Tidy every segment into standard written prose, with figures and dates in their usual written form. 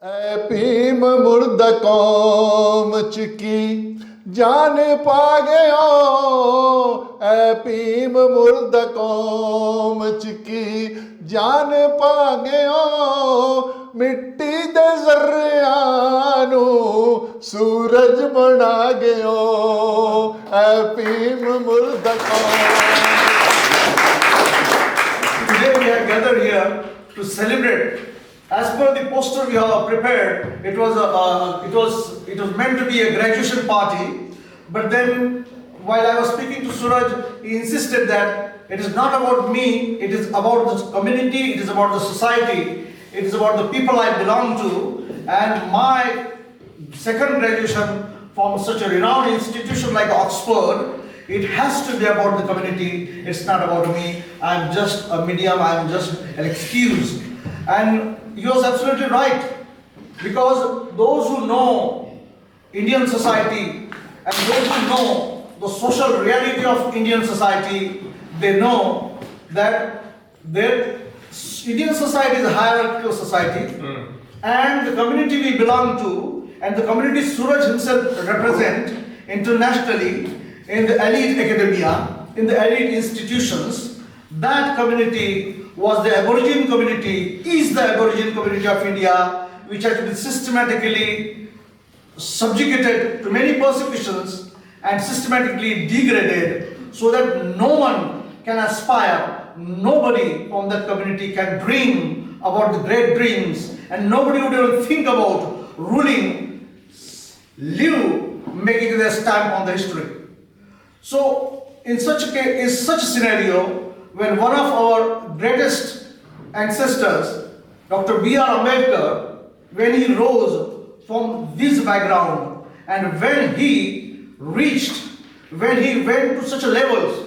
ऐ भीम मुर्द कौम च की जान पा गयो, ऐ भीम मुर्द कौम च की जान पा गयो, मिट्टी दे ज़र्रियां नू सूरज बना गयो, ऐ भीम मुर्द कौम। Today we are gathered here to celebrate. As per the poster we have prepared, it was meant to be a graduation party. But then, while I was speaking to Suraj, he insisted that it is not about me. It is about the community. It is about the society. It is about the people I belong to. And my second graduation from such a renowned institution like Oxford, it has to be about the community. It's not about me. I'm just a medium. I'm just an excuse. And he was absolutely right, because those who know Indian society and those who know the social reality of Indian society, they know that Indian society is a hierarchical society, and the community we belong to and the community Suraj himself represent internationally in the elite academia, in the elite institutions, that community was the Aborigine community, is the Aborigine community of India, which has been systematically subjugated to many persecutions and systematically degraded, so that no one can aspire, nobody from that community can dream about the great dreams, and nobody would even think about ruling, live, making their stamp on the history. So, in such a scenario, when one of our greatest ancestors, Dr. B.R. Ambedkar, when he rose from this background and when he went to such a levels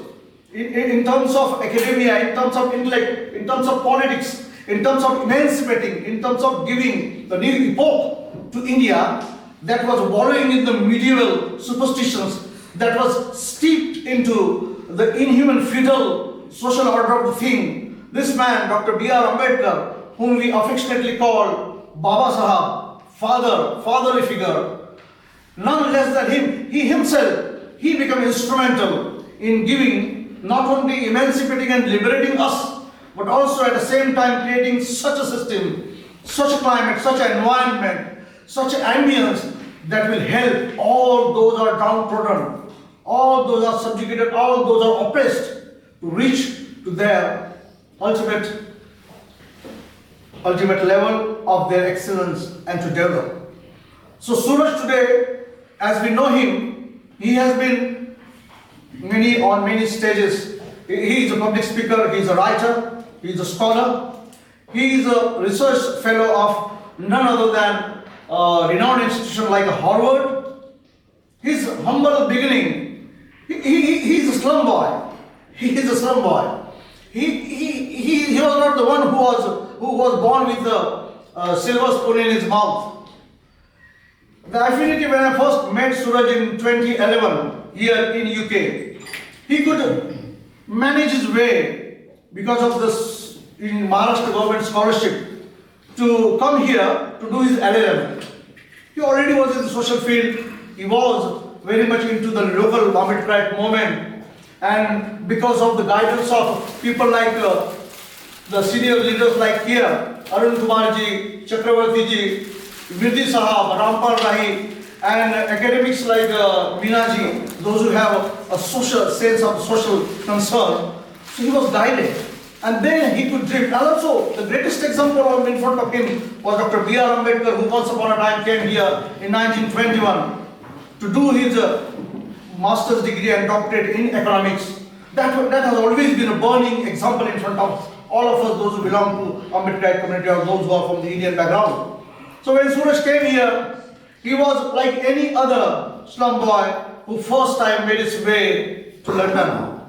in terms of academia, in terms of intellect, in terms of politics, in terms of emancipating, in terms of giving the new epoch to India that was wallowing in the medieval superstitions, that was steeped into the inhuman feudal social order of the thing. This man, Dr. B.R. Ambedkar, whom we affectionately call Baba Sahab, fatherly figure, none less than him, he himself, he became instrumental in giving, not only emancipating and liberating us, but also at the same time creating such a system, such a climate, such an environment, such an ambience that will help all those who are downtrodden, all those are subjugated, all those are oppressed, to reach to their ultimate level of their excellence and to develop. So Suraj today, as we know him, he has been on many stages. He is a public speaker, he is a writer, he is a scholar, he is a research fellow of none other than a renowned institution like Harvard. His humble beginning, he is a slum boy. He is a slum boy. He was not the one who was born with a silver spoon in his mouth. The affinity, when I first met Suraj in 2011 here in UK, he could manage his way because of this in Maharashtra government scholarship to come here to do his LLM. He already was in the social field. He was very much into the local Ambedkarite movement. And because of the guidance of people like the senior leaders like here, Arun Kumar ji, Chakravarti ji, Virdi Sahab, Rampal Rahi, and academics like Meena ji, those who have a social sense of social concern, so he was guided. And then he could drift. And also, the greatest example in front of him was Dr. B.R. Ambedkar, who once upon a time came here in 1921 to do his master's degree and doctorate in economics. That has always been a burning example in front of all of us, those who belong to Ambedkarite community or those who are from the Indian background. So when Suraj came here, he was like any other slum boy who first time made his way to London.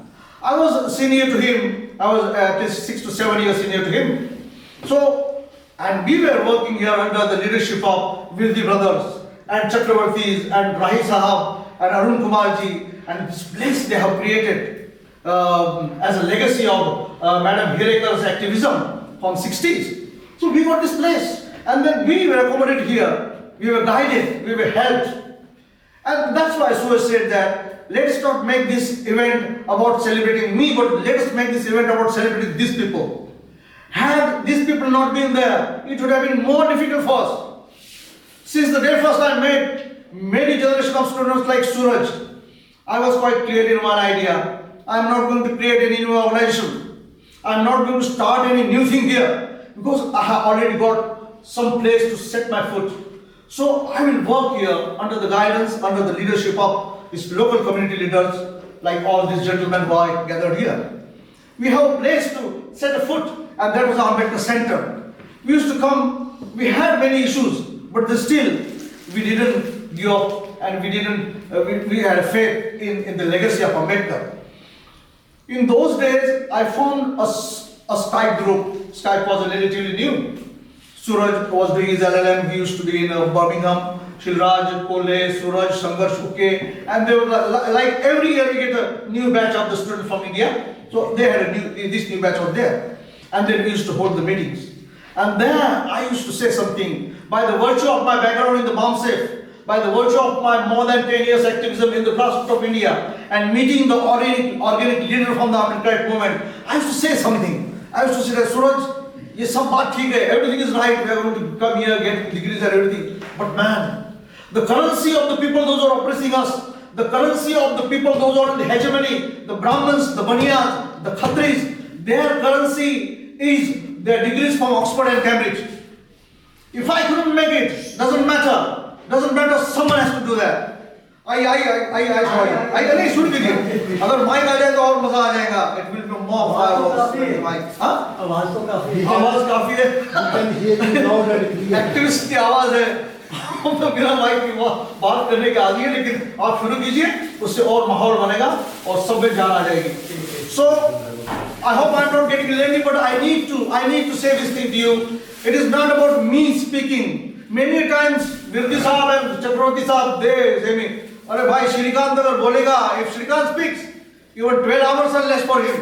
I was senior to him. I was at least 6 to 7 years senior to him. So, and we were working here under the leadership of Virdi brothers and Chakravartis and Rahi Sahab and Arun Kumar ji, and this place they have created as a legacy of Madam Hirekar's activism from 60s. So we got this place. And then we were accommodated here. We were guided. We were helped. And that's why Suraj said that let's not make this event about celebrating me, but let us make this event about celebrating these people. Had these people not been there, it would have been more difficult for us. Since the day first I met many generation of students like Suraj, I was quite clear in one idea. I am not going to create any new organization. I am not going to start any new thing here because I have already got some place to set my foot. So I will work here under the guidance, under the leadership of these local community leaders like all these gentlemen who are gathered here. We have a place to set a foot, and that was our Ambedkar Center. We used to come, we had many issues, but still we didn't give up, and we had a faith in the legacy of Ambedkar. In those days, I formed a Skype group. Skype was relatively new. Suraj was doing his LLM, he used to be in Birmingham. Suraj, Kole, Suraj, Sangarsh, Uke, and they were like every year we get a new batch of the students from India. So they had this new batch out there. And then we used to hold the meetings. And there I used to say something, by the virtue of my background in the bomb safe, by the virtue of my more than 10 years activism in the grassroots of India, and meeting the organic leader from the Ambedkar movement, I used to say something. I used to say that Suraj, ये सब बात ठीक है, everything is right, we are going to come here, get degrees and everything. But man, the currency of the people, those who are oppressing us, the currency of the people, those who are in the hegemony, the Brahmins, the Baniyas, the Khatris, their currency is their degrees from Oxford and Cambridge. If I couldn't make it, doesn't matter, someone has to do that. I नहीं shoot with you. अगर mic आ जाए तो और मजा आ जाएगा. It will be more fire. Mic. हाँ? आवाज काफी है. Activist की आवाज है. हम तो बिना माइक की बात करने के आदि है, लेकिन आप शुरू कीजिए, उससे और माहौल बनेगा और सब में जान आ जाएगी. So I hope I'm not getting lengthy, but I need to say this thing to you. It is not about me speaking. Many times Virdi Sahab and Chakravarti Sahab, they say me, अरे भाई श्रीकांत अगर बोलेगा, if Shrikant speaks, even 12 hours are less for him.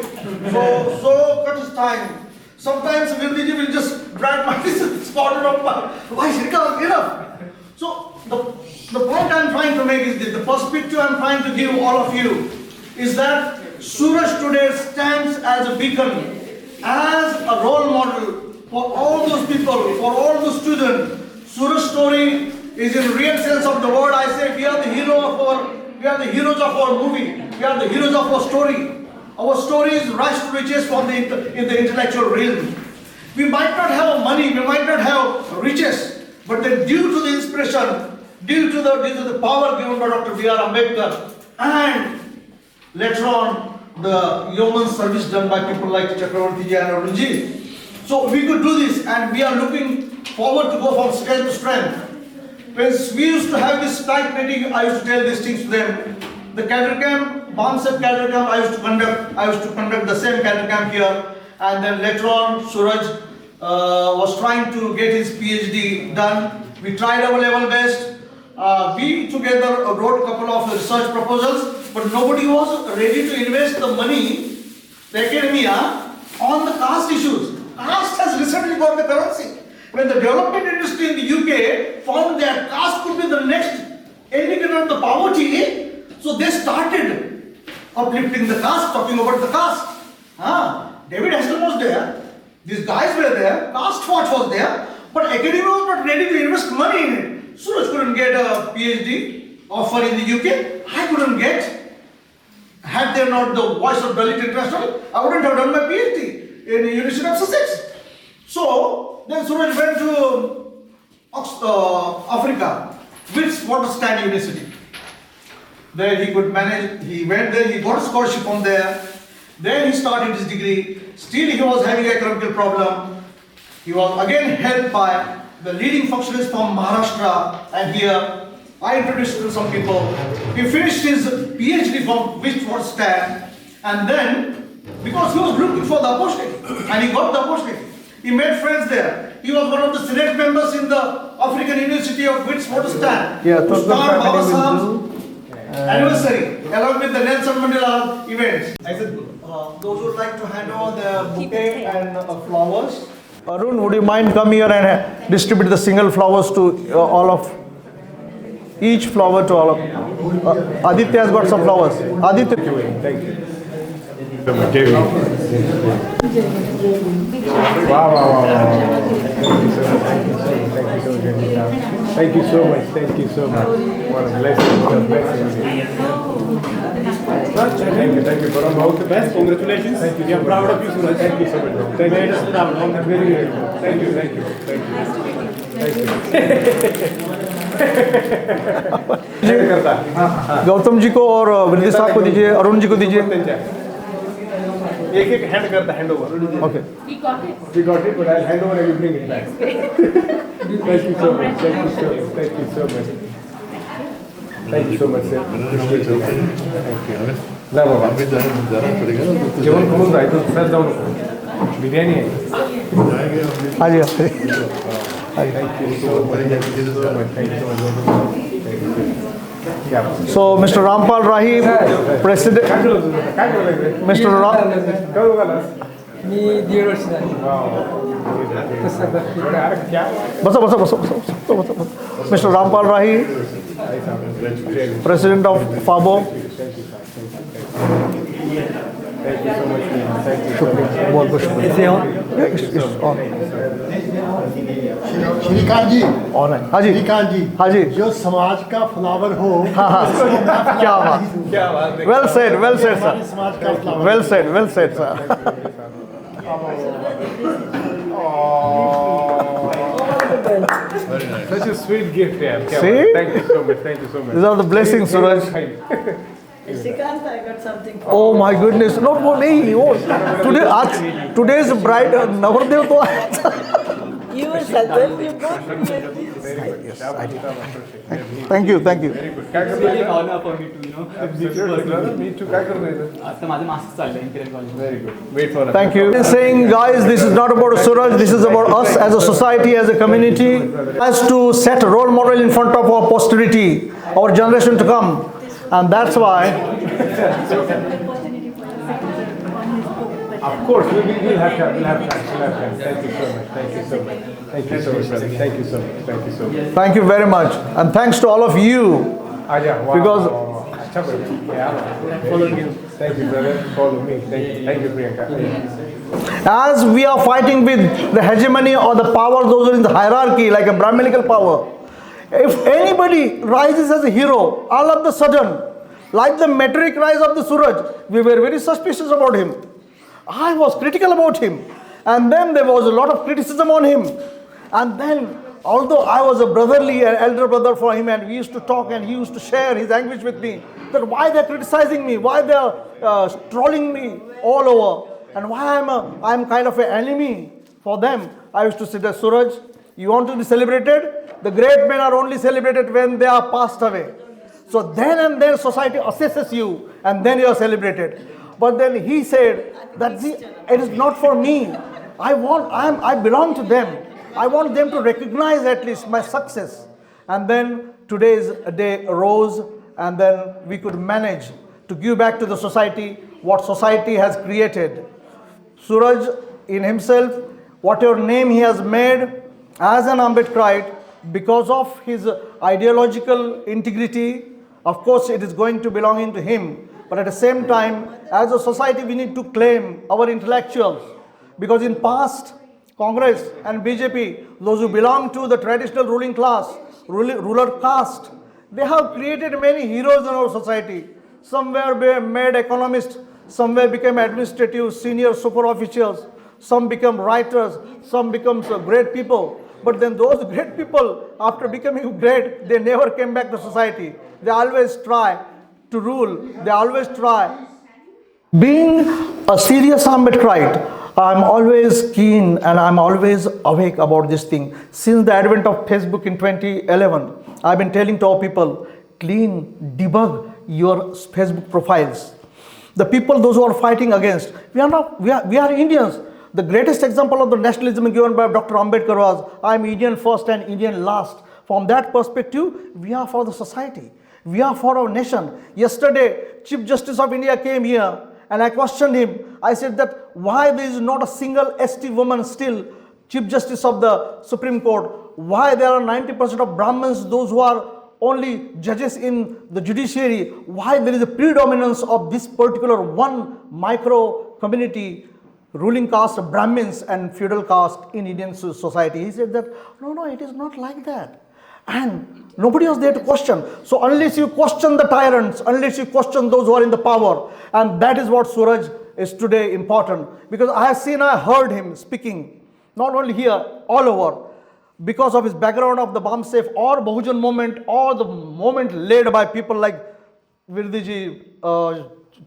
So cut his time. Sometimes Virdi ji will just drag my spot of my, why Shrikant, enough. So the point I'm trying to make is this, the perspective I'm trying to give all of you is that Suraj today stands as a beacon, as a role model for all those people, for all the students. Suraj's story is in real sense of the word. I say we are the heroes of our movie. We are the heroes of our story. Our stories rise to riches from in the intellectual realm. We might not have money, we might not have riches, but then due to the inspiration, due to the power given by Dr. B.R. Ambedkar, and later on the yeoman service done by people like Chakravarti ji and Arunji. So we could do this, and we are looking forward to go from strength to strength. When we used to have this tight meeting, I used to tell these things to them. The cadre camp, Bansep cadre camp, I used to conduct the same cadre camp here. And then later on, Suraj was trying to get his PhD done. We tried our level best. We together wrote a couple of research proposals, but nobody was ready to invest the money, the academia, on the caste issues. Caste has recently got the currency. When the development industry in the UK found that caste could be the next indicator of the poverty, so they started uplifting the caste, talking about the caste. David Hasselhoff was there, these guys were there, caste watch was there, but academia was not ready to invest money in it. Suraj couldn't get a PhD offer in the UK, I couldn't get. Had there not the voice of Dalit International, I wouldn't have done my PhD in the University of Sussex. So then Suraj went to Africa, Witwatersrand University. There he could manage, he went there, he got a scholarship from there. Then he started his degree. Still he was having a economical problem. He was again helped by the leading functionaries from Maharashtra, and here I introduced to some people. He finished his PhD from Witwatersrand, and then because he was looking for the opportunity, and he got the opportunity. He made friends there. He was one of the Senate members in the African University of Witwatersrand. Yeah, to start Baba Sahab's anniversary along with the Nelson Mandela events. I said, those who would like to hand over the bouquet and flowers, Arun, would you mind come here and distribute the single flowers to all of, each flower to all of, Aditya has got some flowers. Aditya. Thank you. Wow. Thank you so much. Thank you so much. What a blessing. What a blessing. Thank you. For all the best. Congratulations. Thank you. We are proud of you, Suraj. Thank you so much. Thank you. Made us proud. I'm very grateful. Thank you. Gautam ji को और वृद्धि साहब को दीजिए, अरुण जी को दीजिए. एक hand करता hand over. Okay. We got it, but I'll hand over and you bring it back. Thank you so much. Thank you so much. Thank you so much. Thank you so much, sir. Thank you. ना बाबा. जेवण करून जायचं sir जाऊ नको. बिर्याणी आहे. हाँ जी. Thank you so much. Thank you so much. So Mr. Rampal Rahi, President. Mr. मी 1.5 वर्ष झाली. बसा. Mr. Rampal Rahi, President of FABO. Thank you so much. Thank you so much. बहुत शुक्रिया. श्रीकांत जी, ऑन है. हाँ जी. श्रीकांत जी, हाँ जी. जो समाज का फ्लावर हो, हाँ. क्या बात. Well said, sir. समाज का flower. Well said, sir. Such a sweet gift, yeah. See? Thank you so much. Thank you so much. These are the blessings, Suraj. Shrikant, I got something for Oh my goodness, not for me. Oh, today's bride, Navadev to you. Sajjan, you got Thank you. Very good. काय It's करतोय? really an honor for me to, Absolutely, brother. Me too. काय करतोय? आता माझं master चाललंय imperial college. Very good. Wait for us. Thank you. Saying, guys, this is not about Suraj, this is about us as a society, as a community, as to set a role model in front of our posterity, our generation to come. And that's why, Of course, we'll have time. We'll have time. Thank you so much. Thank you so much. Thank you so much, brother. Thank you so much. Thank you so much. thank you very much. And thanks to all of you. आजा. Wow. Because- अच्छा brother. Yeah. Follow you. Thank you, brother. Follow me. Thank you, Priyanka. As we are fighting with the hegemony or the power, those are in the hierarchy, like a Brahminical power. If anybody rises as a hero, all of the sudden, like the meteoric rise of the Suraj, we were very suspicious about him. I was critical about him. And then there was a lot of criticism on him. And then, although I was a brotherly and elder brother for him, and we used to talk and he used to share his anguish with me, that why they're criticizing me, why they're trolling me all over, and why I'm kind of an enemy for them. I used to say that, Suraj, you want to be celebrated? The great men are only celebrated when they are passed away. So then and then society assesses you, and then you are celebrated. But then he said that it is not for me. I belong to them. I want them to recognize at least my success. And then today's day arose, and then we could manage to give back to the society what society has created. Suraj in himself, whatever name he has made as an Ambedkarite, because of his ideological integrity, of course it is going to belong to him. But at the same time, as a society, we need to claim our intellectuals. Because in past, Congress and BJP, those who belong to the traditional ruling class, ruler caste, they have created many heroes in our society. Some were made economists, some became administrative, senior super officials, some become writers, some become great people. But then those great people, after becoming great, they never came back to society. They always try to rule. They always try. Being a serious Ambedkarite, I'm always keen and I'm always awake about this thing. Since the advent of Facebook in 2011, I've been telling to our people, clean, debug your Facebook profiles. The people, those who are fighting against, we are Indians. The greatest example of the nationalism given by Dr. Ambedkar was, I'm Indian first and Indian last. From that perspective, we are for the society. We are for our nation. Yesterday, Chief Justice of India came here and I questioned him. I said that why there is not a single ST woman still Chief Justice of the Supreme Court, why there are 90% of Brahmins, those who are only judges in the judiciary, why there is a predominance of this particular one micro community, ruling caste of Brahmins and feudal caste in Indian society. He said that, no, it is not like that. And nobody was there to question. So unless you question the tyrants, unless you question those who are in the power, and that is what Suraj is today important. Because I heard him speaking, not only here, all over, because of his background of the Bamsef or Bahujan movement or the movement led by people like Virdiji,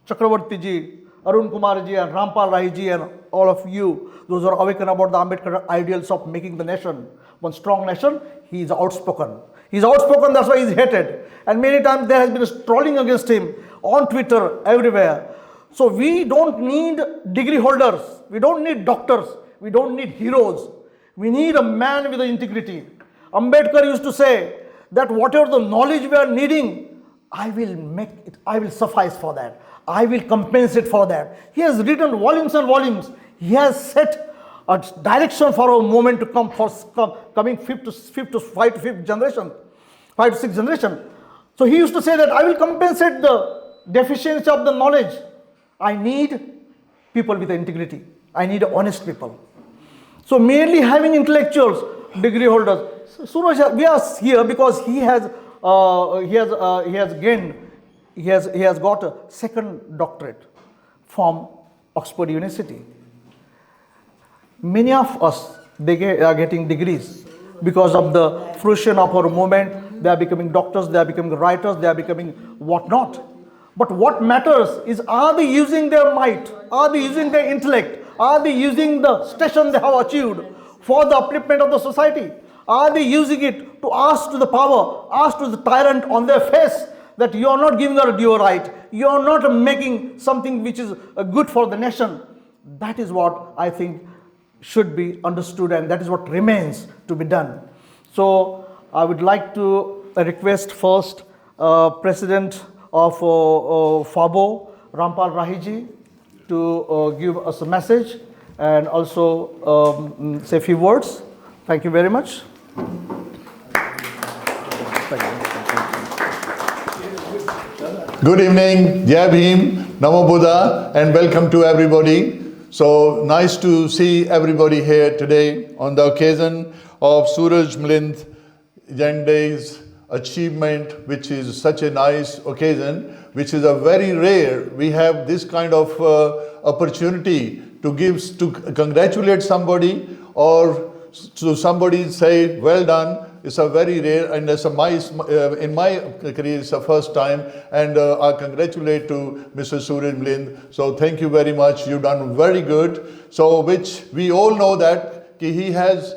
Chakravarti ji, Arun Kumar ji and Rampal Rai ji and all of you, those who are awakened about the Ambedkar ideals of making the nation one strong nation. He is outspoken. He is outspoken, that's why he is hated. And many times there has been a trolling against him on Twitter, everywhere. So we don't need degree holders. We don't need doctors. We don't need heroes. We need a man with integrity. Ambedkar used to say that whatever the knowledge we are needing, I will make it, I will suffice for that. I will compensate for that. He has written volumes and volumes. He has set a direction for our movement to come for coming 5 to 6th generation. So he used to say that I will compensate the deficiency of the knowledge. I need people with integrity. I need honest people. So merely having intellectuals, degree holders. Suraj, we are here because he has got a second doctorate from Oxford University. Many of us, are getting degrees because of the fruition of our movement. They are becoming doctors, they are becoming writers, they are becoming whatnot. But what matters is, are they using their might? Are they using their intellect? Are they using the station they have achieved for the upliftment of the society? Are they using it to ask to the power, ask to the tyrant on their face that you are not giving her due right, you are not making something which is good for the nation? That is what I think should be understood, and that is what remains to be done. So I would like to request first President of FABO, Rampal Rahiji, to give us a message and also say a few words. Thank you very much. Good evening, Jai Bhim, Namo Buddha, and welcome to everybody. So nice to see everybody here today on the occasion of Suraj Mlind Yengde's achievement, which is such a nice occasion, which is a very rare. We have this kind of opportunity to congratulate somebody or to somebody say well done. It's a very rare, and it's in my career it's the first time, and I congratulate to Mr. Suraj Mlind. So thank you very much. You've done very good. So which we all know that he has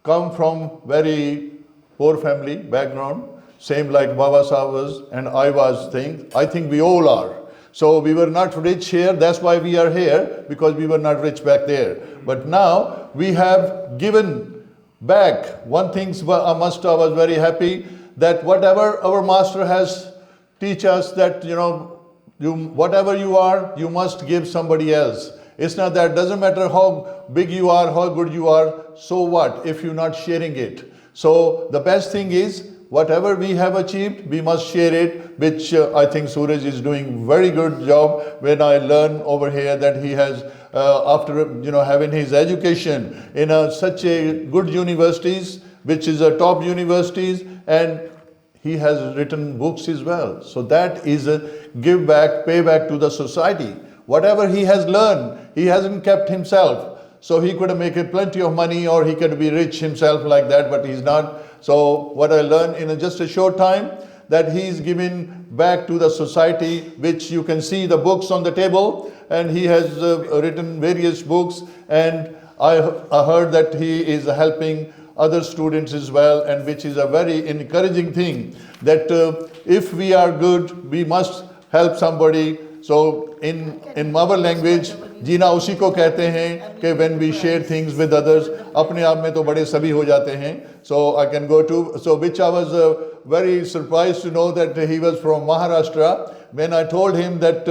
come from very poor family background, same like Baba Sahib was and I was. I think we all are. So we were not rich here. That's why we are here, because we were not rich back there. But now we have given back. One thing I was very happy that whatever our master has teach us that, whatever you are, you must give somebody else. It's not that, doesn't matter how big you are, how good you are, so what if you're not sharing it? So the best thing is, whatever we have achieved, we must share it, which I think Suraj is doing very good job. When I learn over here that he has, after having his education in such a good universities, which is a top universities, and he has written books as well. So that is a give back, pay back to the society. Whatever he has learned, he hasn't kept himself. So he could have made plenty of money, or he could be rich himself like that, but he's not. So what I learned in just a short time, that he's giving back to the society, which you can see the books on the table, and he has written various books, and I heard that he is helping other students as well, and which is a very encouraging thing, that if we are good, we must help somebody. So in our language, जीना उसी को कहते हैं कि when we share things with others, अपने आप में तो बड़े सभी हो जाते हैं. So I can go to, so which I was very surprised to know that he was from Maharashtra. When I told him that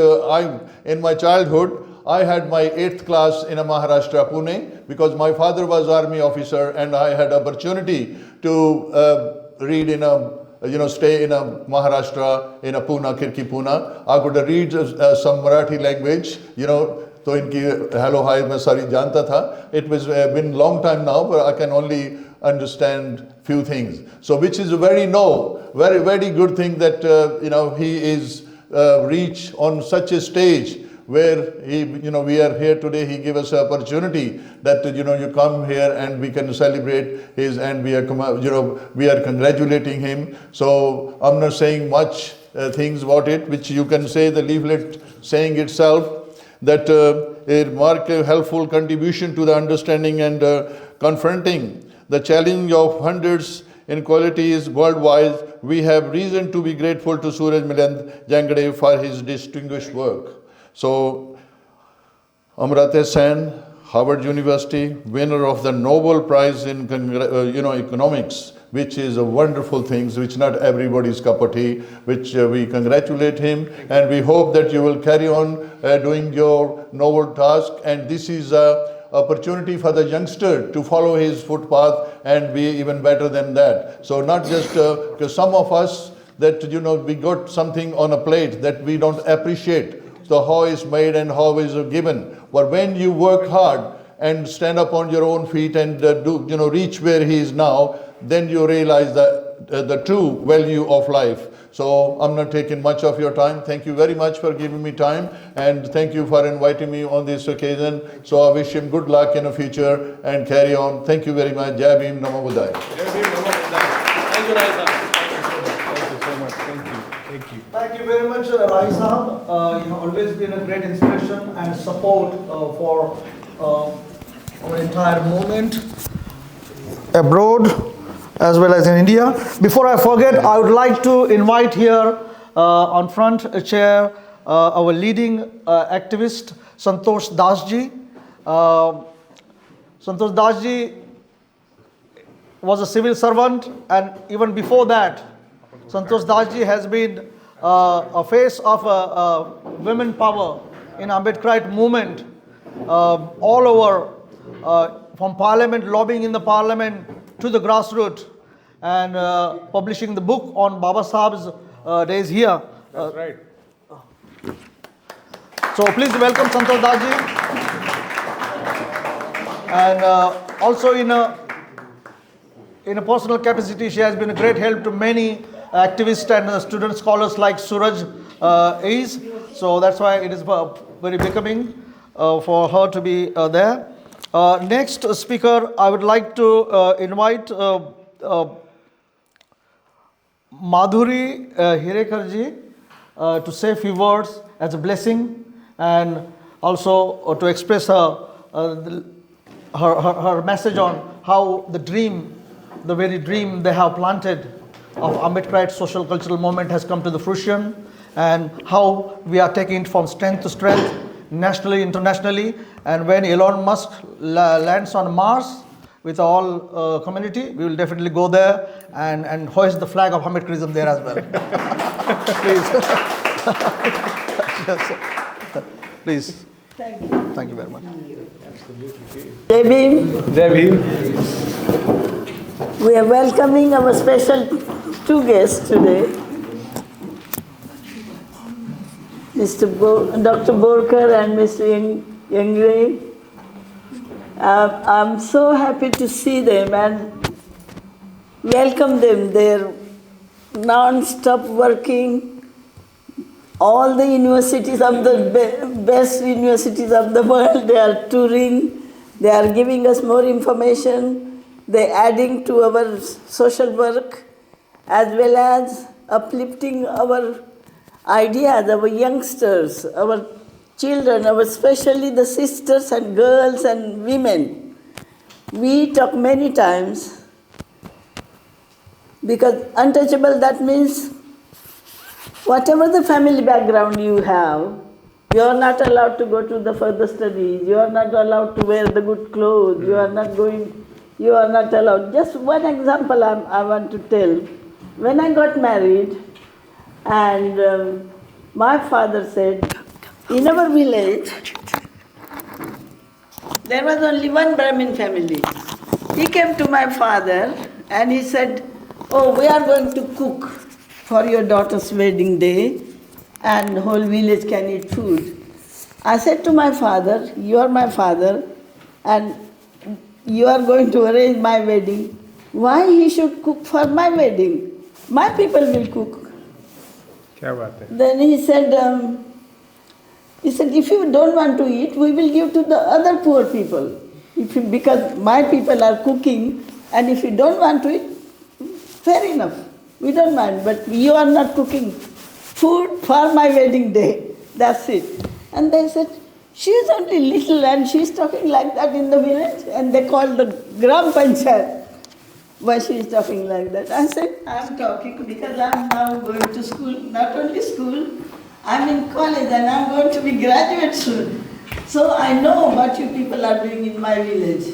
in my childhood, I had my 8th class in a Maharashtra, Pune, because my father was army officer and I had opportunity to read in a, stay in a Maharashtra, in a Pune, Kirki Pune. I could read some Marathi language, तो इनकी hello hi मैं सारी जानता था. It was been long time now, but I can only understand few things. So which is a very very good thing that he is reached on such a stage where we are here today. He gave us an opportunity that you come here and we can celebrate his, and we are congratulating him. So I'm not saying much things about it, which you can say the leaflet saying itself, that a remarkable helpful contribution to the understanding and confronting the challenge of hundreds inequalities worldwide. We have reason to be grateful to Suraj Yengde for his distinguished work. So, Amartya Sen, Harvard University, winner of the Nobel Prize in economics, which is a wonderful thing, which not everybody's cup of tea, which we congratulate him, and we hope that you will carry on doing your noble task. And this is an opportunity for the youngster to follow his footpath and be even better than that. So not just because some of us that we got something on a plate that we don't appreciate the how is made and how is given. But when you work hard and stand up on your own feet and reach where he is now, then you realize the true value of life. So I'm not taking much of your time. Thank you very much for giving me time, and thank you for inviting me on this occasion. So I wish him good luck in the future and carry on. Thank you very much. Jai Bhim, Namo Buddhaya. Thank you, Rai sahab. Thank you so much. Thank you. Thank you very much, Rai Sahab. Always been a great inspiration and support for our entire movement abroad as well as in India. Before I forget, I would like to invite here on front chair our leading activist, Santosh Dasji. Santosh Dasji was a civil servant, and even before that, Santosh Dasji has been a face of women power in Ambedkarite movement all over, from parliament, lobbying in the parliament to the grassroots, and publishing the book on Baba Sahab's days here. That's right. So please welcome Santosh Dasji. And also in a personal capacity, she has been a great help to many activists and student scholars like Suraj is. So that's why it is very becoming for her to be there. Next speaker, I would like to invite Madhuri Hirekarji to say a few words as a blessing, and also to express her message on how the very dream they have planted of Ambedkarite social cultural movement has come to the fruition, and how we are taking it from strength to strength, nationally, internationally. And when Elon Musk lands on Mars with all community, we will definitely go there and hoist the flag of Ambedkarism there as well. Please. Please. Thank you. Thank you very much. Jai Bhim. Jai Bhim. We are welcoming our special two guests today. Dr. Borkar and Mr. Yengde. I'm so happy to see them and welcome them. They're non-stop working. All the universities of the best universities of the world, they are touring. They are giving us more information. They're adding to our social work, as well as uplifting our ideas, our youngsters, our children, especially the sisters and girls and women. We talk many times, because untouchable, that means whatever the family background you have, you are not allowed to go to the further studies, you are not allowed to wear the good clothes, you are not allowed. Just one example I want to tell. When I got married, and my father said, in our village, There was only one Brahmin family. He came to my father and he said, "Oh, we are going to cook for your daughter's wedding day and the whole village can eat food." I said to my father, "You are my father and you are going to arrange my wedding. Why he should cook for my wedding? My people will cook." क्या बात है? Then he said, if you don't want to eat, we will give to the other poor people. Because my people are cooking, and if you don't want to eat, fair enough, we don't mind. But you are not cooking food for my wedding day. That's it. And they said, she is only little and she is talking like that in the village. And they called the Gram Panchayat. Why she is talking like that? I said, I am talking because I am now going to school, not only school, I am in college and I am going to be graduate soon. So I know what you people are doing in my village.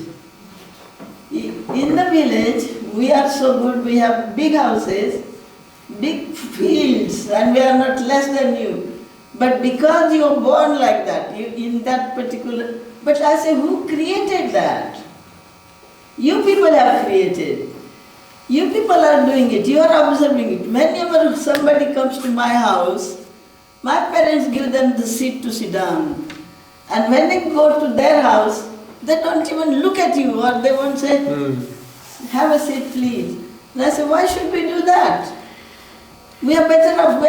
In the village, we are so good, we have big houses, big fields, and we are not less than you. But because you are born like that, you in that particular... But I say, who created that? You people have created. You people are doing it, you are observing it. Whenever somebody comes to my house, my parents give them the seat to sit down. And when they go to their house, they don't even look at you or they won't say, have a seat please. And I say, why should we do that? We are better off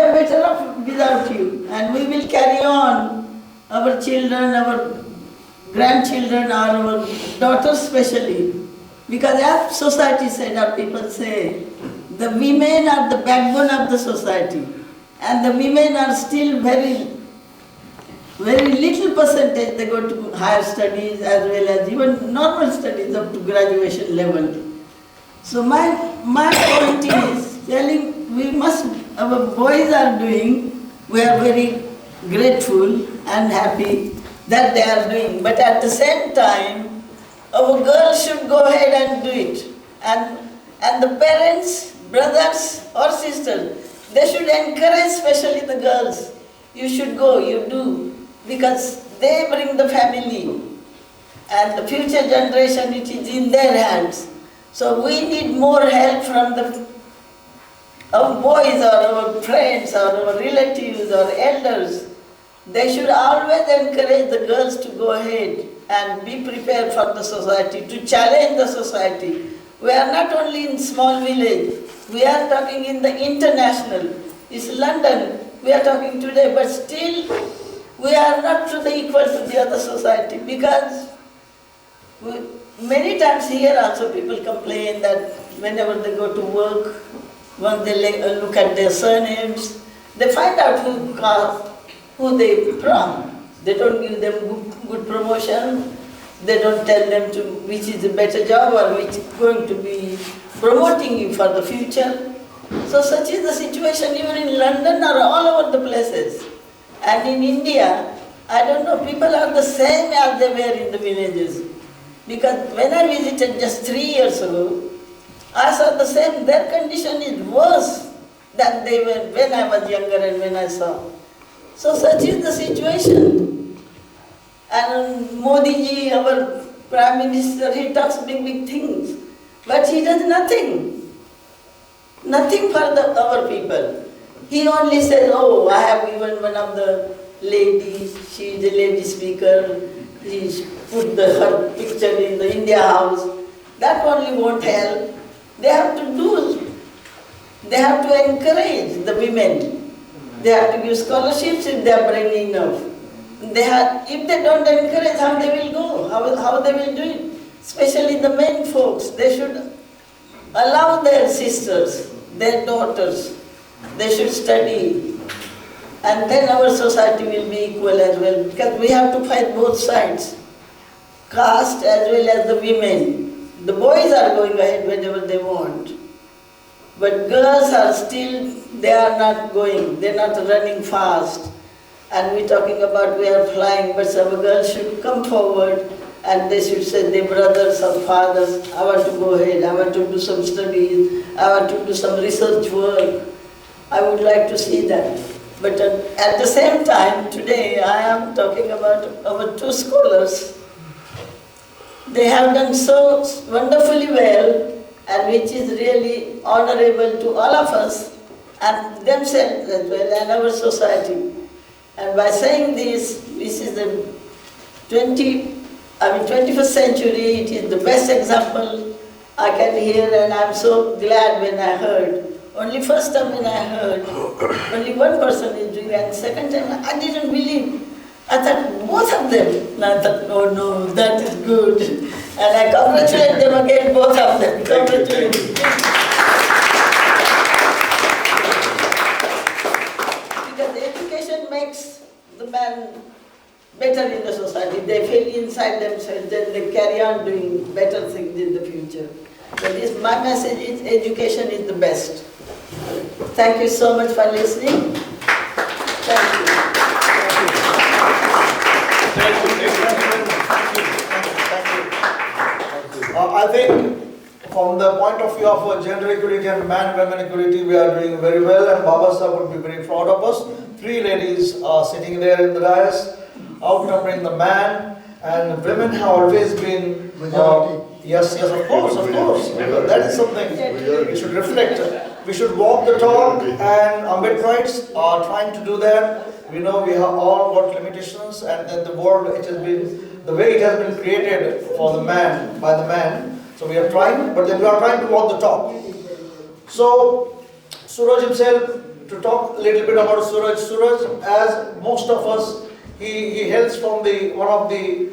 without you. And we will carry on our children, our grandchildren, or our daughters especially. Because as society said, or people say, the women are the backbone of the society. And the women are still very little percentage, they go to higher studies as well as even normal studies up to graduation level. So my point is telling our boys are doing, we are very grateful and happy that they are doing. But at the same time, our girls should go ahead and do it. And the parents, brothers or sisters, they should encourage especially the girls. You should go, you do. Because they bring the family and the future generation, it is in their hands. So we need more help from our boys or our friends or our relatives or elders. They should always encourage the girls to go ahead and be prepared for the society, to challenge the society. We are not only in small village, we are talking in the international. It's London, we are talking today, but still we are not to the equal to the other society because many times here also people complain that whenever they go to work, when they look at their surnames, they find out who they from. They don't give them good promotion, they don't tell them which is a better job or which is going to be promoting you for the future. So such is the situation even in London or all over the places. And in India, I don't know, people are the same as they were in the villages. Because when I visited just 3 years ago, I saw the same, their condition is worse than they were when I was younger and when I saw. So such is the situation. And Modi ji, our Prime Minister, he talks big things. But he does nothing. Nothing for our people. He only says, oh, I have given one of the ladies, she is a lady speaker, he put her picture in the India House. That only won't help. They have to encourage the women. They have to give scholarships if they are bringing enough. If they don't encourage, how they will go, how they will do it. Especially the men folks, they should allow their sisters, their daughters, they should study. And then our society will be equal as well. Because we have to fight both sides. Caste as well as the women. The boys are going ahead whenever they want. But girls are still, they are not going. They are not running fast. And we're talking about we are flying, but our girls should come forward and they should say, their brothers or fathers, I want to go ahead, I want to do some studies, I want to do some research work. I would like to see that. But at the same time, today I am talking about our two scholars. They have done so wonderfully well, and which is really honorable to all of us and themselves as well and our society. And by saying this is the 21st century, it is the best example I can hear, and I'm so glad when I heard. Only first time when I heard, only one person is doing it, and second time I didn't believe. I thought both of them. And I thought, oh no, that is good. And I congratulate them again, both of them. Congratulate. Because the education makes the man better in the society. They feel inside themselves, then they carry on doing better things in the future. So this, my message is education is the best. Thank you so much for listening. Thank you. I think from the point of view of gender equality and man-women equality, we are doing very well, and Baba Sahib would be very proud of us. 3 ladies are sitting there in the dais, outnumbering the man, and women have always been yes, of course. That is something we should reflect. We should walk the talk, and Ambedkarites are trying to do that. We know we have all got limitations, and then the world, it has been, the way it has been created for the man, by the man. So we are trying, but then we are trying to walk the talk. So, Suraj himself, to talk a little bit about Suraj. Suraj, as most of us, he hails from one of the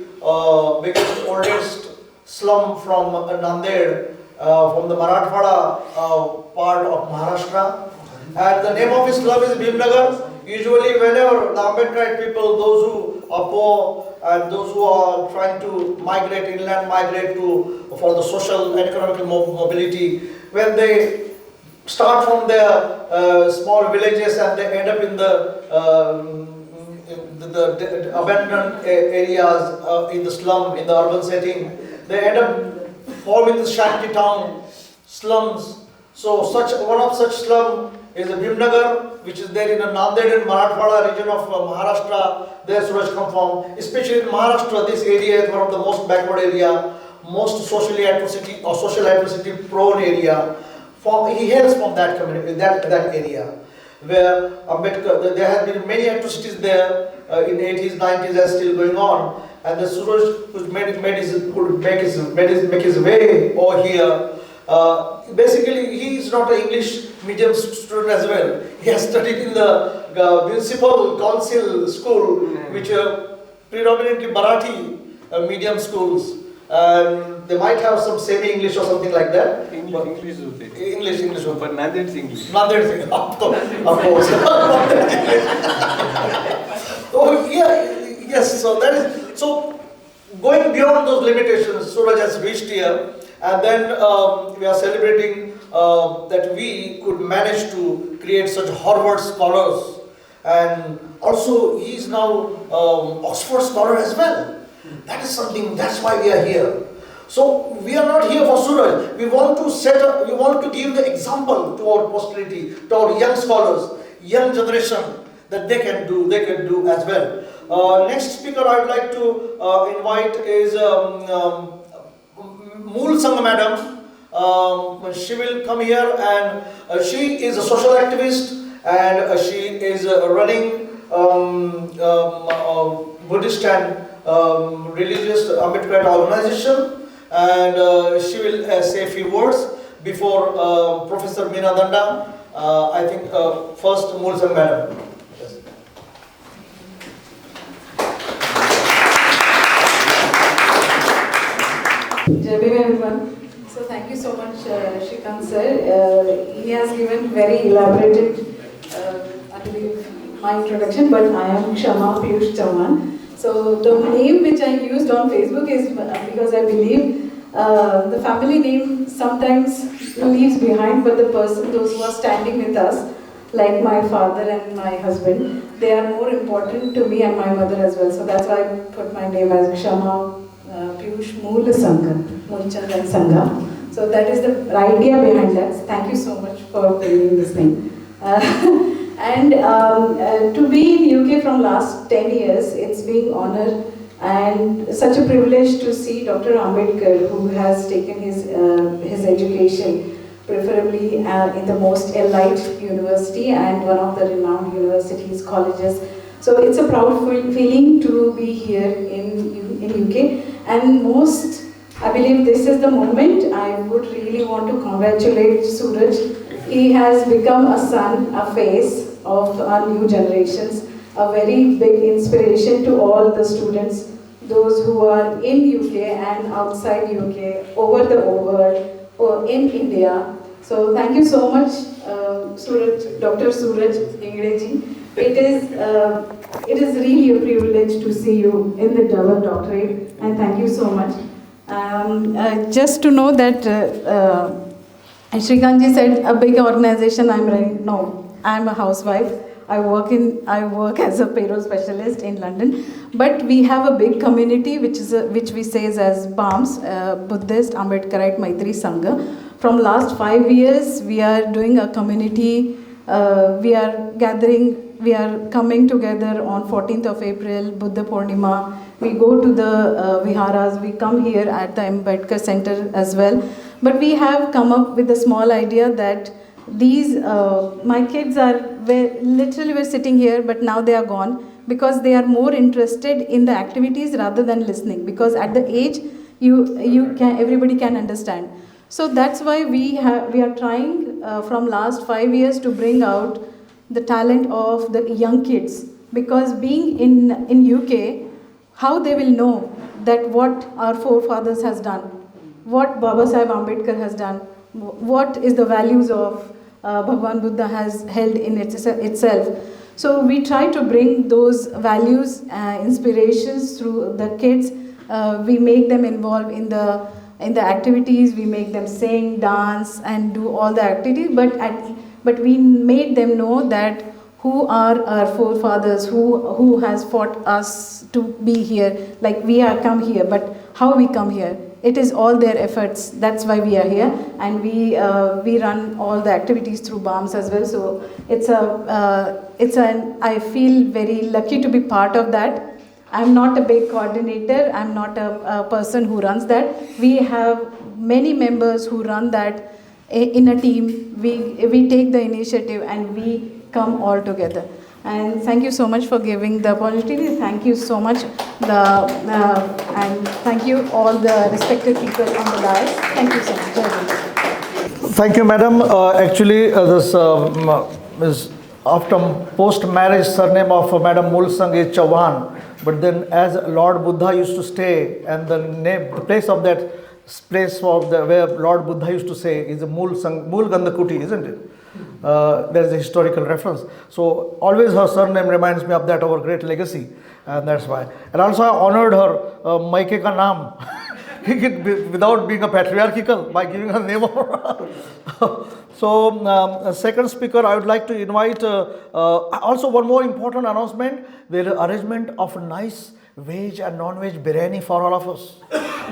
biggest, oldest slum from Nanded, from the Marathwada part of Maharashtra. And the name of his slum is Bhimnagar. Usually whenever the Ambedkarite people, those who are poor and those who are trying to migrate, inland migrate for the social and economic mobility, when they start from their small villages and they end up in the abandoned areas, in the slum, in the urban setting, they end up forming the shanty town slums. So one of such slum is a Bhimnagar, which is there in the Nanded and Marathwada region of Maharashtra. There Suraj comes from. Especially in Maharashtra, this area is one of the most backward area, most social atrocity prone area. He hails from that community, that area, where Ambedkar, there have been many atrocities there in 80s, 90s, and still going on. And the Suraj could make his way over here. Basically, he is not an English medium student as well. He has studied in the municipal council school, which are predominantly Marathi medium schools. They might have some semi-English or something like that. English. English. But Nanded's English. Nanded's English, of course. Oh yeah, yes. So that is going beyond those limitations. Suraj has reached here. And then we are celebrating that we could manage to create such Harvard scholars. And also he is now Oxford scholar as well. That is something, that's why we are here. So we are not here for Suraj. We want to give the example to our posterity, to our young scholars, young generation, that they can do as well. Next speaker I'd like to invite is Mool Sangh madam. She will come here, and she is a social activist, and she is running Buddhist and religious Ambedkarite organization, and she will say a few words before Professor Meena Danda. I think first Mool Sangh madam. Jai Bhim everyone. So thank you so much Shrikant sir. He has given very elaborated, I believe, my introduction, but I am Kshama Piyush Chauhan. So the name which I used on Facebook is because I believe the family name sometimes leaves behind, but the person, those who are standing with us, like my father and my husband, they are more important to me and my mother as well. So that's why I put my name as Kshama Piyush Mool Sangha, Moolchand and Sangha. So that is the idea behind that. Thank you so much for bringing this thing. And to be in UK from last 10 years, it's being honor And such a privilege to see Dr. Ambedkar, who has taken his education preferably in the most elite university and one of the renowned universities, colleges. So it's a proud feeling to be here in UK. And most, I believe this is the moment I would really want to congratulate Suraj. He has become a son, a face of our new generations, a very big inspiration to all the students, those who are in UK and outside UK, over the world, or in India. So thank you so much, Suraj, Dr. Suraj Yengde ji. It is really a privilege to see you in the double doctorate, and thank you so much. Just to know that Shrikantji said a big organization I'm running. No, I'm a housewife. I work as a payroll specialist in London, but we have a big community which we say as BAMS, Buddhist Ambedkarite Maitri Sangha. From last 5 years, we are doing a community. We are coming together on 14th of April, Buddha Purnima. We go to the viharas. We come here at the Ambedkar Center as well. But we have come up with a small idea that these my kids were sitting here, but now they are gone because they are more interested in the activities rather than listening, because at the age everybody can understand. So that's why we are trying from last 5 years to bring out the talent of the young kids, because being in UK, how they will know that what our forefathers has done, what Baba Sahib Ambedkar has done, what is the values of Bhagwan Buddha has held in itself. So we try to bring those values, inspirations through the kids. We make them involved in the activities. We make them sing, dance, and do all the activities. But we made them know that who are our forefathers, who has fought us to be here. Like we are come here, but how we come here? It is all their efforts. That's why we are here, and we run all the activities through BAMS as well. So I feel very lucky to be part of that. I'm not a big coordinator. I'm not a person who runs that. We have many members who run that in a team. We take the initiative and we come all together. And thank you so much for giving the opportunity. Thank you so much, and thank you all the respected people on the dais. Thank you so much. Thank you, madam. Actually, this is after post-marriage surname of Madam Mulsang is Chauhan. But then, as Lord Buddha used to stay, and the place of that place where Lord Buddha used to stay is Mul Gandakuti, isn't it? There is a historical reference. So always her surname reminds me of that, our great legacy, and that's why. And also I honored her Maike ka naam without being a patriarchal by giving her name of her. So second speaker, I would like to invite also one more important announcement. There is arrangement of a nice veg and non-veg biryani for all of us.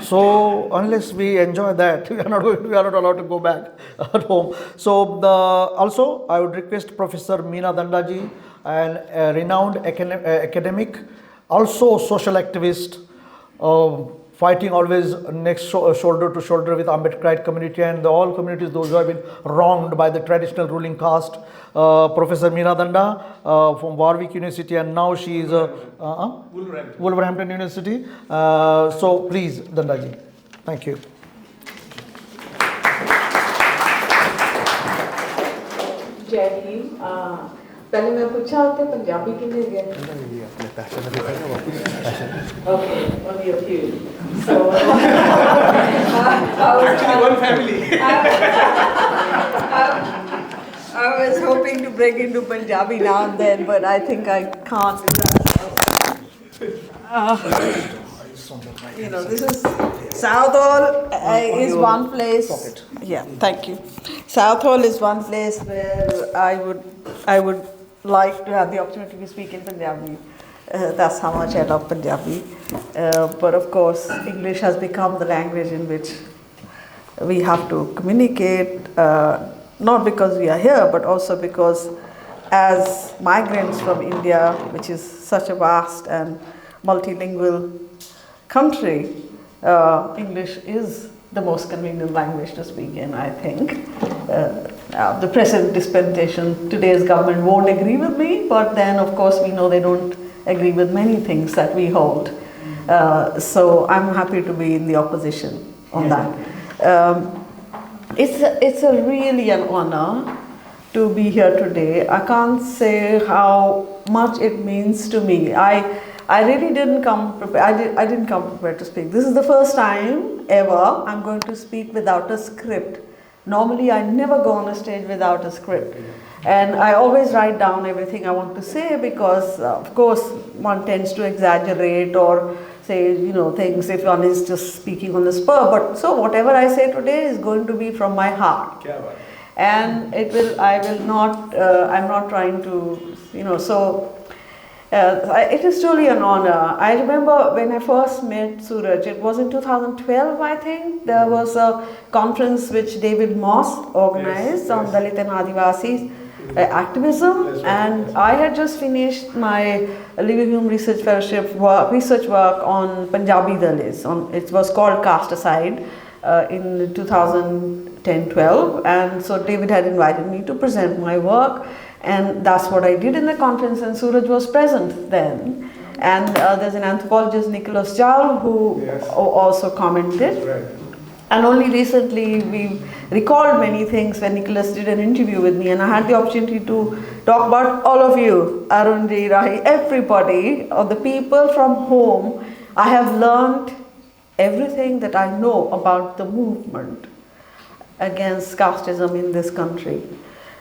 So unless we enjoy that, we are not allowed to go back at home. So also I would request Professor Meena Dandaji, and renowned academic, also social activist, fighting always next shoulder to shoulder with Ambedkarite community and all communities, those who have been wronged by the traditional ruling caste. Professor Meena Danda from Warwick University, and now she is Wolverhampton University. So please, Dandaji. Thank you. जय हिंद। पहले मैं पूछा होते पंजाबी कितने गए? Okay, only a few. So Actually, one family. I was hoping to break into Punjabi now and then, but I think I can't. This is Southall is one place. Yeah, thank you. Southall is one place where I would like to have the opportunity to speak in Punjabi. That's how much I love Punjabi. But of course, English has become the language in which we have to communicate, not because we are here, but also because as migrants from India, which is such a vast and multilingual country, English is the most convenient language to speak in, I think. The present dispensation, today's government won't agree with me, but then of course we know they don't agree with many things that we hold. So I'm happy to be in the opposition on that. It's a really an honor to be here today. I can't say how much it means to me. I really didn't come prepared. I didn't come prepared to speak. This is the first time ever I'm going to speak without a script. Normally I never go on a stage without a script. And I always write down everything I want to say because of course one tends to exaggerate or say, things if one is just speaking on the spur. But so whatever I say today is going to be from my heart. And I'm not trying to, it is truly an honor. I remember when I first met Suraj, it was in 2012, I think. There was a conference which David Moss organized on Dalit and Adivasi activism, and I had just finished my Living Research Fellowship research work on Punjabi Dalits. It was called Cast Aside in 2010-12, and so David had invited me to present my work. And that's what I did in the conference, and Suraj was present then. And there's an anthropologist, Nicholas Jal, who also commented. Right. And only recently we recalled many things when Nicholas did an interview with me, and I had the opportunity to talk about all of you, Arunji, Rahi, everybody, or the people from whom I have learned everything that I know about the movement against casteism in this country.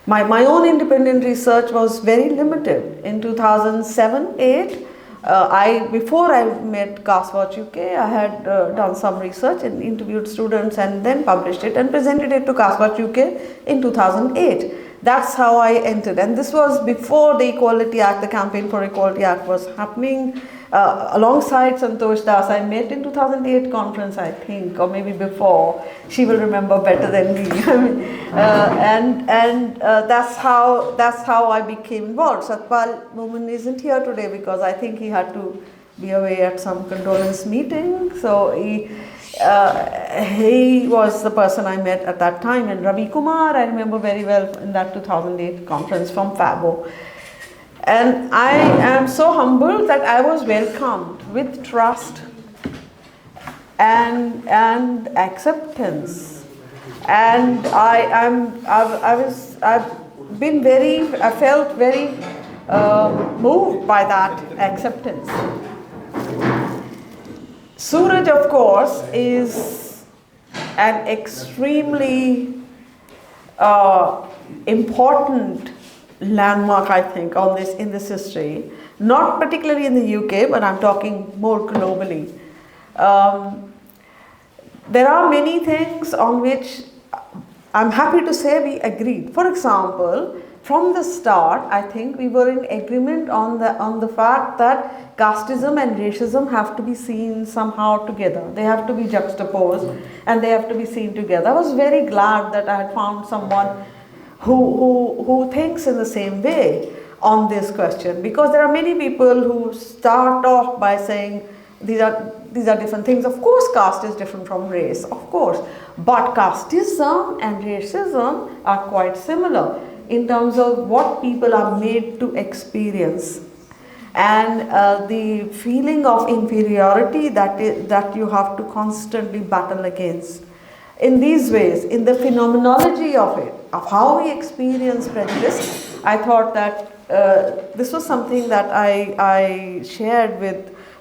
My own independent research was very limited. In 2007-8, before I met Caste Watch UK, I had done some research and interviewed students and then published it and presented it to Caste Watch UK in 2008. That's how I entered, and this was before the Equality Act, the Campaign for Equality Act was happening. Alongside Santosh Das, I met in 2008 conference, I think, or maybe before. She will remember better than me. That's how I became involved. Satpal Momin isn't here today because I think he had to be away at some condolence meeting. So he was the person I met at that time, and Ravi Kumar, I remember very well in that 2008 conference from Fabo. And I am so humbled that I was welcomed with trust and acceptance. And I felt very moved by that acceptance. Suraj, of course, is an extremely important landmark, I think, in this history. Not particularly in the UK, but I'm talking more globally. There are many things on which I'm happy to say we agreed. For example, from the start, I think we were in agreement on the fact that casteism and racism have to be seen somehow together. They have to be juxtaposed and they have to be seen together. I was very glad that I had found someone who thinks in the same way on this question, because there are many people who start off by saying these are different things. Of course caste is different from race, of course, but casteism and racism are quite similar in terms of what people are made to experience, and the feeling of inferiority that you have to constantly battle against. In these ways, in the phenomenology of it, of how we experience prejudice, I thought that this was something that I shared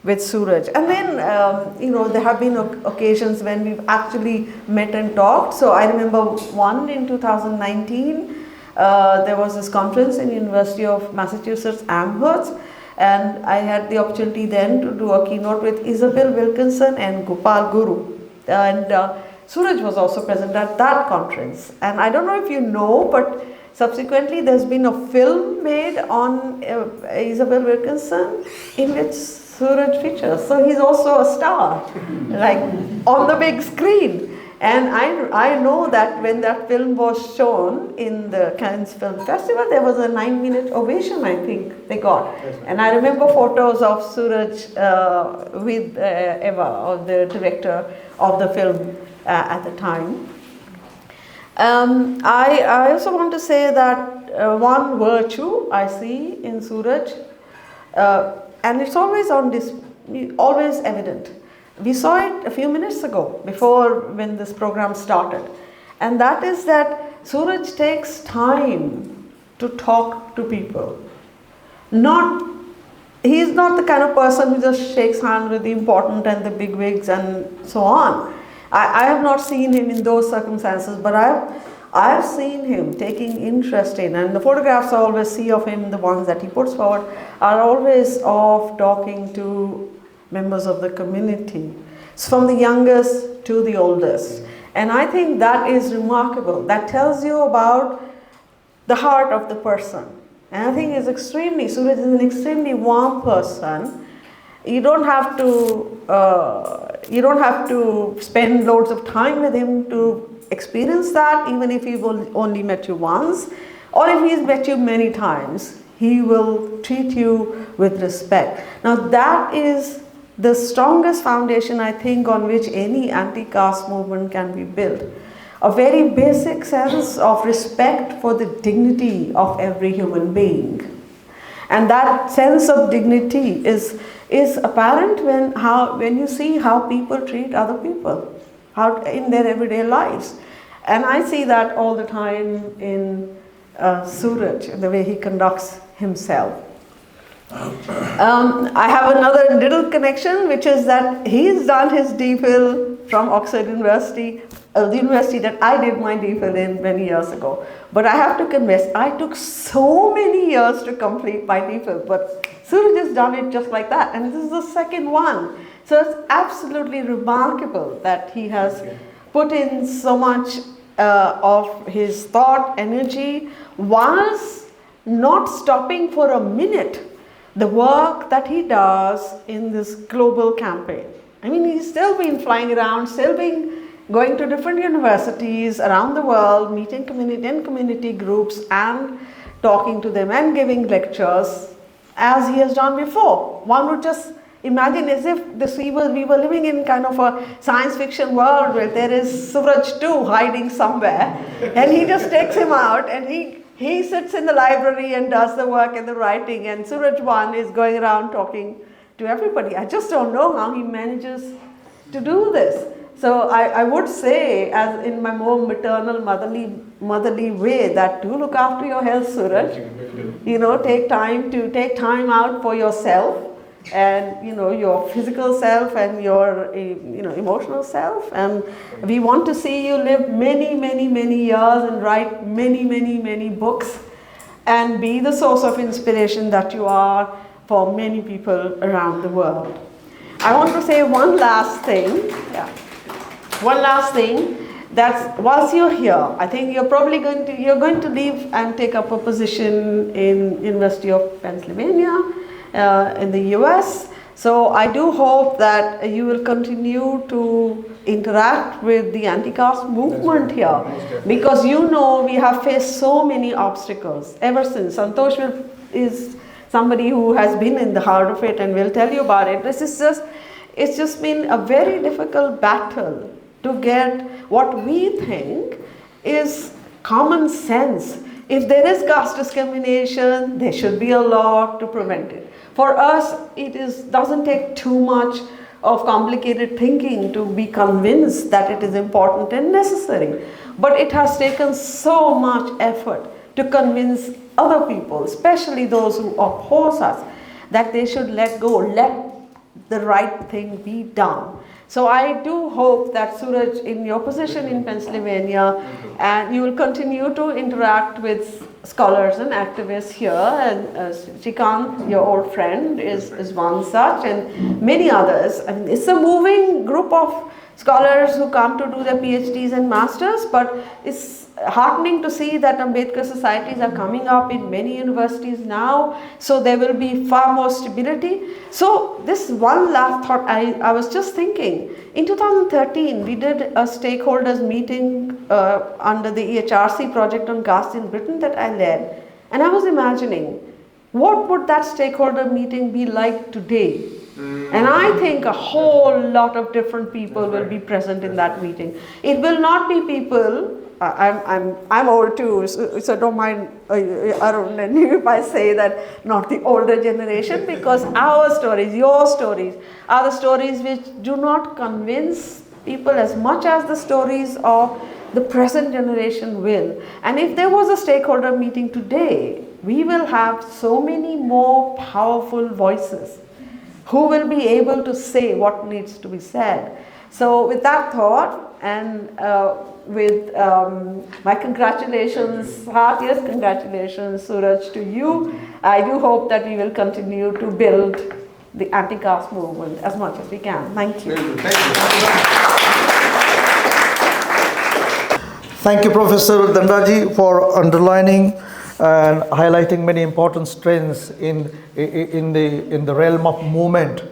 with Suraj. And then, there have been occasions when we've actually met and talked. So I remember one in 2019, there was this conference in University of Massachusetts Amherst, and I had the opportunity then to do a keynote with Isabel Wilkinson and Gopal Guru. And Suraj was also present at that conference. And I don't know if you know, but subsequently there's been a film made on Isabel Wilkinson in which Suraj features. So he's also a star, like on the big screen. And I know that when that film was shown in the Cannes Film Festival, there was a 9-minute ovation, I think they got. And I remember photos of Suraj with Eva, or the director of the film at the time. I also want to say that one virtue I see in Suraj, and it's always always evident. We saw it a few minutes ago, when this program started. And that is that Suraj takes time to talk to people. He is not the kind of person who just shakes hands with the important and the bigwigs and so on. I have not seen him in those circumstances, but I have seen him taking interest in, and the photographs I always see of him, the ones that he puts forward, are always of talking to members of the community, from the youngest to the oldest. And I think that is remarkable. That tells you about the heart of the person. And I think Suraj is an extremely warm person. You don't have to spend loads of time with him to experience that, even if he will only met you once, or if he's met you many times, he will treat you with respect. Now that is the strongest foundation, I think, on which any anti-caste movement can be built. A very basic sense of respect for the dignity of every human being. And that sense of dignity is apparent when you see how people treat other people in their everyday lives. And I see that all the time in Suraj, the way he conducts himself. I have another little connection, which is that he's done his DPhil from Oxford University, the university that I did my DPhil in many years ago. But I have to confess, I took so many years to complete my DPhil, but Suraj has done it just like that, and this is the second one. So it's absolutely remarkable that he has put in so much of his thought, energy, whilst not stopping for a minute the work that he does in this global campaign. I mean, he's still been flying around, going to different universities around the world, meeting community groups and talking to them and giving lectures as he has done before. One would just imagine as if we were living in kind of a science fiction world where there is Suraj 2 hiding somewhere, and he just takes him out and he sits in the library and does the work and the writing, and Suraj 1 is going around talking to everybody. I just don't know how he manages to do this. So I would say, as in my more maternal, motherly way, that do look after your health, Suraj. Take time out for yourself, and your physical self and your emotional self. And we want to see you live many years and write many books and be the source of inspiration that you are for many people around the world. I want to say one last thing. That's, whilst you're here, I think you're probably going to leave and take up a position in University of Pennsylvania in the US. So I do hope that you will continue to interact with the anti-caste movement here, because we have faced so many obstacles ever since. Santosh is somebody who has been in the heart of it and will tell you about it. It's just been a very difficult battle to get what we think is common sense. If there is caste discrimination, there should be a law to prevent it. For us, it doesn't take too much of complicated thinking to be convinced that it is important and necessary. But it has taken so much effort to convince other people, especially those who oppose us, that they should let go, let the right thing be done. So I do hope that, Suraj, in your position in Pennsylvania, and you will continue to interact with scholars and activists here, and Shrikant, your old friend, is one such, and many others. I mean, it's a moving group of scholars who come to do their PhDs and masters, but it's heartening to see that Ambedkar societies are coming up in many universities now, so there will be far more stability. So this one last thought, I was just thinking, in 2013 we did a stakeholders meeting under the EHRC project on caste in Britain that I led, and I was imagining, what would that stakeholder meeting be like today? And I think a whole lot of different people will be present in that meeting. It will not be people, I'm old too, so don't mind Arun and if I say that not the older generation, because our stories, your stories, are the stories which do not convince people as much as the stories of the present generation will. And if there was a stakeholder meeting today, we will have so many more powerful voices who will be able to say what needs to be said. So with that thought, and with my congratulations, heartiest congratulations, Suraj, to you, I do hope that we will continue to build the anti-caste movement as much as we can. Thank you. Thank you, Professor Dandaji, for underlining and highlighting many important strengths in the realm of movement.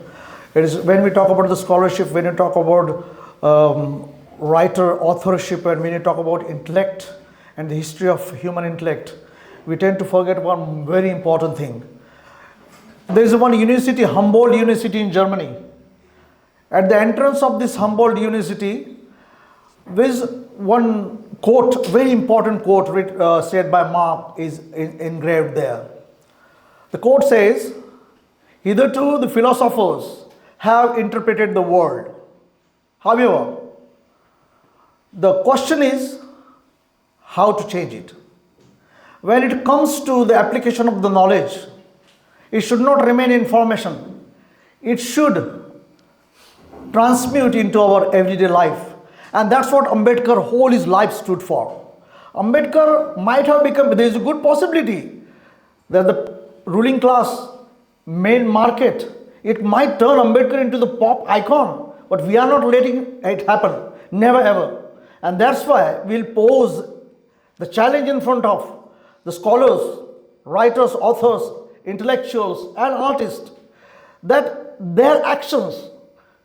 It is when we talk about the scholarship, when we talk about writer authorship, and when you talk about intellect and the history of human intellect, we tend to forget one very important thing. There is one university, Humboldt University in Germany. At the entrance of this Humboldt University, there is one quote, very important quote said by Mark, is engraved there. The quote says, "Hitherto the philosophers have interpreted the world. However, the question is how to change it. When it comes to the application of the knowledge, it should not remain information. It should transmute into our everyday life." And that's what Ambedkar whole his life stood for. Ambedkar might have become, there is a good possibility that the ruling class, main market, it might turn Ambedkar into the pop icon, but we are not letting it happen, never ever. And that's why we'll pose the challenge in front of the scholars, writers, authors, intellectuals and artists, that their actions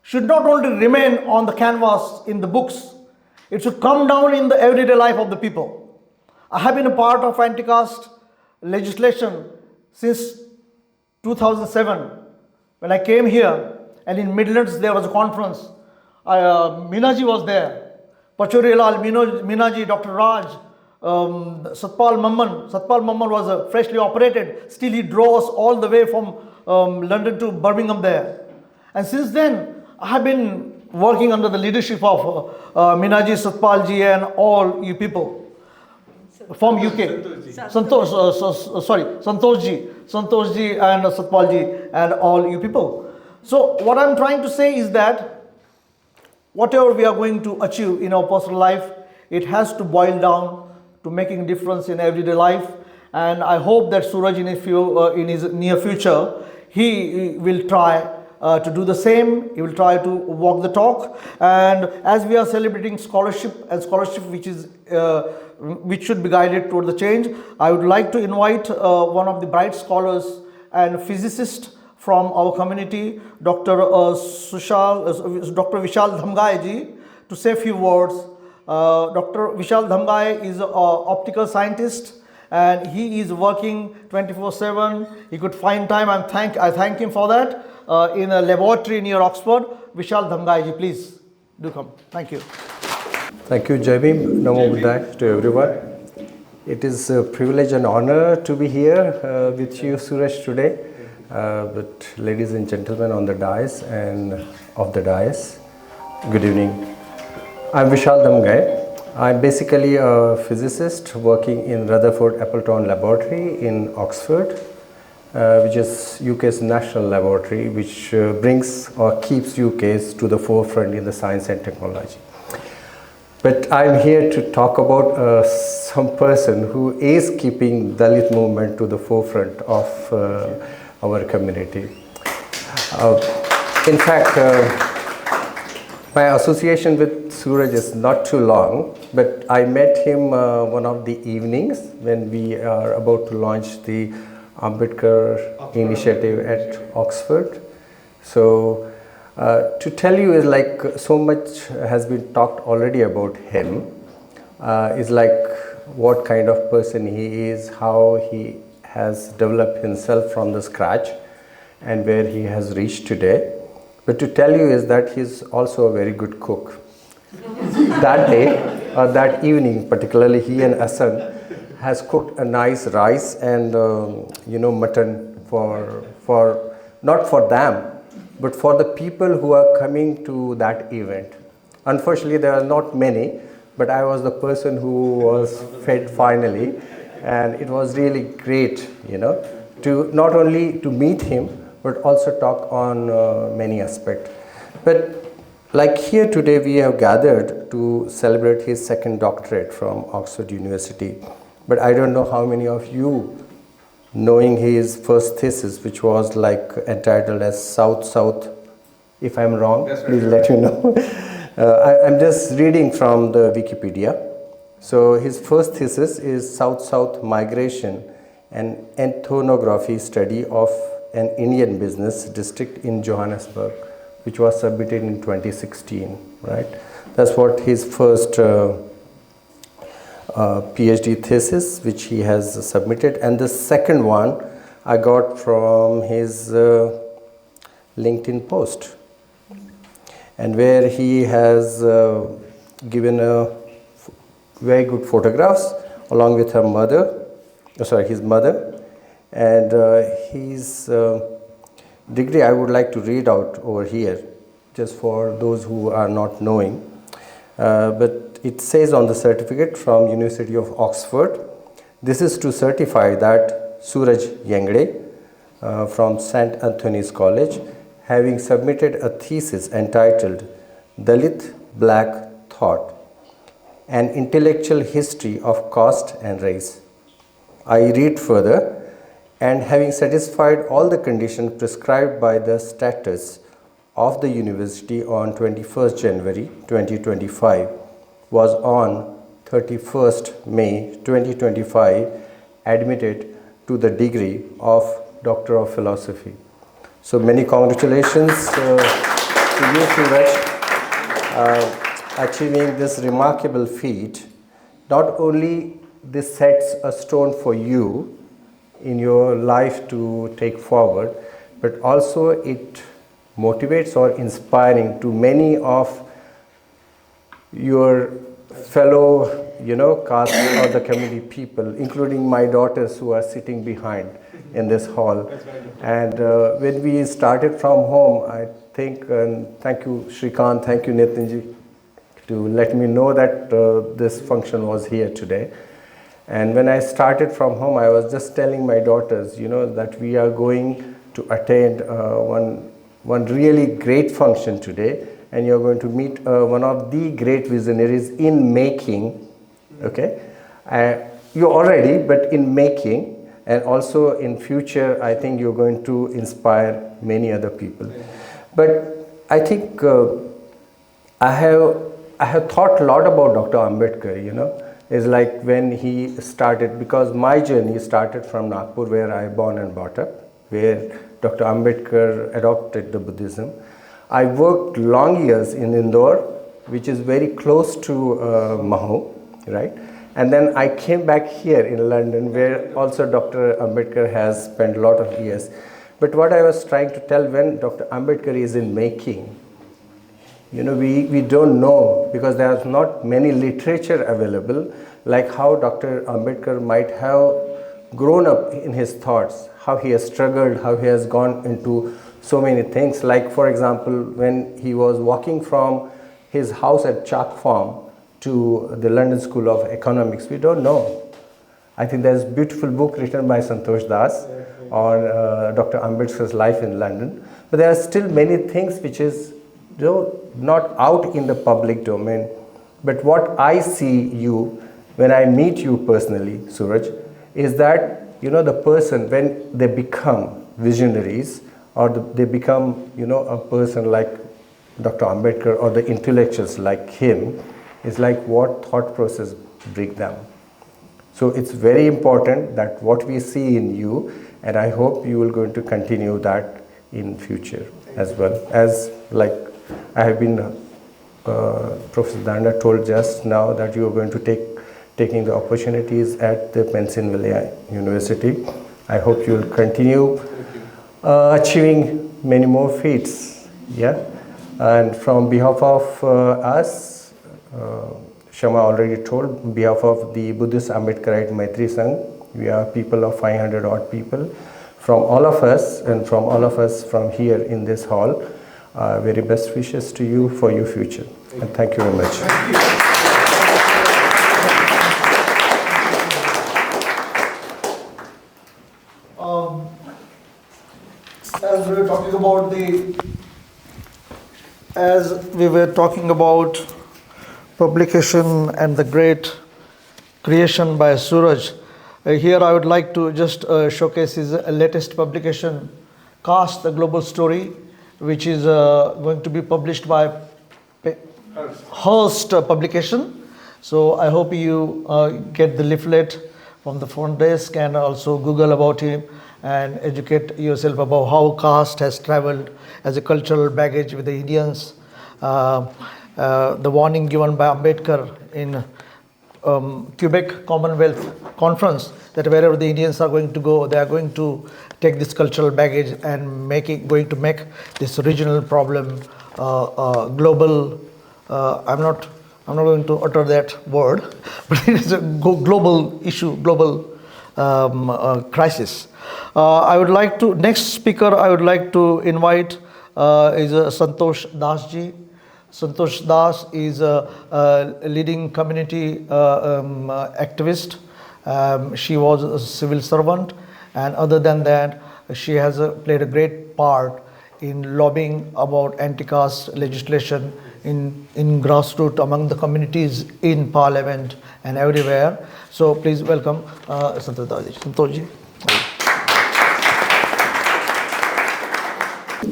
should not only remain on the canvas in the books, it should come down in the everyday life of the people. I have been a part of anti-caste legislation since 2007. When I came here, and in Midlands there was a conference, Minaji was there, Pachori-Lal, Minaji, Dr. Raj, Satpal Mamman. Satpal Mamman was freshly operated, still he drove us all the way from London to Birmingham there. And since then, I have been working under the leadership of Minaji, Satpalji and all you people from UK. Santoshji and Satpalji and all you people. So what I'm trying to say is that whatever we are going to achieve in our personal life, it has to boil down to making a difference in everyday life. And I hope that Suraj in his near future, he will try to do the same. He will try to walk the talk. And as we are celebrating scholarship, and scholarship which should be guided toward the change, I would like to invite one of the bright scholars and physicist from our community, Dr. Vishal Dhamgai ji, to say a few words. Dr. Vishal Dhamgai is an optical scientist, and he is working 24/7. He could find time, I thank him for that, in a laboratory near Oxford. Vishal Dhamgai ji, please do come. Thank you. Thank you, Jai Bhim. Namo Buddhaya to everyone. It is a privilege and honor to be here with you, Suraj, today. But ladies and gentlemen on the dais and off the dais, good evening. I'm Vishal Dhamgai. I'm basically a physicist working in Rutherford Appleton Laboratory in Oxford, which is UK's national laboratory, which brings or keeps UK's to the forefront in the science and technology. But I'm here to talk about some person who is keeping Dalit movement to the forefront of our community. In fact, My association with Suraj is not too long, but I met him one of the evenings when we are about to launch the Ambedkar initiative at Oxford. So to tell you is like so much has been talked already about him. Is like what kind of person he is, how he has developed himself from the scratch and where he has reached today. But to tell you is that he's also a very good cook. That day or that evening, particularly he and Asan has cooked a nice rice and mutton for not for them, but for the people who are coming to that event. Unfortunately, there are not many, but I was the person who was fed finally, and it was really great, to not only to meet him, but also talk on many aspects. But like here today, we have gathered to celebrate his second doctorate from Oxford University. But I don't know how many of you knowing his first thesis, which was like entitled as South-South. If I'm wrong, please let me know. I'm just reading from the Wikipedia. So his first thesis is South-South Migration, an ethnography study of an Indian business district in Johannesburg, which was submitted in 2016, right? That's what his first PhD thesis, which he has submitted. And the second one I got from his LinkedIn post, and where he has given a very good photographs along with her mother, his mother, and his degree I would like to read out over here, just for those who are not knowing. But it says on the certificate from University of Oxford, this is to certify that Suraj Yengde from St. Anthony's College, having submitted a thesis entitled Dalit Black Thought, an intellectual history of caste and race. I read further, and having satisfied all the conditions prescribed by the statutes of the university on 21st January 2025, was on 31st May 2025 admitted to the degree of Doctor of Philosophy. So many congratulations to you, Suraj, achieving this remarkable feat. Not only this sets a stone for you in your life to take forward, but also it motivates or inspiring to many of your fellow caste or the community people, including my daughters who are sitting behind in this hall. And when we started from home, I think, and thank you Shrikant, thank you Nitinji, to let me know that this function was here today. And when I started from home, I was just telling my daughters, that we are going to attend one really great function today, and you're going to meet one of the great visionaries in making, okay? You're already, but in making, and also in future, I think you're going to inspire many other people. But I think I have thought a lot about Dr. Ambedkar, is like when he started, because my journey started from Nagpur, where I born and brought up, where Dr. Ambedkar adopted the Buddhism. I worked long years in Indore, which is very close to Maho, right? And then I came back here in London, where also Dr. Ambedkar has spent a lot of years. But what I was trying to tell, when Dr. Ambedkar is in making, we don't know, because there is not many literature available, like how Dr. Ambedkar might have grown up in his thoughts, how he has struggled, how he has gone into so many things. Like, for example, when he was walking from his house at Chalk Farm to the London School of Economics, we don't know. I think there's a beautiful book written by Santosh Das on Dr. Ambedkar's life in London. But there are still many things which is not out in the public domain. But what I see you, when I meet you personally, Suraj, is that, the person, when they become visionaries, or they become, a person like Dr. Ambedkar or the intellectuals like him is like what thought process bring them. So it's very important that what we see in you, and I hope you will going to continue that in future as well. As like I have been, Professor Danda told just now that you are going to taking the opportunities at the Pennsylvania University. I hope you will continue achieving many more feats. Yeah, and from behalf of us, Shama already told, on behalf of the Buddhist Ambedkarite Maitri Sangh, we are people of 500 odd people. From all of us and from all of us from here in this hall, very best wishes to you for your future. And thank you very much. Thank you. As we were talking about publication and the great creation by Suraj, here I would like to just showcase his latest publication, Caste, the Global Story, which is going to be published by Hearst Publication. So I hope you get the leaflet from the front desk and also Google about him and educate yourself about how caste has traveled as a cultural baggage with the Indians. The warning given by Ambedkar in Quebec Commonwealth Conference that wherever the Indians are going to go, they are going to take this cultural baggage and going to make this regional problem global. I'm not going to utter that word, but it is a global issue, global crisis. Next speaker I would like to invite is Santosh Das ji. Santosh Das is a leading community activist. She was a civil servant, and other than that, she has played a great part in lobbying about anti-caste legislation in grassroots among the communities in parliament and everywhere. So please welcome Santosh Das ji. Santosh ji.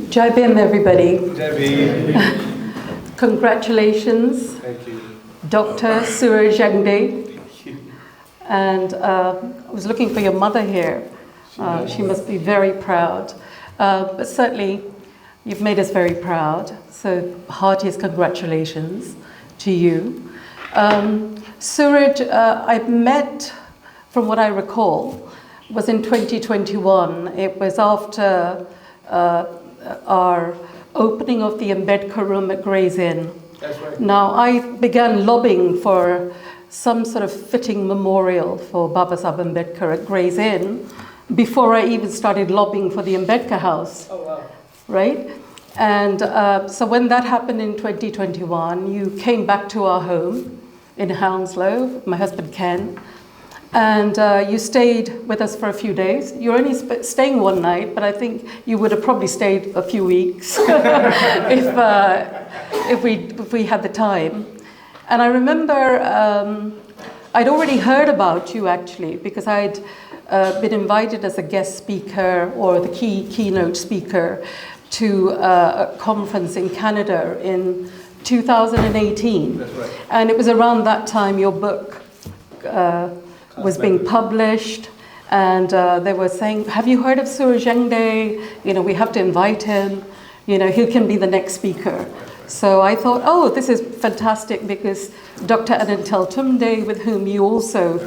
Jai Bhim, everybody. Jai Bhim. Congratulations, Thank you. Dr. Suraj Yengde. And I was looking for your mother here. She must be very proud. But certainly, you've made us very proud. So heartiest congratulations to you. Suraj, I met, from what I recall, was in 2021. It was after our opening of the Ambedkar room at Gray's Inn. That's right. Now, I began lobbying for some sort of fitting memorial for Baba Saheb Ambedkar at Gray's Inn before I even started lobbying for the Ambedkar House. Oh, wow. Right? And so when that happened in 2021, you came back to our home in Hounslow, my husband Ken, and you stayed with us for a few days. You're only staying one night, but I think you would have probably stayed a few weeks if we had the time. And I remember I'd already heard about you actually, because I'd been invited as a guest speaker or the keynote speaker to a conference in Canada in 2018. That's right. And it was around that time your book was being published, and they were saying, have you heard of Suraj Yengde? You know, we have to invite him. You know, he can be the next speaker. So I thought, oh, this is fantastic, because Dr. Anantal Tumde, with whom you also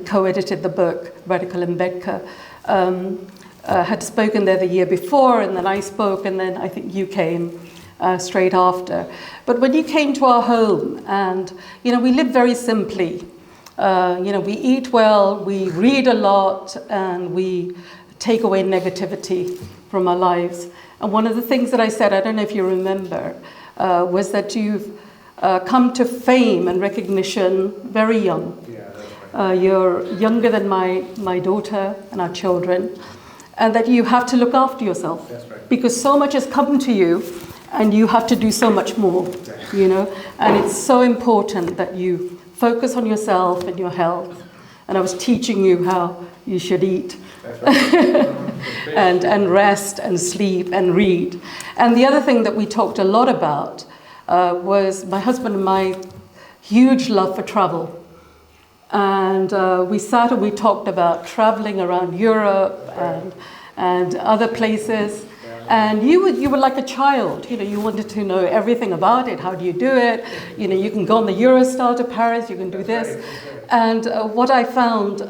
co-edited the book, Radical Ambedkar, had spoken there the year before, and then I spoke, and then I think you came straight after. But when you came to our home, and, you know, we live very simply. You know, we eat well, we read a lot, and we take away negativity from our lives. And one of the things that I said, I don't know if you remember, was that you've come to fame and recognition very young. Yeah, that's right. You're younger than my daughter and our children, and that you have to look after yourself. That's right. Because so much has come to you, and you have to do so much more, you know. And it's so important that you focus on yourself and your health, and I was teaching you how you should eat. and rest and sleep and read. And the other thing that we talked a lot about was my husband and my huge love for travel. And we sat and we talked about traveling around Europe and other places. And you were like a child, you wanted to know everything about it. How do you do it? You can go on the Eurostar to Paris, you can do this. And what I found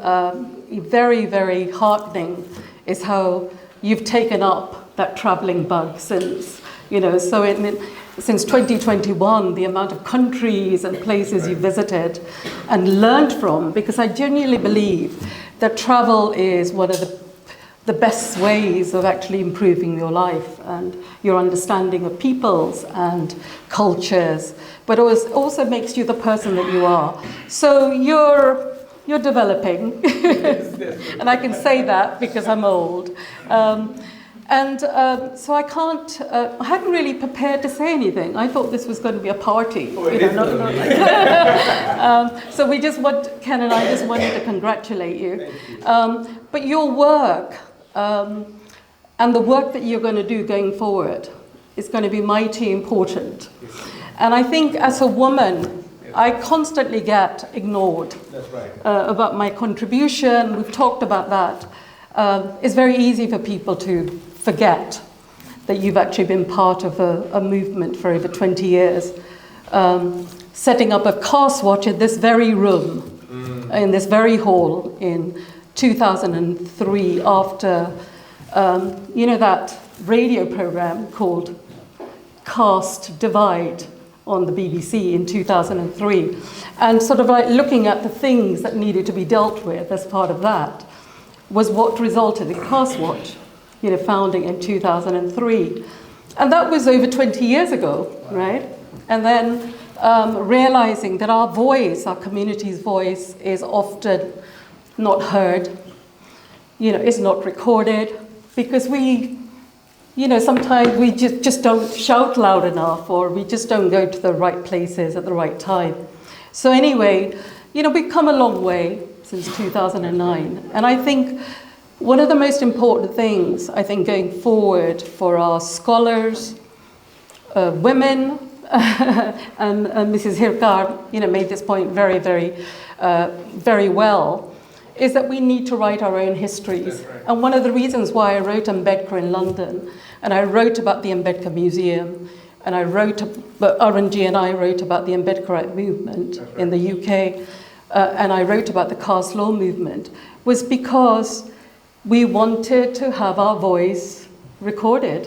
very, very heartening is how you've taken up that traveling bug since, since 2021, the amount of countries and places you visited and learned from, because I genuinely believe that travel is one of the best ways of actually improving your life and your understanding of peoples and cultures, but it also makes you the person that you are. So you're developing, and I can say that because I'm old. So I hadn't really prepared to say anything. I thought this was going to be a party. So Ken and I just wanted to congratulate you. But your work and the work that you're going to do going forward is going to be mighty important. And I think as a woman, I constantly get ignored about my contribution. We've talked about that. It's very easy for people to forget that you've actually been part of a movement for over 20 years. Setting up a caste watch in this very room, in this very hall in 2003 after, that radio program called Caste Divide on the BBC in 2003, and sort of like looking at the things that needed to be dealt with as part of that was what resulted in Caste Watch, founding in 2003. And that was over 20 years ago, right? And then realizing that our voice, our community's voice, is often not heard, it's not recorded, because we, sometimes we just don't shout loud enough, or we just don't go to the right places at the right time. So anyway, we've come a long way since 2009. And I think one of the most important things, going forward for our scholars, women, and Mrs. Hirkar, made this point very, very, very well, is that we need to write our own histories. Right. And one of the reasons why I wrote Ambedkar in London, and I wrote about the Ambedkar Museum, and Aranji and I wrote about the Ambedkarite movement in the UK, and I wrote about the caste law movement, was because we wanted to have our voice recorded.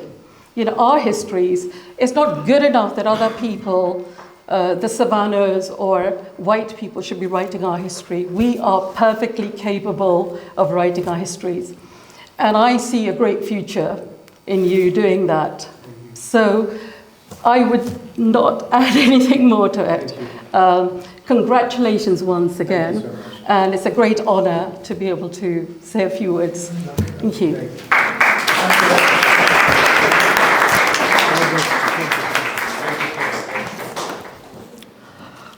Our histories. It's not good enough that other people, the Savannahs or white people, should be writing our history. We are perfectly capable of writing our histories. And I see a great future in you doing that. So I would not add anything more to it. Congratulations once again. And it's a great honor to be able to say a few words. Thank you.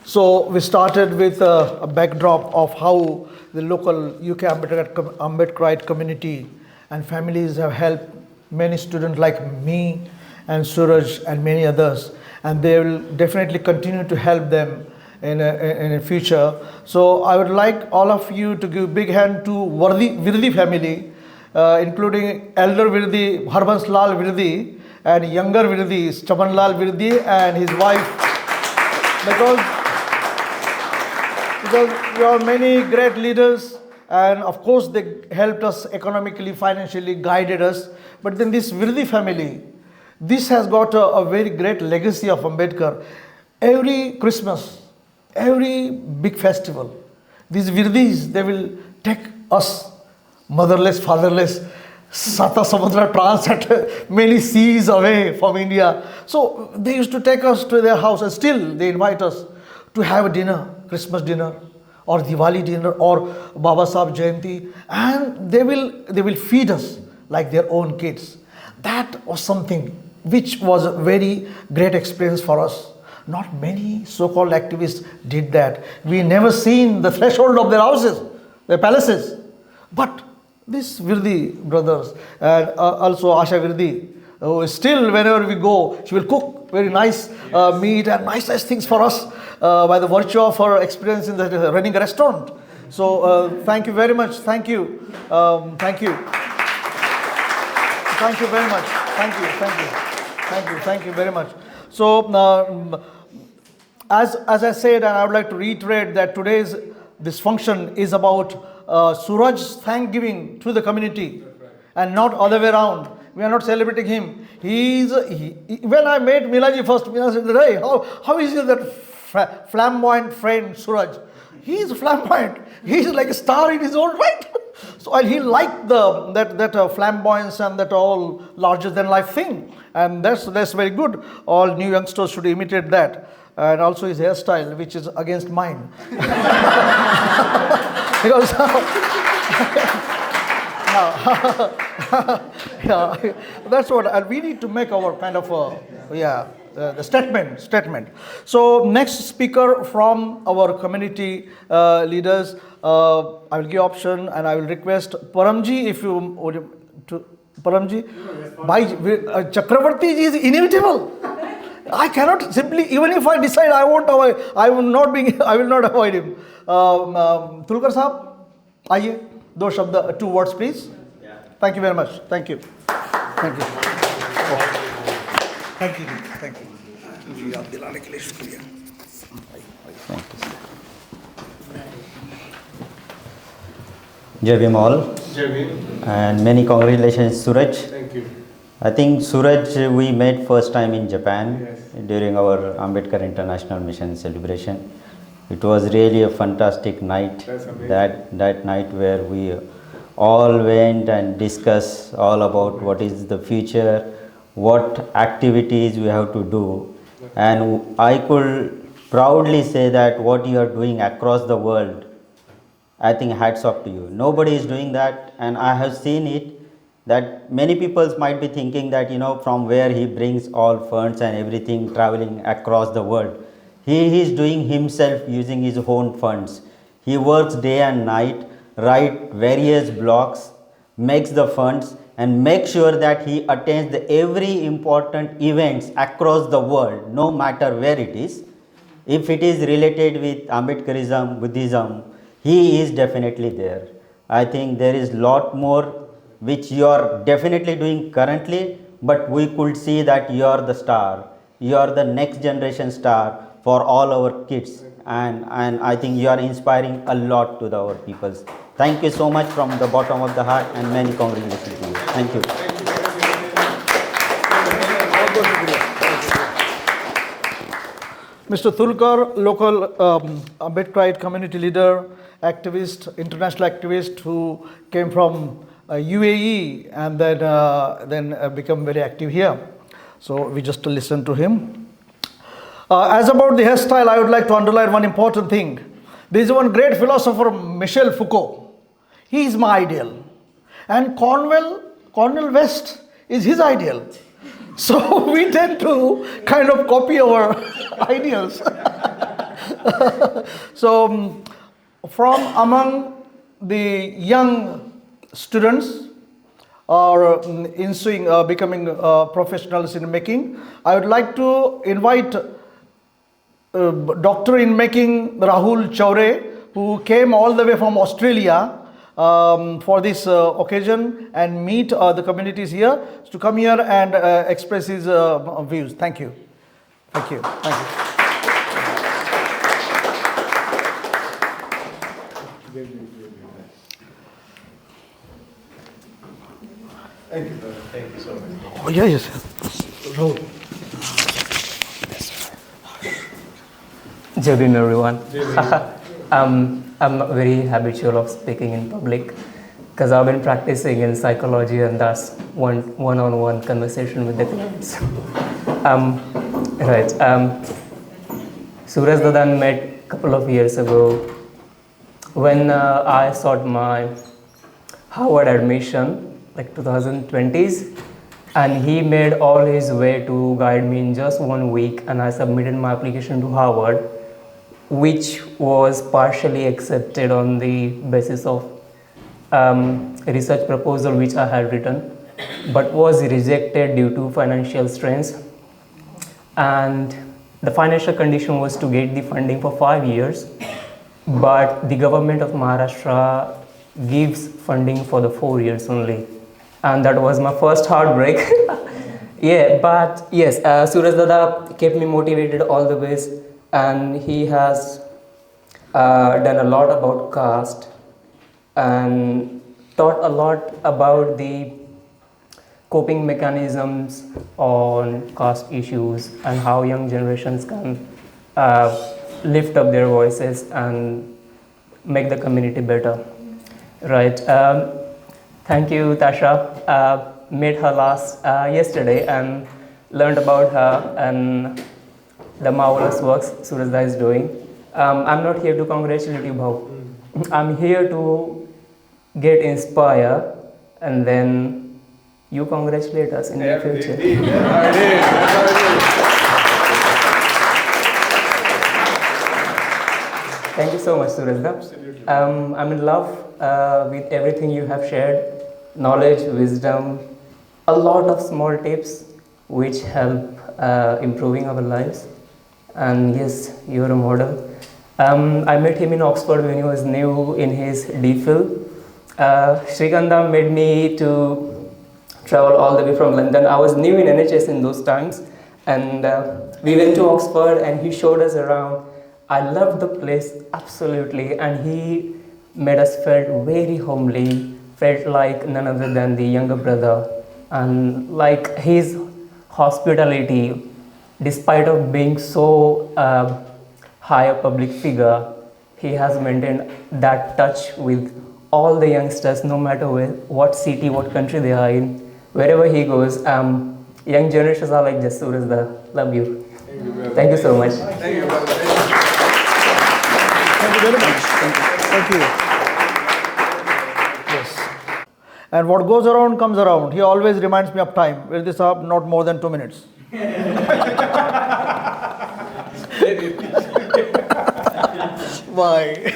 So we started with a backdrop of how the local UK Ambedkarite community and families have helped many students like me and Suraj and many others, and they will definitely continue to help them in the future. So I would like all of you to give a big hand to Virdi family, including Elder Virdi, Harbans Lal Virdi, and younger Virdi, Chaman Lal Virdi, and his wife, because we are many great leaders, and of course they helped us economically, financially, guided us. But then this Virdi family, this has got a very great legacy of Ambedkar. Every Christmas, every big festival, these Virdis, they will take us, motherless, fatherless, Sata Samudra Transit, many seas away from India. So they used to take us to their house, and still they invite us to have a dinner, Christmas dinner, or Diwali dinner, or Baba Sahib Jayanti, and they will feed us like their own kids. That was something which was a very great experience for us. Not many so-called activists did that. We never seen the threshold of their houses the palaces. But these Virdi brothers and also Asha Virdi, who is still whenever we go, she will cook very nice meat and nice things for us by the virtue of her experience in the, running a restaurant. So thank you very much. Thank you. Thank you. Thank you very much. Thank you. Thank you. Thank you. Thank you very much. So as I said, and I would like to reiterate that today's this function is about Suraj's thanksgiving to the community and not other way around. We are not celebrating him. When I met Milaji first, Mila said, "Hey, how is that flamboyant friend Suraj?" He is flamboyant. He is like a star in his own right. So and he liked that flamboyance and that all larger than life thing, and that's very good. All new youngsters should imitate that. And also his hairstyle, which is against mine. Because yeah, that's what, and we need to make our kind of the statement. So next speaker from our community leaders, I will give option, and I will request Paramji, if you would to Paramji. By Chakravarti ji is inevitable. I cannot simply, even if I decide I won't avoid, I will not avoid him. Tulkar Sahab, आइए, 2 words please. Thank you very much. Thank you. Thank you. Thank you. Thank you. जी आप दिलाने के लिए शुक्रिया. Jai Bhim all. Jai Bhim. And many congratulations, Suraj. Thank you. I think Suraj we met first time in Japan during our Ambedkar International Mission celebration. It was really a fantastic night. That's amazing. That night where we all went and discussed all about what is the future, what activities we have to do. And I could proudly say that what you are doing across the world, I think hats off to you. Nobody is doing that, and I have seen it, that many people might be thinking that, from where he brings all funds and everything traveling across the world. He is doing himself using his own funds. He works day and night, write various blogs, makes the funds, and make sure that he attends every important events across the world, no matter where it is. If it is related with Ambedkarism, Buddhism, he is definitely there. I think there is lot more which you are definitely doing currently, but we could see that you are the star. You are the next generation star for all our kids, and I think you are inspiring a lot to our peoples. Thank you so much from the bottom of the heart, and many congratulations to you. Thank you. Mr. Tulkar, local Ambedkarite community leader, activist, international activist who came from UAE and then become very active here. So we just listen to him. As about the hairstyle, I would like to underline one important thing. There is one great philosopher, Michel Foucault. He is my ideal. And Cornel West is his ideal. So we tend to kind of copy our ideals. So from among the young students or becoming professionals in making, I would like to invite Doctor in Making Rahul Chaure, who came all the way from Australia for this occasion and meet the communities here, to come here and express his views. Thank you. Thank you. Thank you. Thank you. Thank you so much. Oh, yeah, yes. Rahul. Jai Bhim, everyone. I'm very habitual of speaking in public because I've been practicing in psychology, and that's one-on-one conversation with the clients. Suraj Dadan met a couple of years ago when I sought my Harvard admission, like 2020s, and he made all his way to guide me in just 1 week, and I submitted my application to Harvard. which was partially accepted on the basis of a research proposal which I had written, but was rejected due to financial strains. And the financial condition was to get the funding for 5 years, but the government of Maharashtra gives funding for the 4 years only. And that was my first heartbreak. Yeah, but yes, Suraj Dada kept me motivated all the ways, and he has done a lot about caste and taught a lot about the coping mechanisms on caste issues and how young generations can lift up their voices and make the community better. Right. Thank you, Tasha. Met her last yesterday and learned about her and the marvelous works Surajda is doing. I'm not here to congratulate you, Bhau. I'm here to get inspired, and then you congratulate us in the future. Thank you so much, Surajda. I'm in love with everything you have shared. Knowledge, wisdom, a lot of small tips which help improving our lives. And yes, you're a model. I met him in Oxford when he was new in his DPhil. Shrikanda made me to travel all the way from London. I was new in NHS in those times, and we went to Oxford and he showed us around. I loved the place absolutely, and he made us felt very homely, felt like none other than the younger brother. And like his hospitality, despite of being so high a public figure, he has maintained that touch with all the youngsters, no matter what city, what country they are in. Wherever he goes, young generations are like just Suraj, love you. Thank you so much. Thank you. Thank you very much. Thank you. Yes. And what goes around comes around. He always reminds me of time. Will this up? Not more than 2 minutes. Why?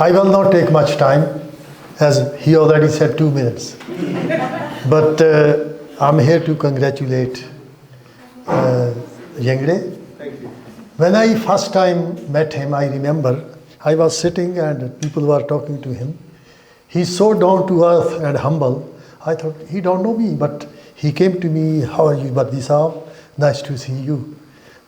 I will not take much time, as he already said 2 minutes. But I'm here to congratulate Yengde. Thank you. When I first time met him, I remember I was sitting and people were talking to him. He's so down to earth and humble. I thought, he don't know me, but he came to me, how are you, Bhakti Saab? Nice to see you.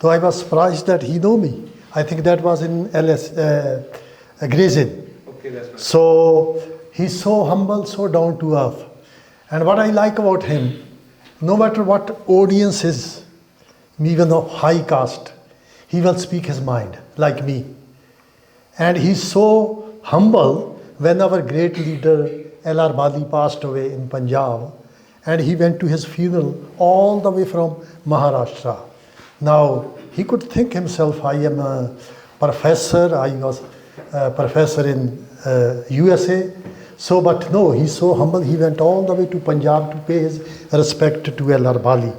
So I was surprised that he know me. I think that was in Gray's Inn. Okay, that's right. So he's so humble, so down to earth. And what I like about him, no matter what audience is, even of high caste, he will speak his mind, like me. And he's so humble. When our great leader L.R. Bali passed away in Punjab, and he went to his funeral all the way from Maharashtra. Now, he could think himself, I am a professor, I was a professor in USA. So, but no, he's so humble, he went all the way to Punjab to pay his respect to L.R. Bali.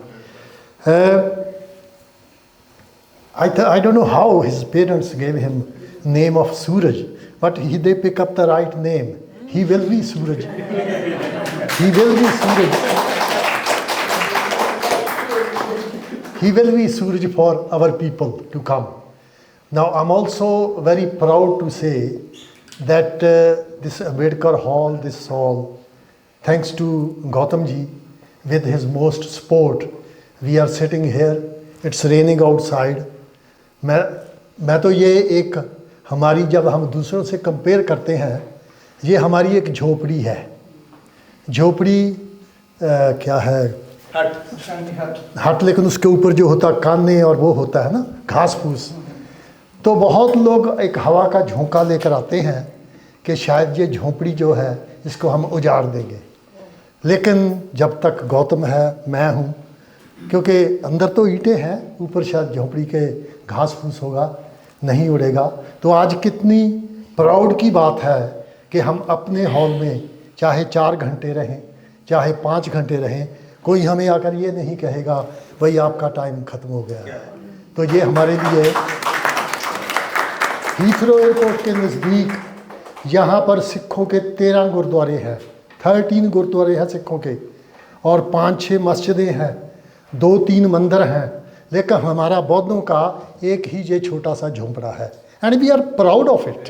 I don't know how his parents gave him name of Suraj, but they pick up the right name. He will be Suraj. He will be Suraj. He will be Suraj for our people to come. Now, I'm also very proud to say that this Ambedkar Hall, this hall, thanks to Gautam ji, with his most support, we are sitting here. It's raining outside. मैं तो ये एक हमारी जब हम दूसरों से compare करते हैं, ये हमारी एक झोपड़ी है. झोपड़ी क्या है? हट, लेकिन उसके ऊपर जो होता काने और वो होता है ना, घास फूस. तो बहुत लोग एक हवा का झोंका लेकर आते हैं कि शायद ये झोपड़ी जो है इसको हम उजाड़ देंगे. लेकिन जब तक गौतम है, मैं हूँ, क्योंकि अंदर तो ईंटें हैं, ऊपर शायद झोपड़ी के घास फूस होगा, नहीं उड़ेगा. तो आज कितनी प्राउड की बात है कि हम अपने हॉल में चाहे 4 घंटे रहें, चाहे 5 घंटे रहें, कोई हमें आकर ये नहीं कहेगा भाई आपका टाइम ख़त्म हो गया है। तो ये हमारे लिए हीथरो एयरपोर्ट के नज़दीक यहाँ पर सिखों के 13 गुरुद्वारे हैं, 13 गुरुद्वारे हैं सिखों के, और 5-6 मस्जिदें हैं, 2-3 मंदिर हैं, लेकिन हमारा बौद्धों का एक ही ये छोटा सा झोंपड़ा है, and we are proud of it.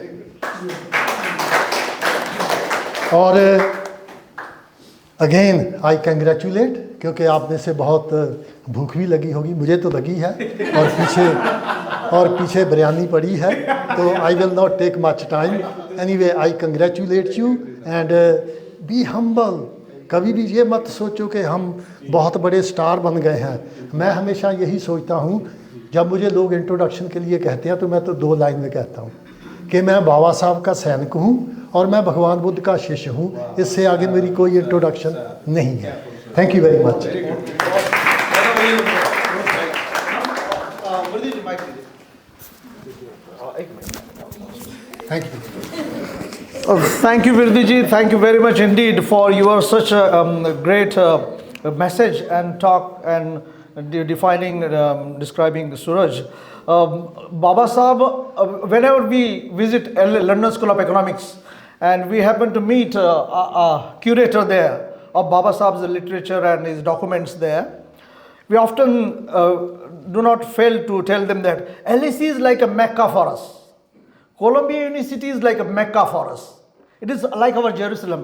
और अगेन आई कंग्रेचुलेट, क्योंकि आप में से बहुत भूख भी लगी होगी, मुझे तो लगी है, और पीछे बिरयानी पड़ी है, तो I will not take much time. Anyway I congratulate you and be humble. कभी भी ये मत सोचो कि हम बहुत बड़े स्टार बन गए हैं। मैं हमेशा यही सोचता हूँ, जब मुझे लोग इंट्रोडक्शन के लिए कहते हैं तो मैं तो 2 लाइन में कहता हूँ कि मैं बाबा साहब का सैनिक हूँ और मैं भगवान बुद्ध का शिष्य हूँ। इससे आगे मेरी कोई इंट्रोडक्शन नहीं है। Thank you very much. Thank you. Thank you, Virdiji. Thank you very much indeed for your such a great message and talk and defining, describing Suraj. Baba Sahab, whenever we visit London School of Economics and we happen to meet a curator there of Baba Sahab's literature and his documents there, we often do not fail to tell them that LSE is like a Mecca for us. Columbia University is like a Mecca for us. It is like our Jerusalem.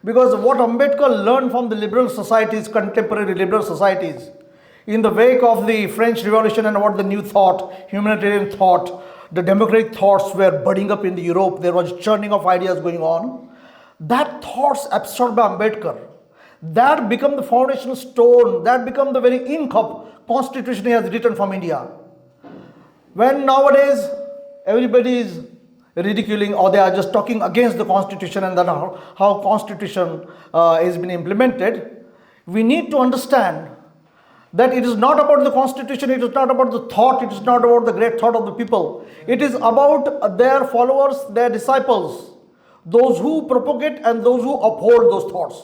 Because what Ambedkar learned from the liberal societies, contemporary liberal societies, in the wake of the French Revolution and what the new thought, humanitarian thought, the democratic thoughts were budding up in Europe, there was churning of ideas going on. That thoughts absorbed by Ambedkar, that become the foundation stone, that become the very ink of constitution he has written from India. When nowadays everybody is ridiculing or they are just talking against the constitution and then how constitution has been implemented, we need to understand that it is not about the constitution, it is not about the thought, it is not about the great thought of the people. It is about their followers, their disciples, those who propagate and those who uphold those thoughts.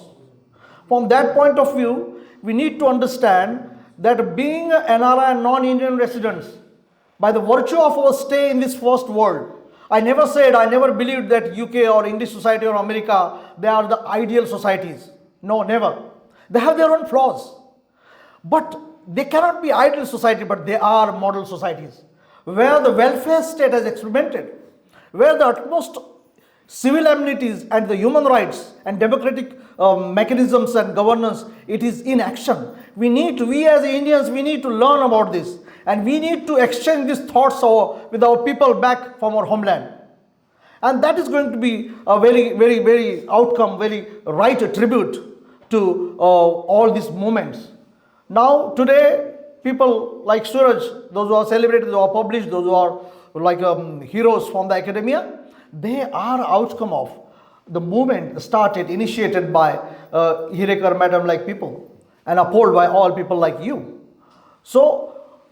From that point of view, we need to understand that being NRI and non-Indian residents, by the virtue of our stay in this first world, I never believed that UK or English society or America, they are the ideal societies. No, never. They have their own flaws. But they cannot be ideal society, but they are model societies, where the welfare state has experimented, where the utmost civil amenities and the human rights and democratic mechanisms and governance, it is in action. We as Indians, we need to learn about this. And we need to exchange these thoughts with our people back from our homeland. And that is going to be a very, very, very outcome, very right tribute to all these movements. Now, today, people like Suraj, those who are celebrated, those who are published, those who are like heroes from the academia, they are outcome of the movement started, initiated by Hirekar madam like people and upheld by all people like you. So,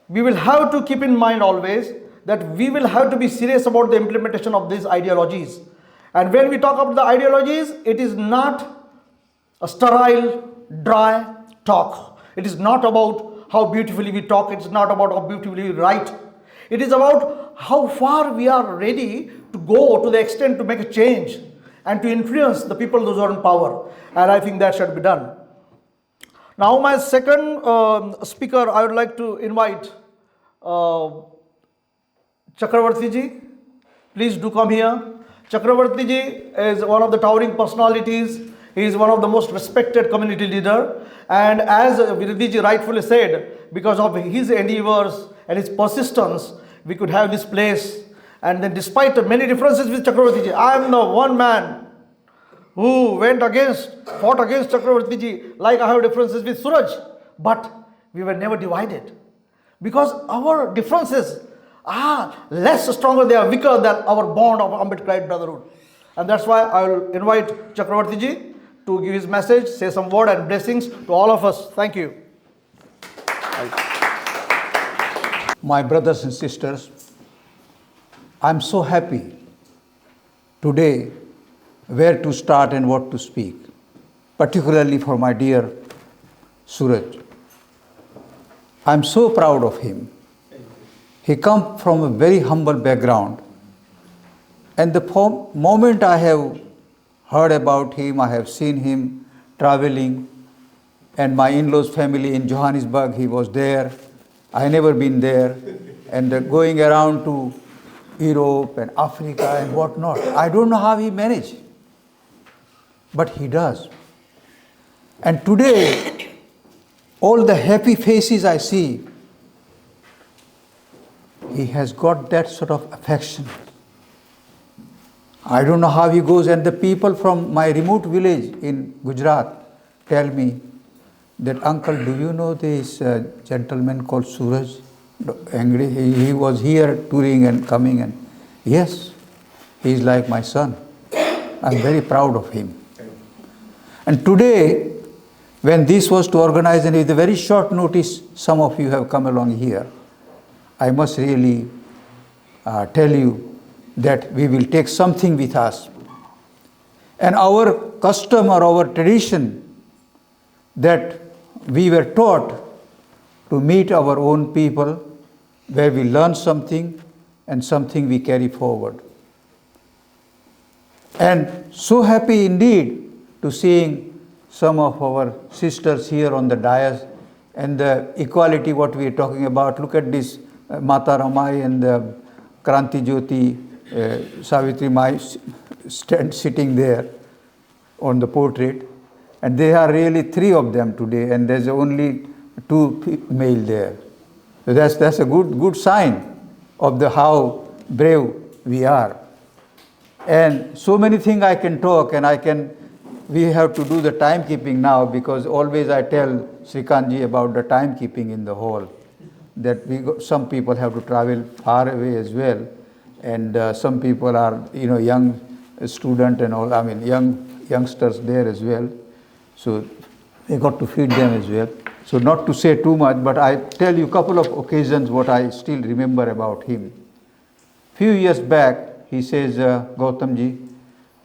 we will have to keep in mind always that we will have to be serious about the implementation of these ideologies. And when we talk about the ideologies, it is not a sterile, dry talk. It is not about how beautifully we talk. It is not about how beautifully we write. It is about how far we are ready to go to the extent to make a change and to influence the people those who are in power. And I think that should be done. Now my second speaker, I would like to invite Chakravarti ji. Please do come here. Chakravarti ji is one of the towering personalities. He is one of the most respected community leader. And as Virdiji rightfully said, because of his endeavors and his persistence, we could have this place. And then despite many differences with Chakravarti ji, I am the one man who fought against Chakravarti ji, like I have differences with Suraj. But we were never divided. Because our differences are less stronger, they are weaker than our bond of Ambedkarite brotherhood. And that's why I will invite Chakravarti ji to give his message, say some word and blessings to all of us. Thank you. My brothers and sisters, I'm so happy today where to start and what to speak, particularly for my dear Suraj. I'm so proud of him. He comes from a very humble background. And the moment I have heard about him, I have seen him traveling, and my in-laws family in Johannesburg, he was there. I never been there. And going around to Europe and Africa and whatnot. I don't know how he managed, but he does. And today, all the happy faces I see, he has got that sort of affection. I don't know how he goes, and the people from my remote village in Gujarat tell me that, uncle, do you know this gentleman called Suraj Yengde? He was here touring and coming, and yes, he is like my son. I'm very proud of him. And today, when this was to organize, and with a very short notice, some of you have come along here, I must really tell you that we will take something with us. And our custom or our tradition that we were taught to meet our own people, where we learn something and something we carry forward. And so happy indeed to seeing some of our sisters here on the dais, and the equality what we are talking about. Look at this Mata Ramai and Kranti Jyoti, Savitri Mai sitting there on the portrait. And there are really 3 of them today, and there's only 2 male there. So that's a good sign of how brave we are. And so many things I can talk, and we have to do the timekeeping now, because always I tell Srikantji about the timekeeping in the hall, that some people have to travel far away as well, and some people are young student and all, youngsters there as well. So we got to feed them as well. So not to say too much, but I tell you a couple of occasions what I still remember about him. Few years back, he says, Gautamji,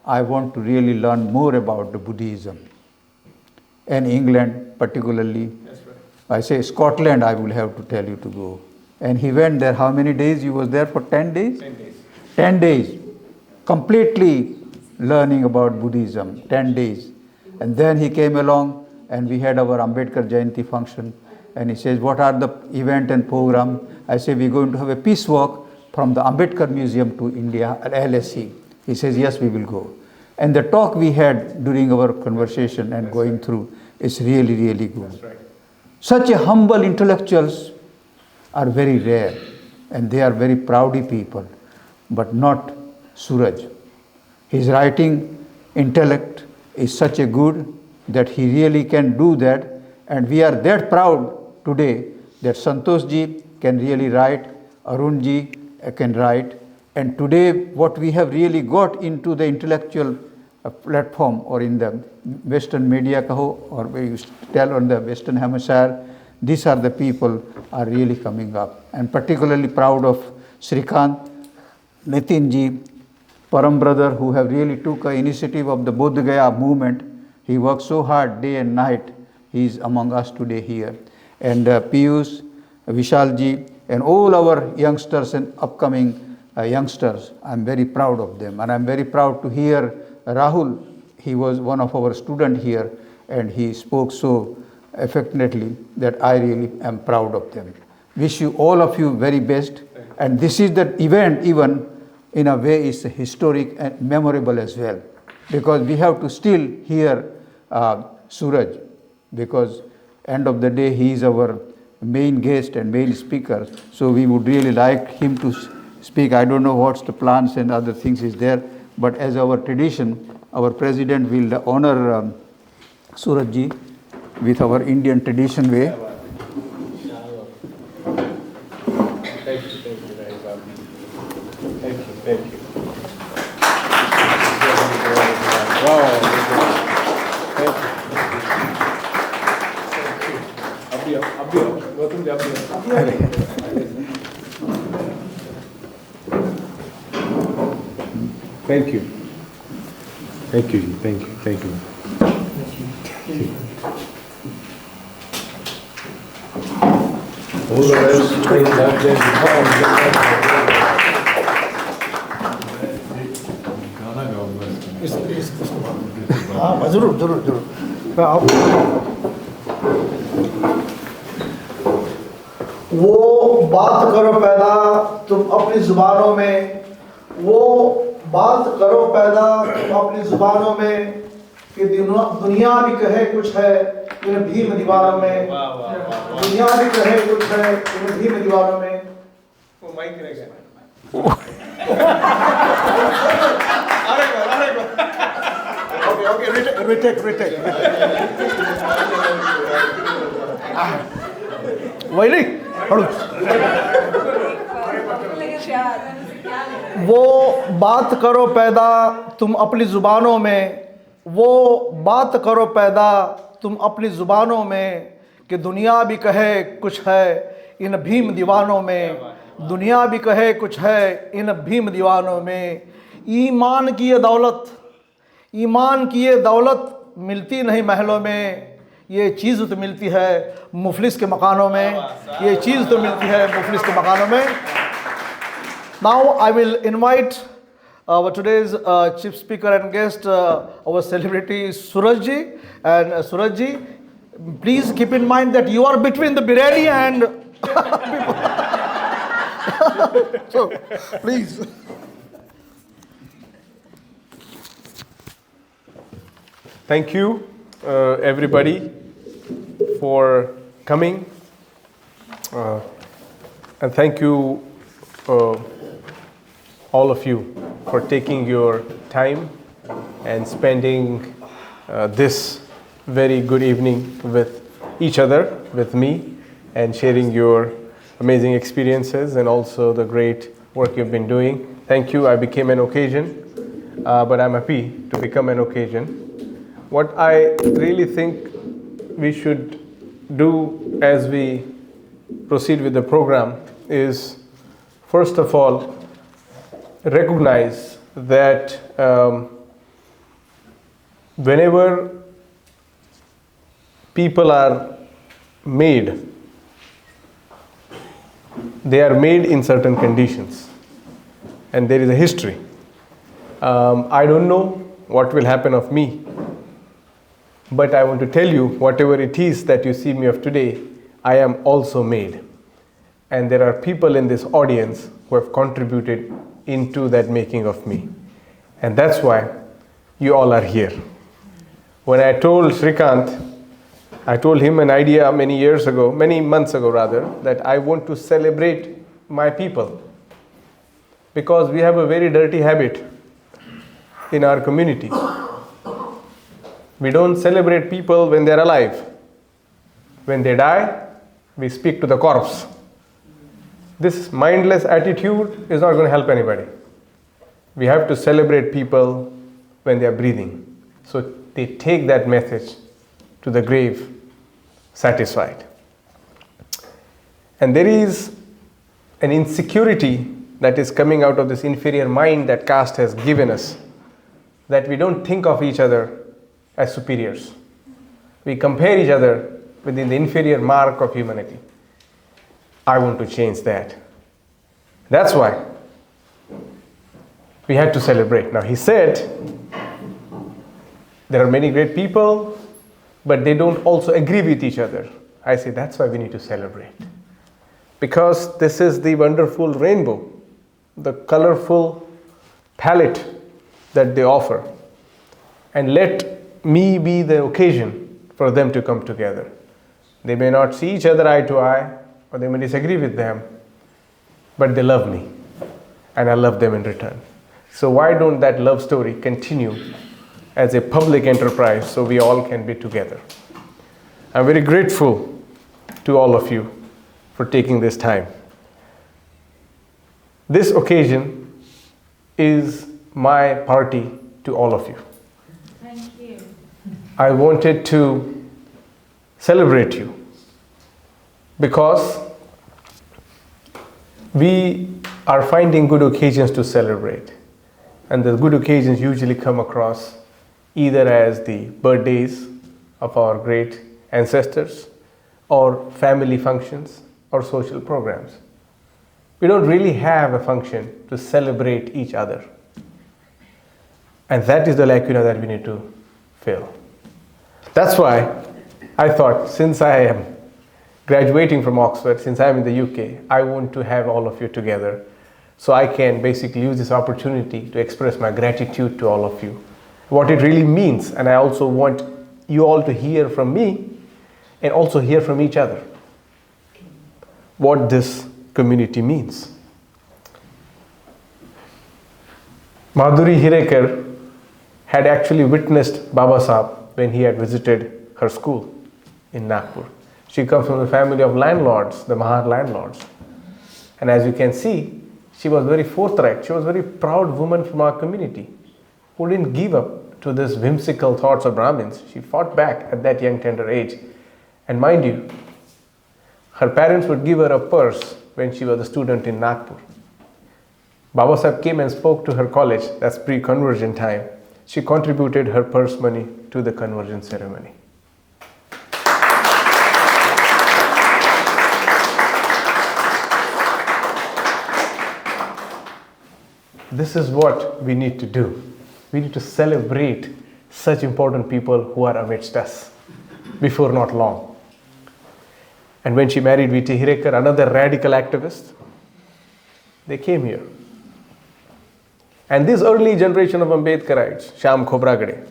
I want to really learn more about the Buddhism. And England particularly. That's right. I say Scotland, I will have to tell you to go. And he went there. How many days? He was there for 10 days? 10 days. 10 days. Completely learning about Buddhism. 10 days. And then he came along, and we had our Ambedkar Jayanti function. And he says, what are the event and program? I say, we're going to have a peace walk from the Ambedkar Museum to India at LSE. He says, yes, we will go. And the talk we had during our conversation and going through is really, really good. That's right. Such a humble intellectuals are very rare, and they are very proudy people, but not Suraj. His writing intellect is such a good that he really can do that, and we are that proud today that Santoshji can really write, Arunji can write, and today what we have really got into the intellectual platform or in the Western media kaho, or where you tell on the Western Hemisphere, these are the people are really coming up. And particularly proud of Srikant, Nitinji, Param brother, who have really took an initiative of the Bodh Gaya movement. He works so hard day and night. He is among us today here. And Piyush, Vishalji, and all our youngsters and upcoming youngsters, I'm very proud of them. And I'm very proud to hear Rahul. He was one of our students here, and he spoke so affectionately that I really am proud of them. Wish you all of you very best. And this is the event, even in a way, is historic and memorable as well, because we have to still hear Suraj, because end of the day he is our main guest and main speaker. So we would really like him to speak. I don't know what's the plans and other things is there, but as our tradition, our president will honor Surajji with our Indian tradition way. Thank you. Thank you. Thank you. Thank you. Thank you. All the best. God bless. हाँ जरूर जरूर जरूर वो बात करो पैदा तुम अपनी जुबानों में, वो बात करो पैदा तुम अपनी जुबानों में कि दुनिया भी कहे कुछ है इन भीम दीवारों में, दुनिया भी कहे कुछ है इन भीम दीवारों में। वो माइक रह गया। Okay, retake. वही वो बात करो पैदा तुम अपनी जुबानों में, वो बात करो पैदा तुम अपनी जुबानों में कि दुनिया भी कहे कुछ है इन भीम दीवानों में, दुनिया भी कहे कुछ है इन भीम दीवानों में। ईमान की ये दौलत मिलती नहीं महलों में, ये चीज़ तो मिलती है मुफलिस के मकानों में, ये चीज़ तो मिलती है मुफलिस के मकानों में। Now I will invite our today's chief speaker and guest, our celebrity Suraj ji. And Suraj ji, please keep in mind that you are between the biryani and people. So, please. Thank you, everybody, for coming. And thank you, all of you, for taking your time and spending this very good evening with each other, with me, and sharing your amazing experiences and also the great work you've been doing. Thank you. I became an occasion, but I'm happy to become an occasion. What I really think we should do as we proceed with the program is, first of all, recognize that whenever people are made, they are made in certain conditions, and there is a history. I don't know what will happen of me, but I want to tell you, whatever it is that you see me of today, I am also made. And there are people in this audience who have contributed into that making of me. And that's why you all are here. When I told Shrikant, I told him an idea many months ago rather, that I want to celebrate my people. Because we have a very dirty habit in our community. We don't celebrate people when they're alive. When they die, we speak to the corpse. This mindless attitude is not going to help anybody. We have to celebrate people when they are breathing. So they take that message to the grave satisfied. And there is an insecurity that is coming out of this inferior mind that caste has given us, that we don't think of each other as superiors. We compare each other within the inferior mark of humanity. I want to change that. That's why we had to celebrate. Now he said, there are many great people, but they don't also agree with each other. I say that's why we need to celebrate. Because this is the wonderful rainbow, the colorful palette that they offer. And let me be the occasion for them to come together. They may not see each other eye to eye, or they may disagree with them, but they love me, and I love them in return. So why don't that love story continue as a public enterprise so we all can be together? I'm very grateful to all of you for taking this time. This occasion is my party to all of you. Thank you. I wanted to celebrate you because we are finding good occasions to celebrate, and the good occasions usually come across either as the birthdays of our great ancestors or family functions or social programs. We don't really have a function to celebrate each other. And that is the lacuna that we need to fill. That's why I thought, since I am graduating from Oxford, since I am in the UK, I want to have all of you together so I can basically use this opportunity to express my gratitude to all of you, what it really means. And I also want you all to hear from me and also hear from each other what this community means. Madhuri Hirekar had actually witnessed Baba Sahib when he had visited her school in Nagpur. She comes from a family of landlords, the Mahar landlords. And as you can see, she was very forthright. She was a very proud woman from our community who didn't give up to this whimsical thoughts of Brahmins. She fought back at that young tender age. And mind you, her parents would give her a purse when she was a student in Nagpur. Baba Sahib came and spoke to her college, that's pre-conversion time. She contributed her purse money to the conversion ceremony. This is what we need to do. We need to celebrate such important people who are amidst us before not long. And when she married V.T. Hirekar, another radical activist, they came here. And this early generation of Ambedkarites, Shyam Khobragade,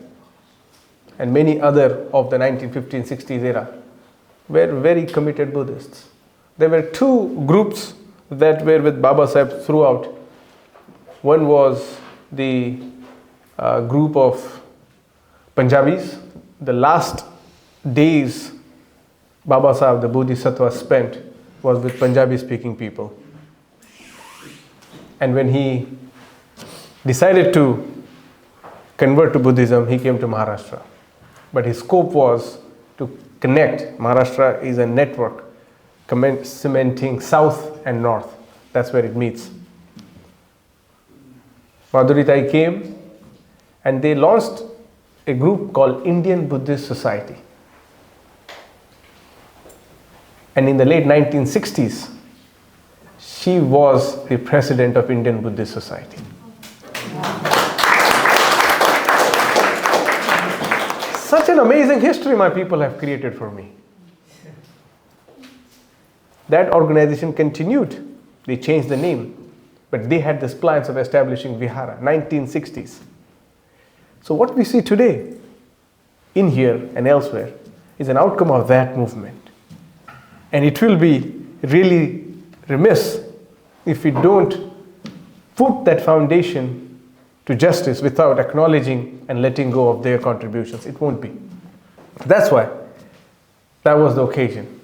and many other of the 1915-60s era, were very committed Buddhists. There were two groups that were with Baba Sahib throughout. One was the group of Punjabis. The last days Baba Sahib, the Bodhisattva, spent was with Punjabi-speaking people. And when he decided to convert to Buddhism, he came to Maharashtra. But his scope was to connect. Maharashtra is a network cementing south and north. That's where it meets. Madhuri Tai came and they launched a group called Indian Buddhist Society. And in the late 1960s, she was the president of Indian Buddhist Society. Such an amazing history my people have created for me. That organization continued. They changed the name, but they had this plans of establishing Vihara, 1960s. So what we see today, in here and elsewhere, is an outcome of that movement. And it will be really remiss if we don't put that foundation to justice without acknowledging and letting go of their contributions. It won't be. That's why that was the occasion.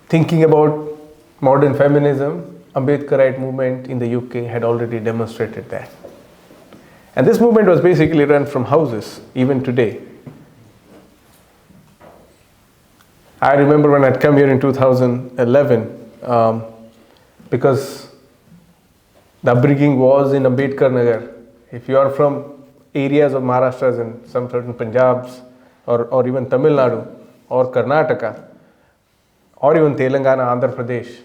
Thinking about modern feminism, Ambedkarite movement in the UK had already demonstrated that. And this movement was basically run from houses, even today. I remember when I'd come here in 2011, because the upbringing was in Ambedkar Nagar. If you are from areas of Maharashtra and some certain Punjabs, or even Tamil Nadu, or Karnataka, or even Telangana, Andhra Pradesh,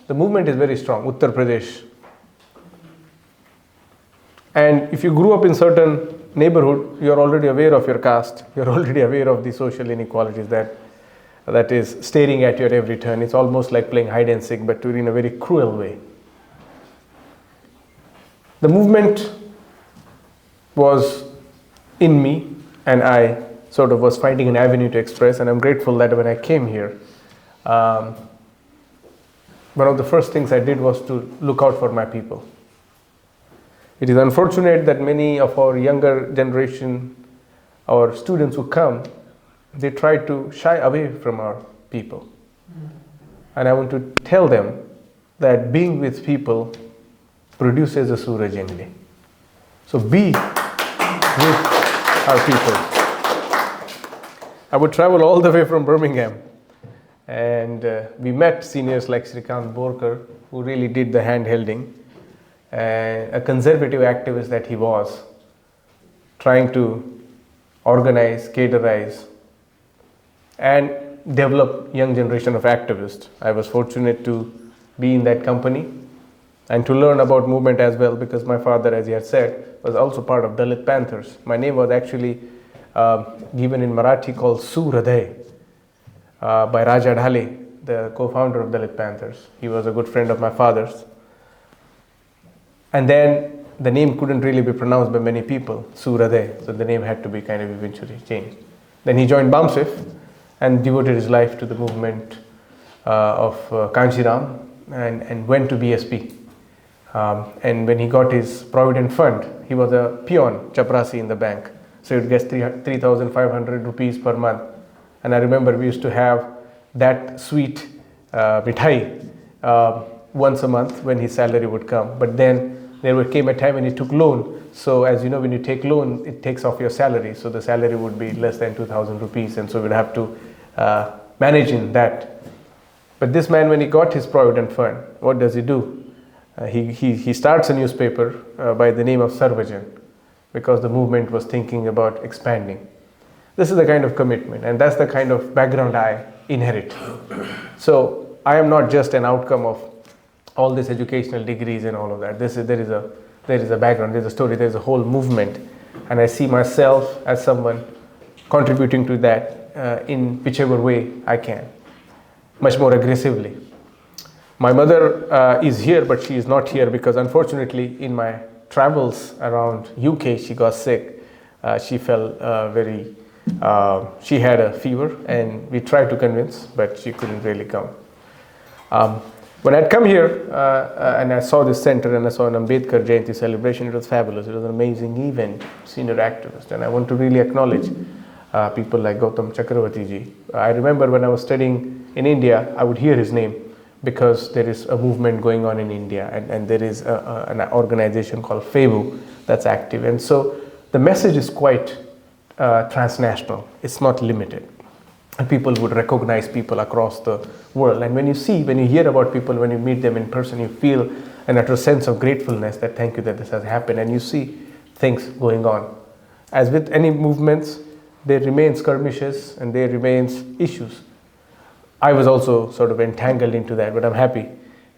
the movement is very strong, Uttar Pradesh. And if you grew up in certain neighborhood, you're already aware of your caste, you're already aware of the social inequalities that is staring at you at every turn. It's almost like playing hide and seek, but in a very cruel way. The movement was in me, and I sort of was finding an avenue to express, and I'm grateful that when I came here, one of the first things I did was to look out for my people. It is unfortunate that many of our younger generation, our students who come, they try to shy away from our people. And I want to tell them that being with people produces a Suraj Yengde. So be with our people. I would travel all the way from Birmingham, and we met seniors like Srikant Borkar, who really did the hand-holding, a conservative activist that he was, trying to organize, caterize, and develop young generation of activists. I was fortunate to be in that company and to learn about movement as well, because my father, as he had said, was also part of Dalit Panthers. My name was actually given in Marathi called Suraj by Raja Dhale, the co-founder of Dalit Panthers. He was a good friend of my father's. And then the name couldn't really be pronounced by many people, Suraj, so the name had to be kind of eventually changed. Then he joined BAMSIF and devoted his life to the movement of Kanchiram and went to BSP. And when he got his Provident Fund, he was a peon, chaprasi in the bank. So he would get 3,500 rupees per month. And I remember we used to have that sweet mithai once a month when his salary would come. But then there came a time when he took loan. So as you know, when you take loan, it takes off your salary. So the salary would be less than 2,000 rupees. And so we'd have to manage in that. But this man, when he got his Provident Fund, what does he do? He starts a newspaper by the name of Sarvajan, because the movement was thinking about expanding. This is the kind of commitment, and that's the kind of background I inherit. So I am not just an outcome of all these educational degrees and all of that. There is a background, there's a story, there's a whole movement, and I see myself as someone contributing to that in whichever way I can, much more aggressively. My mother is here, but she is not here because unfortunately in my travels around UK, she got sick. She felt she had a fever, and we tried to convince, but she couldn't really come. When I'd come here and I saw this center and I saw an Ambedkar Jayanti celebration, it was fabulous. It was an amazing event, senior activist, and I want to really acknowledge people like Gautam Chakravarti ji. I remember when I was studying in India, I would hear his name because there is a movement going on in India, and there is an organization called FEBU that's active. And so the message is quite transnational. It's not limited. And people would recognize people across the world. And when you hear about people, when you meet them in person, you feel an utter sense of gratefulness that thank you that this has happened. And you see things going on. As with any movements, there remain skirmishes and there remains issues. I was also sort of entangled into that, but I'm happy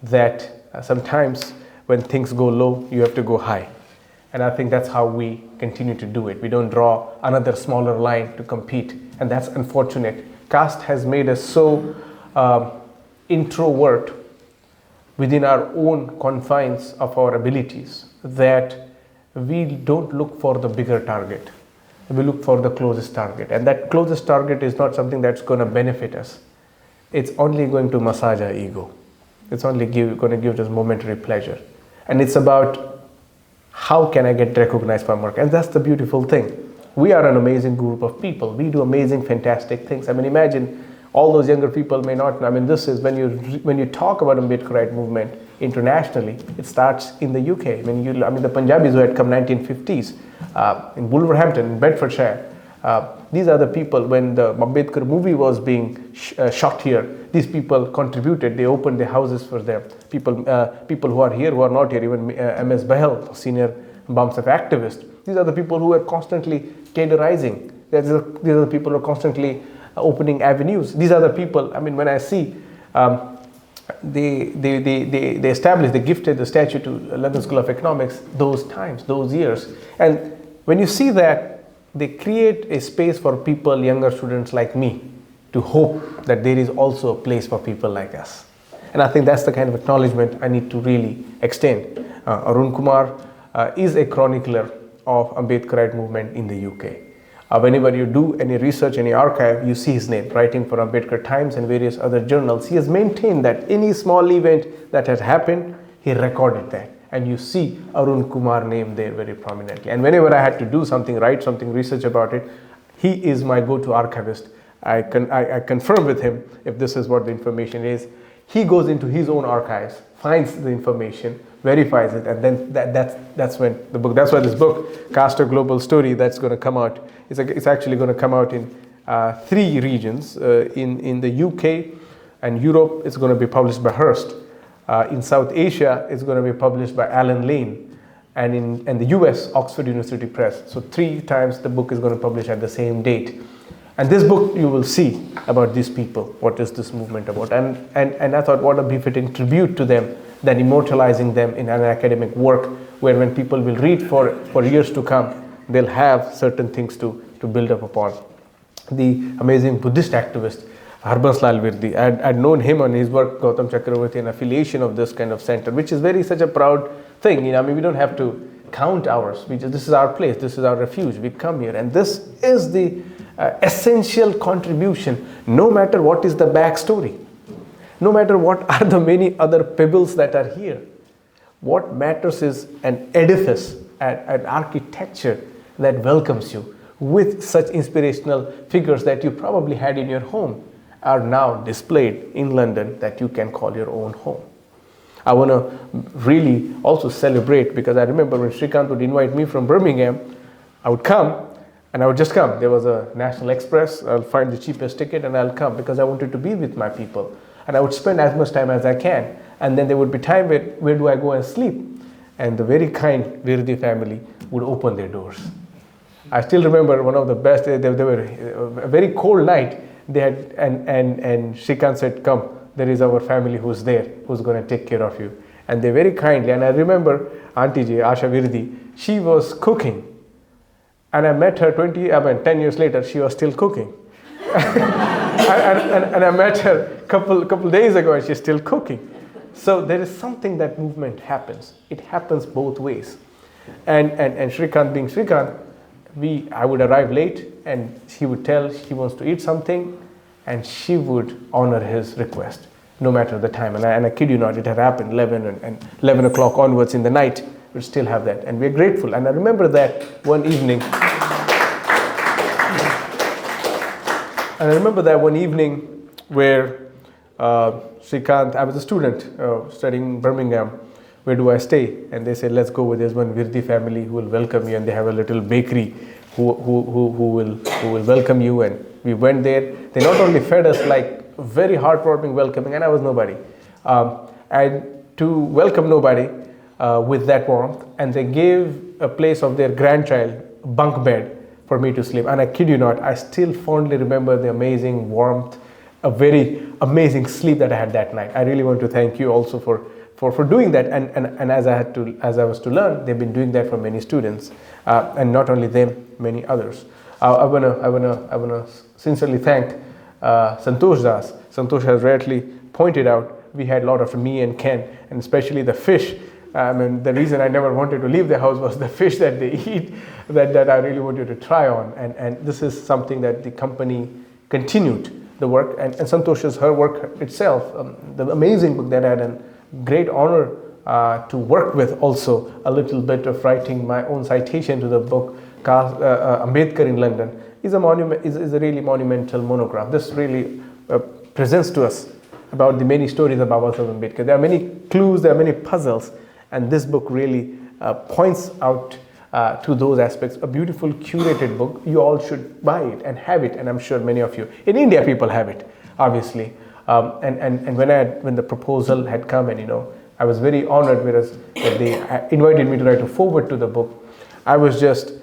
that sometimes when things go low, you have to go high. And I think that's how we continue to do it. We don't draw another smaller line to compete, and that's unfortunate. Caste has made us so introvert within our own confines of our abilities that we don't look for the bigger target. We look for the closest target, and that closest target is not something that's going to benefit us. It's only going to massage our ego. It's only going to give us momentary pleasure. And it's about how can I get recognized for my work? And that's the beautiful thing. We are an amazing group of people. We do amazing, fantastic things. I mean, imagine all those younger people may not know. I mean, this is when you talk about Ambedkarite movement internationally, it starts in the UK. The Punjabis who had come 1950s in Wolverhampton, in Bedfordshire. These are the people, when the Ambedkar movie was being shot here, these people contributed, they opened their houses for them. People who are here, who are not here, even MS Bahel, senior BAMSIF activist. These are the people who are constantly caterizing. These are the people who are constantly opening avenues. These are the people, I mean, when I see they established, they gifted the statue to London School of Economics, those times, those years. And when you see that, they create a space for people, younger students like me, to hope that there is also a place for people like us. And I think that's the kind of acknowledgement I need to really extend. Arun Kumar is a chronicler of Ambedkarite movement in the UK. Whenever you do any research, any archive, you see his name, writing for Ambedkar Times and various other journals. He has maintained that any small event that has happened, he recorded that. And you see Arun Kumar name there very prominently. And whenever I had to do something, write something, research about it, he is my go-to archivist. I confirm with him if this is what the information is. He goes into his own archives, finds the information, verifies it, and then that's when the book. That's why this book, Caste a Global Story, that's going to come out. It's actually going to come out in 3 regions. In the UK and Europe, it's going to be published by Hearst. In South Asia, it's going to be published by Alan Lane, and in the US, Oxford University Press. So 3 times the book is going to publish at the same date. And this book, you will see about these people, what is this movement about. And I thought, what a befitting tribute to them than immortalizing them in an academic work, where when people will read for years to come, they'll have certain things to build up upon. The amazing Buddhist activist, Harbans Lal Virdi, I'd known him on his work, Gautam Chakravarti, an affiliation of this kind of center, which is very such a proud thing. I mean, we don't have to count hours. This is our place, this is our refuge. We come here, and this is the essential contribution, no matter what is the backstory, no matter what are the many other pebbles that are here. What matters is an edifice, an architecture that welcomes you with such inspirational figures that you probably had in your home are now displayed in London that you can call your own home. I want to really also celebrate, because I remember when Srikant would invite me from Birmingham, I would come, and I would just come. There was a National Express, I'll find the cheapest ticket and I'll come, because I wanted to be with my people. And I would spend as much time as I can. And then there would be time where do I go and sleep? And the very kind Virdi family would open their doors. I still remember one of the best, they were a very cold night, they had, and Srikant said, come, there is our family who's there, who's going to take care of you. And they very kindly, and I remember Auntie Ji, Asha Virdi, she was cooking. And I met her 10 years later, she was still cooking. and I met her a couple days ago, and she's still cooking. So there is something, that movement happens. It happens both ways. And Srikant being Srikant, I would arrive late, and he would tell he wants to eat something, and she would honor his request, no matter the time. And I kid you not, it had happened 11 o'clock onwards in the night. We still have that, and we're grateful. And I remember that one evening. And I remember that one evening where Srikant, I was a student studying in Birmingham. Where do I stay? And they said, let's go with this one Virdi family who will welcome you, and they have a little bakery who will welcome you. And we went there. They not only fed us like very heartwarming welcoming, and I was nobody, and to welcome nobody with that warmth, and they gave a place of their grandchild, bunk bed, for me to sleep. And I kid you not, I still fondly remember the amazing warmth, a very amazing sleep that I had that night. I really want to thank you also for doing that. And as I was to learn, they've been doing that for many students, and not only them, many others. I wanna sincerely thank Santosh Das. Santosh has rightly pointed out, we had a lot of me and Ken, and especially the fish. I mean, the reason I never wanted to leave the house was the fish that they eat, that I really wanted to try on. And this is something that the company continued the work, and Santosh's, her work itself, the amazing book that I had a great honor to work with, also a little bit of writing my own citation to the book, Ambedkar in London, is a really monumental monograph. This really presents to us about the many stories of Baba Saheb Ambedkar. There are many clues, there are many puzzles, and this book really points out to those aspects. A beautiful curated book. You all should buy it and have it, and I'm sure many of you in India people have it, obviously. And when the proposal had come, and I was very honored, whereas they invited me to write a foreword to the book. I was just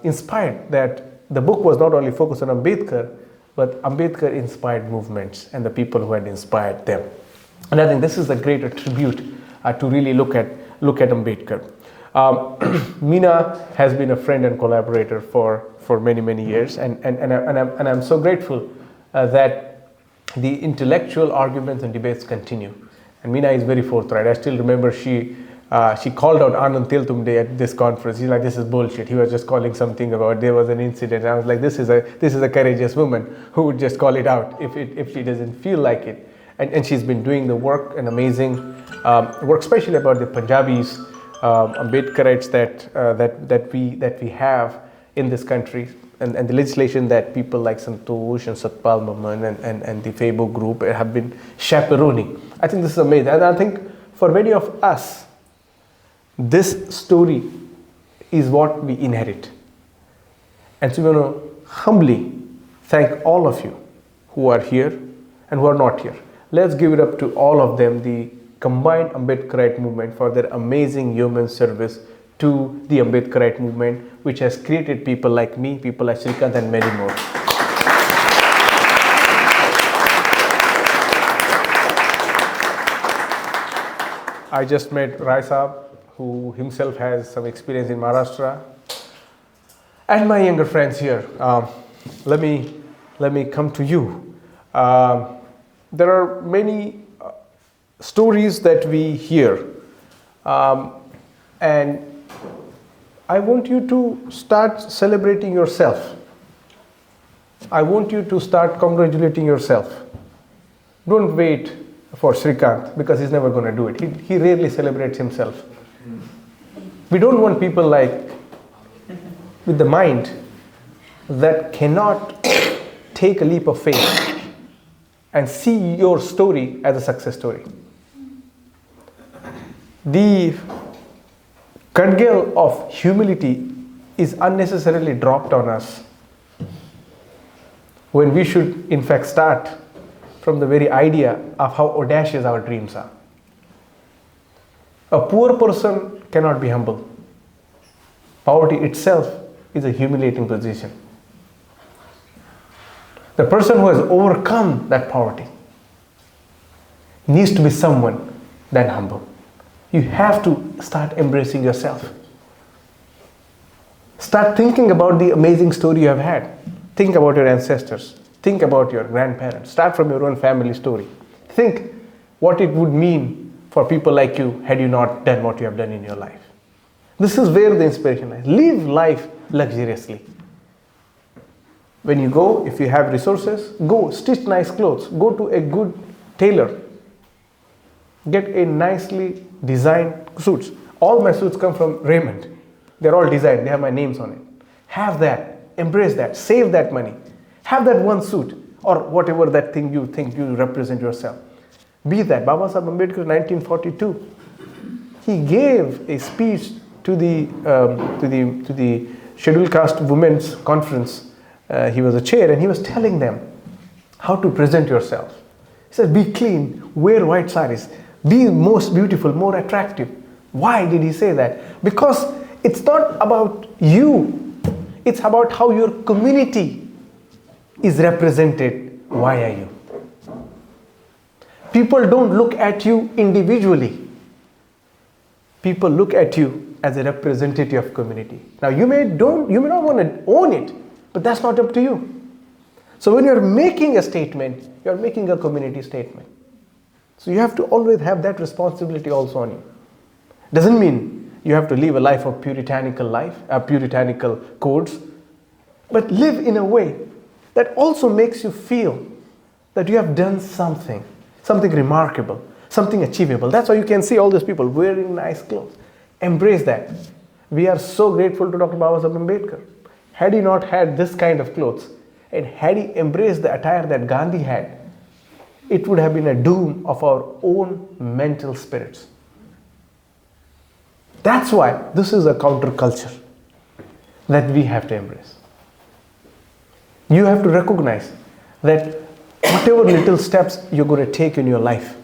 inspired that the book was not only focused on Ambedkar, but Ambedkar inspired movements and the people who had inspired them. And I think this is a greater tribute to really look at Ambedkar. Meena has been a friend and collaborator for many years, and I'm so grateful that the intellectual arguments and debates continue. And Meena is very forthright. I still remember she called out Anand Tiltumde at this conference. He's like, this is bullshit. He was just calling something about, there was an incident. And I was like, this is a courageous woman who would just call it out if she doesn't feel like it. And she's been doing the work, and amazing work, especially about the Punjabis, Ambedkarites that we have in this country, and the legislation that people like Santosh and Satpal Maman and the Facebook group have been chaperoning. I think this is amazing, and I think for many of us, this story is what we inherit. And so we want to humbly thank all of you who are here and who are not here. Let's give it up to all of them, the combined Ambedkarite movement, for their amazing human service to the Ambedkarite movement, which has created people like me, people like Srikant, and many more. I just met Rai Saab, who himself has some experience in Maharashtra, and my younger friends here. Let me come to you. There are many stories that we hear, and I want you to start celebrating yourself. I want you to start congratulating yourself. Don't wait for Srikant, because he's never going to do it. He rarely celebrates himself. We don't want people with the mind that cannot take a leap of faith and see your story as a success story. The cudgel of humility is unnecessarily dropped on us when we should in fact start from the very idea of how audacious our dreams are. A poor person cannot be humble. Poverty itself is a humiliating position. The person who has overcome that poverty needs to be someone then humble. You have to start embracing yourself. Start thinking about the amazing story you have had. Think about your ancestors. Think about your grandparents. Start from your own family story. Think what it would mean for people like you had you not done what you have done in your life. This is where the inspiration lies. Live life luxuriously. When you go, if you have resources, go stitch nice clothes. Go to a good tailor. Get a nicely designed suits. All my suits come from Raymond. They're all designed. They have my names on it. Have that. Embrace that. Save that money. Have that one suit or whatever that thing you think you represent yourself. Be that. Baba Sahib Ambedkar, 1942, he gave a speech to the Scheduled Caste Women's Conference. He was a chair, and he was telling them how to present yourself. He said, be clean, wear white saris, be most beautiful, more attractive. Why did he say that? Because it's not about you, it's about how your community is represented via you. People don't look at you individually. People look at you as a representative of community. Now you may not want to own it, but that's not up to you. So when you're making a statement, you're making a community statement. So you have to always have that responsibility also on you. Doesn't mean you have to live a life of puritanical codes, but live in a way that also makes you feel that you have done something remarkable, something achievable. That's why you can see all these people wearing nice clothes. Embrace that. We are so grateful to Dr. Baba Sahib Ambedkar. Had he not had this kind of clothes, and had he embraced the attire that Gandhi had, it would have been a doom of our own mental spirits. That's why this is a counterculture that we have to embrace. You have to recognize that whatever little steps you're going to take in your life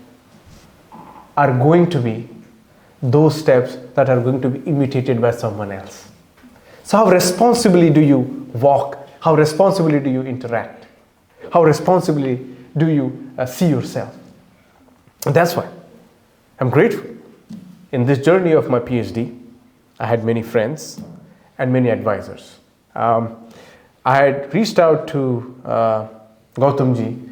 are going to be those steps that are going to be imitated by someone else. So how responsibly do you walk? How responsibly do you interact? How responsibly do you see yourself? And that's why I'm grateful. In this journey of my PhD, I had many friends and many advisors. I had reached out to Gautamji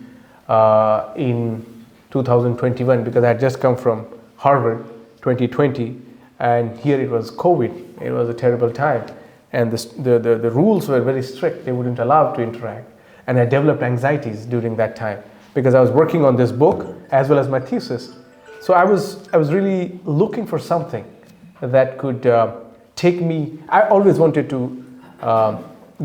in 2021 because I had just come from Harvard 2020, and here it was COVID. It was a terrible time, and the rules were very strict. They wouldn't allow to interact, and I developed anxieties during that time because I was working on this book as well as my thesis. So I was really looking for something that could take me. I always wanted to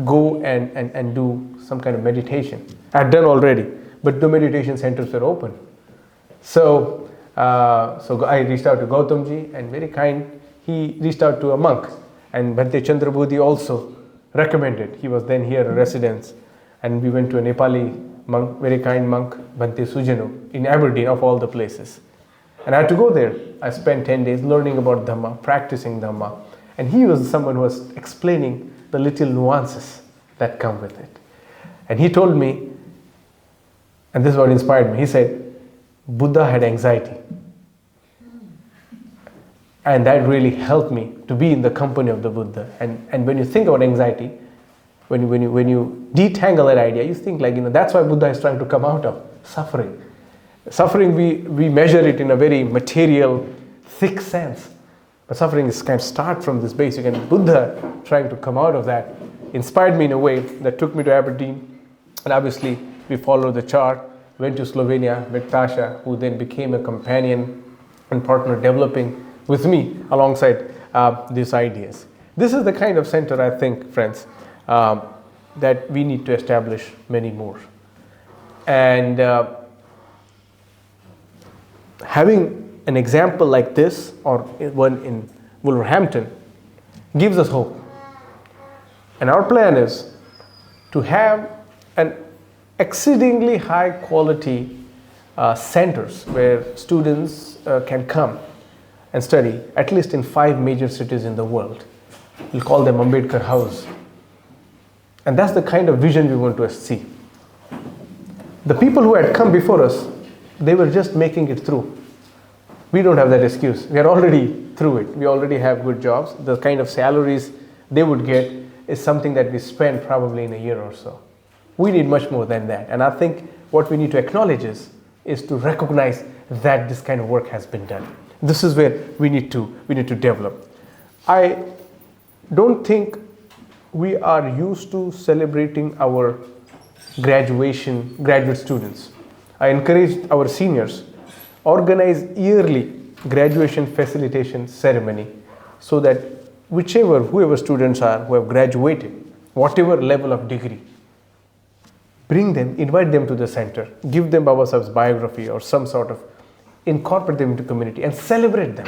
go and do some kind of meditation. I had done already, but the meditation centers were open. So I reached out to Gautamji, and very kind, he reached out to a monk, and Bhante Chandrabodhi also recommended. He was then here a resident, and we went to a Nepali monk, very kind monk, Bhante Sujano, in Aberdeen of all the places. And I had to go there. I spent 10 days learning about Dhamma, practicing Dhamma, and he was someone who was explaining the little nuances that come with it. And he told me, and this is what inspired me, he said, Buddha had anxiety. And that really helped me to be in the company of the Buddha. And when you think about anxiety, when you detangle that idea, you think like, that's why Buddha is trying to come out of suffering. Suffering, we measure it in a very material, thick sense. But suffering can start from this basic. And Buddha trying to come out of that inspired me in a way that took me to Aberdeen. And obviously, we followed the chart, went to Slovenia, met Tasha, who then became a companion and partner developing with me alongside these ideas. This is the kind of center, I think, friends, that we need to establish many more. And having an example like this, or one in Wolverhampton, gives us hope. And our plan is to have an exceedingly high quality centers where students can come and study, at least in 5 major cities in the world. We'll call them Ambedkar House. And that's the kind of vision we want to see. The people who had come before us, they were just making it through. We don't have that excuse. We are already through it. We already have good jobs. The kind of salaries they would get is something that we spend probably in a year or so. We need much more than that. And I think what we need to acknowledge is to recognize that this kind of work has been done. This is where we need to develop. I don't think we are used to celebrating our graduate students. I encourage our seniors, organize yearly graduation facilitation ceremony so that whoever students are who have graduated, whatever level of degree, invite them to the center, give them Baba Sahib's biography or some sort of, incorporate them into community and celebrate them.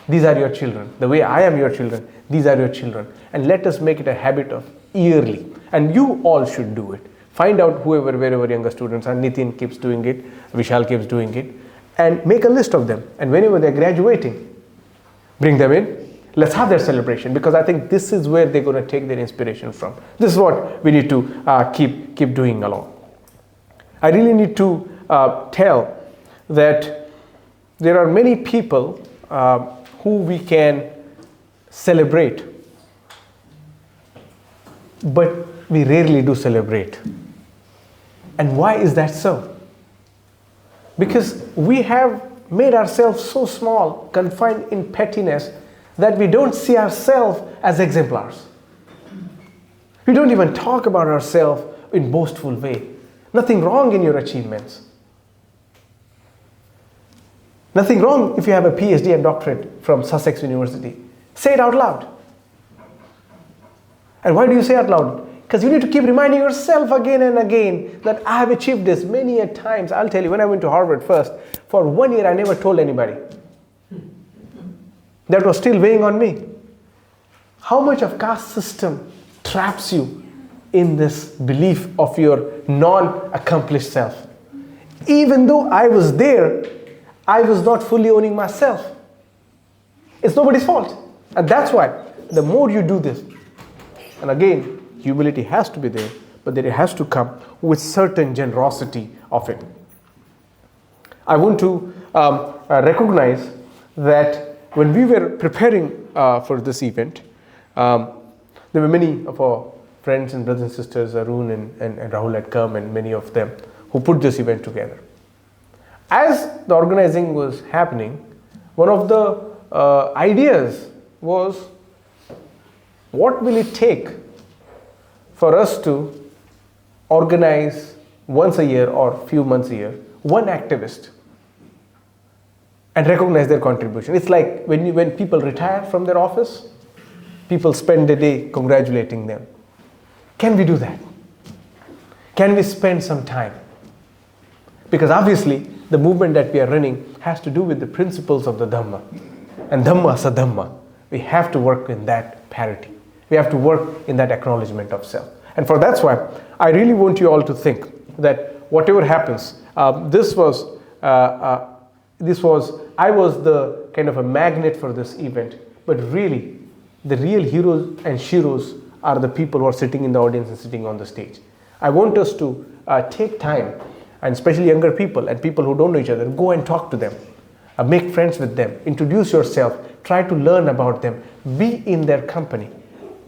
These are your children. The way I am your children, these are your children. And let us make it a habit of yearly. And you all should do it. Find out wherever younger students are. Nitin keeps doing it, Vishal keeps doing it. And make a list of them. And whenever they're graduating, bring them in. Let's have their celebration, because I think this is where they're going to take their inspiration from. This is what we need to keep doing along. I really need to tell that there are many people who we can celebrate, but we rarely do celebrate. And why is that so? Because we have made ourselves so small, confined in pettiness, that we don't see ourselves as exemplars. We don't even talk about ourselves in boastful way. Nothing wrong in your achievements. Nothing wrong if you have a PhD and doctorate from Sussex University. Say it out loud. And why do you say it out loud? Because you need to keep reminding yourself again and again that I have achieved this many a times. I'll tell you, when I went to Harvard first, for 1 year I never told anybody. That was still weighing on me. How much of caste system traps you in this belief of your non-accomplished self? Even though I was there, I was not fully owning myself. It's nobody's fault. And that's why the more you do this, and again, humility has to be there, but then it has to come with certain generosity of it. I want to recognize that when we were preparing for this event, there were many of our friends and brothers and sisters, Arun and Rahul had come, and many of them who put this event together. As the organizing was happening, one of the ideas was, what will it take for us to organize once a year or few months a year one activist and recognize their contribution? It's like when people retire from their office, people spend the day congratulating them. Can we do that? Can we spend some time? Because obviously the movement that we are running has to do with the principles of the Dhamma. And Dhamma sa Dhamma. We have to work in that parity. We have to work in that acknowledgement of self. And for that's why I really want you all to think that whatever happens, I was the kind of a magnet for this event, but really the real heroes and sheroes are the people who are sitting in the audience and sitting on the stage. I want us to take time, and especially younger people and people who don't know each other, go and talk to them, make friends with them, introduce yourself, Try to learn about them. Be in their company.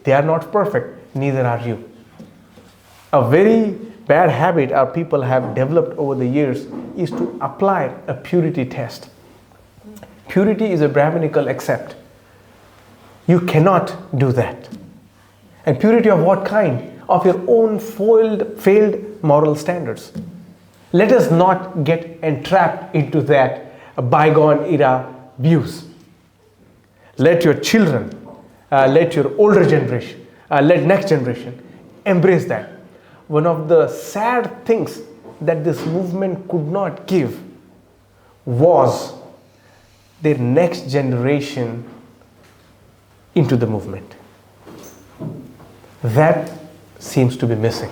They are not perfect, neither are you. A very bad habit our people have developed over the years is to apply a purity test. Purity is a Brahminical accept. You cannot do that. And purity of what kind? Of your own failed moral standards. Let us not get entrapped into that bygone era views. Let your children, let your older generation, let next generation embrace that. One of the sad things that this movement could not give was their next generation into the movement. That seems to be missing.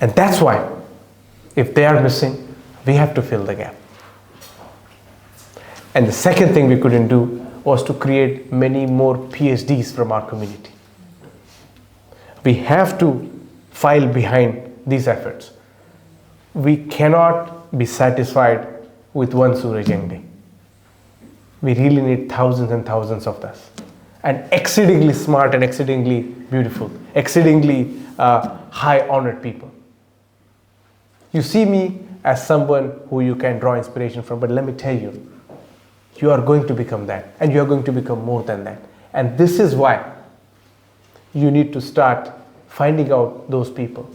And that's why, if they are missing, we have to fill the gap. And the second thing we couldn't do was to create many more PhDs from our community. We have to file behind these efforts. We cannot be satisfied with one Suraj Yengde. We really need thousands and thousands of us. And exceedingly smart and exceedingly beautiful, exceedingly high honored people. You see me as someone who you can draw inspiration from, but let me tell you, you are going to become that, and you are going to become more than that. And this is why you need to start finding out those people.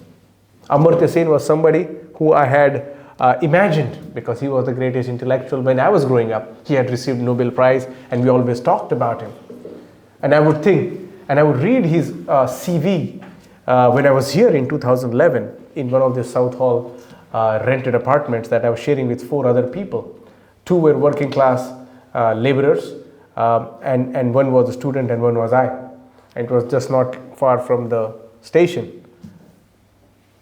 Amartya Sen was somebody who I had imagined, because he was the greatest intellectual when I was growing up. He had received Nobel Prize, and we always talked about him. And I would think, and I would read his CV when I was here in 2011 in one of the South Hall rented apartments that I was sharing with 4 other people. 2 were working class laborers, and one was a student and one was I. And it was just not far from the station.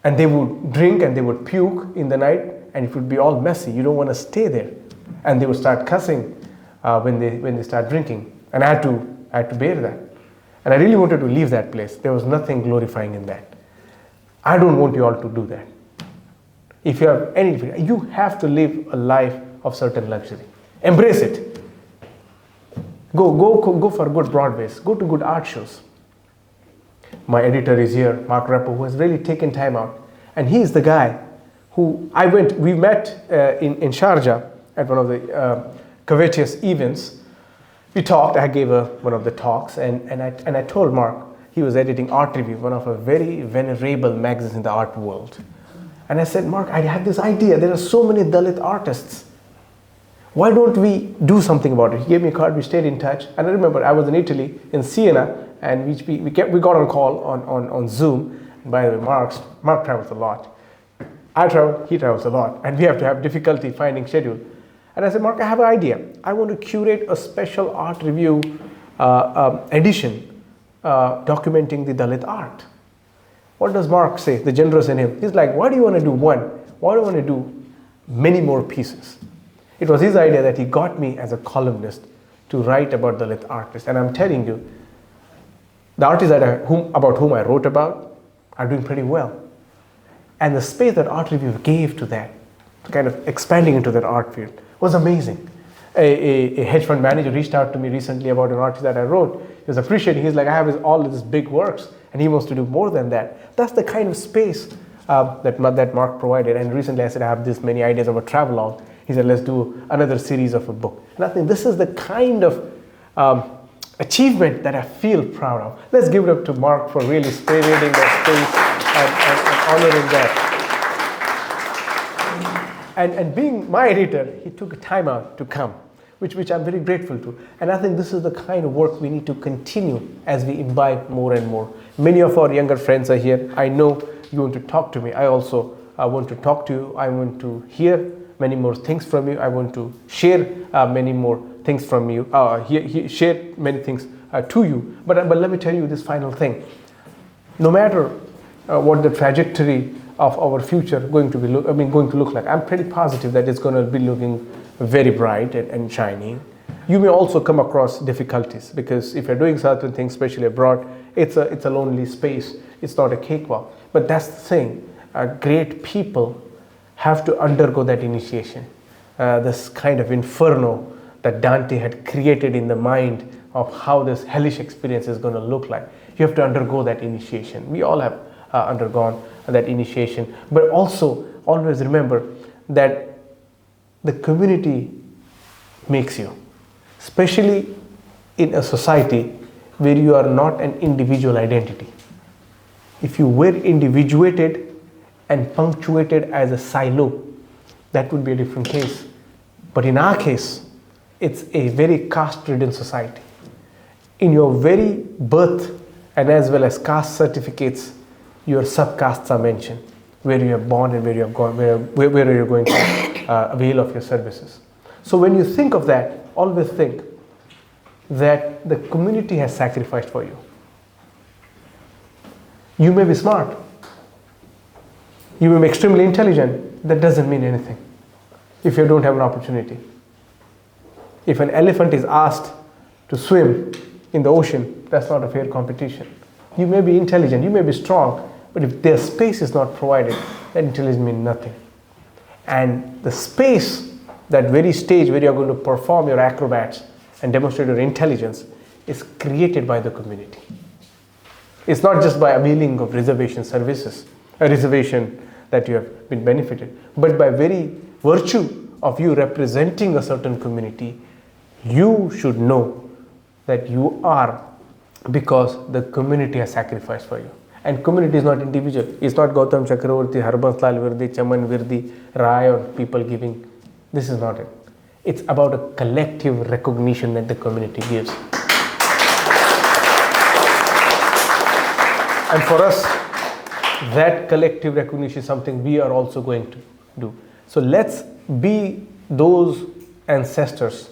And they would drink and they would puke in the night, and it would be all messy. You don't want to stay there. And they would start cussing when they start drinking. And I had to bear that. And I really wanted to leave that place. There was nothing glorifying in that. I don't want you all to do that. If you have anything, you have to live a life of certain luxury. Embrace it. Go for good Broadways. Go to good art shows. My editor is here, Mark Rappo, who has really taken time out. And he is the guy who we met in Sharjah at one of the covetous events. We talked, I gave one of the talks, and I told Mark, he was editing Art Review, one of a very venerable magazines in the art world. And I said, Mark, I have this idea. There are so many Dalit artists. Why don't we do something about it? He gave me a card, we stayed in touch. And I remember I was in Italy, in Siena, and we got on call on Zoom. And by the way, Mark travels a lot. I travel, he travels a lot, and we have to have difficulty finding schedule. And I said, Mark, I have an idea. I want to curate a special art review edition documenting the Dalit art. What does Mark say, the generous in him? He's like, why do you want to do one? Why do you want to do many more pieces? It was his idea that he got me as a columnist to write about Dalit artists. And I'm telling you, the artists about whom I wrote about are doing pretty well. And the space that Art Review gave to that, kind of expanding into that art field, was amazing. A hedge fund manager reached out to me recently about an artist that I wrote. He was appreciating. He's like, I have all of these big works, and he wants to do more than that. That's the kind of space that Mark provided. And recently I said, I have this many ideas of a travelogue. He said, let's do another series of a book. And I think this is the kind of achievement that I feel proud of. Let's give it up to Mark for really spearheading that space and honoring that. And being my editor, he took a time out to come, which I'm very grateful to. And I think this is the kind of work we need to continue as we imbibe more and more. Many of our younger friends are here. I know you want to talk to me. I also want to talk to you. I want to hear many more things from you. I want to share many more things from you, share many things to you. But let me tell you this final thing. No matter what the trajectory of our future going to look like, I'm pretty positive that it's going to be looking very bright and shining. You may also come across difficulties, because if you're doing certain things, especially abroad, it's a lonely space. It's not a cakewalk. But that's the thing. Great people have to undergo that initiation, this kind of inferno that Dante had created in the mind of how this hellish experience is going to look like. You have to undergo that initiation. We all have undergone that initiation. But also, always remember that the community makes you, especially in a society where you are not an individual identity. If you were individuated and punctuated as a silo, that would be a different case. But in our case, it's a very caste-ridden society. In your very birth and as well as caste certificates, your subcastes are mentioned, where you are born and where you have gone, where you're going to avail of your services. So when you think of that, always think that the community has sacrificed for you. You may be smart. You may be extremely intelligent. That doesn't mean anything if you don't have an opportunity. If an elephant is asked to swim in the ocean, that's not a fair competition. You may be intelligent, you may be strong, but if their space is not provided, that intelligence means nothing. And the space, that very stage where you're going to perform your acrobats and demonstrate your intelligence, is created by the community. It's not just by availing of reservation services, a reservation that you have been benefited, but by very virtue of you representing a certain community, you should know that you are because the community has sacrificed for you. And community is not individual. It's not Gautam Chakravarti, Harbans Lal Virdi, Chaman Virdi, Rai, or people giving. This is not it. It's about a collective recognition that the community gives. And for us, that collective recognition is something we are also going to do. So let's be those ancestors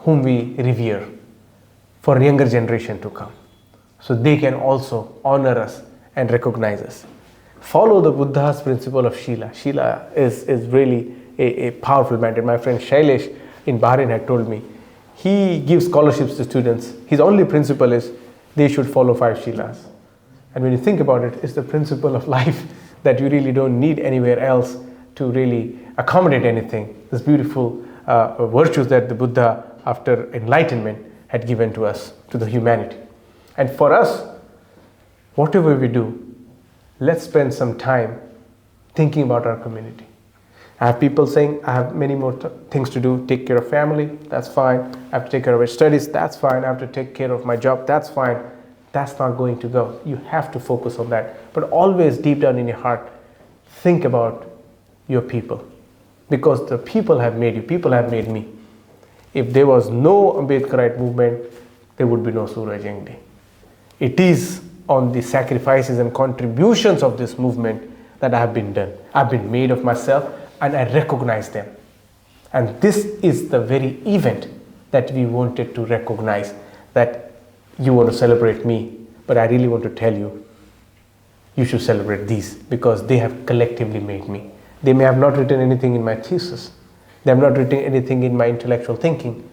whom we revere for younger generation to come, so they can also honor us and recognize us. Follow the Buddha's principle of Shila. Shila is really a powerful mandate. My friend Shailesh in Bahrain had told me, he gives scholarships to students. His only principle is they should follow 5 Shilas. And when you think about it, it's the principle of life that you really don't need anywhere else to really accommodate anything. This beautiful virtues that the Buddha, after enlightenment, had given to us, to the humanity. And for us, whatever we do, let's spend some time thinking about our community. I have people saying, I have many more things to do. Take care of family, that's fine. I have to take care of my studies, that's fine. I have to take care of my job, that's fine. That's not going to go. You have to focus on that. But always deep down in your heart, think about your people. Because the people have made you, people have made me. If there was no Ambedkarite movement, there would be no Suraj Yengde. It is on the sacrifices and contributions of this movement that I have been done. I've been made of myself and I recognize them. And this is the very event that we wanted to recognize, that you want to celebrate me, but I really want to tell you, you should celebrate these because they have collectively made me. They may have not written anything in my thesis. They have not written anything in my intellectual thinking,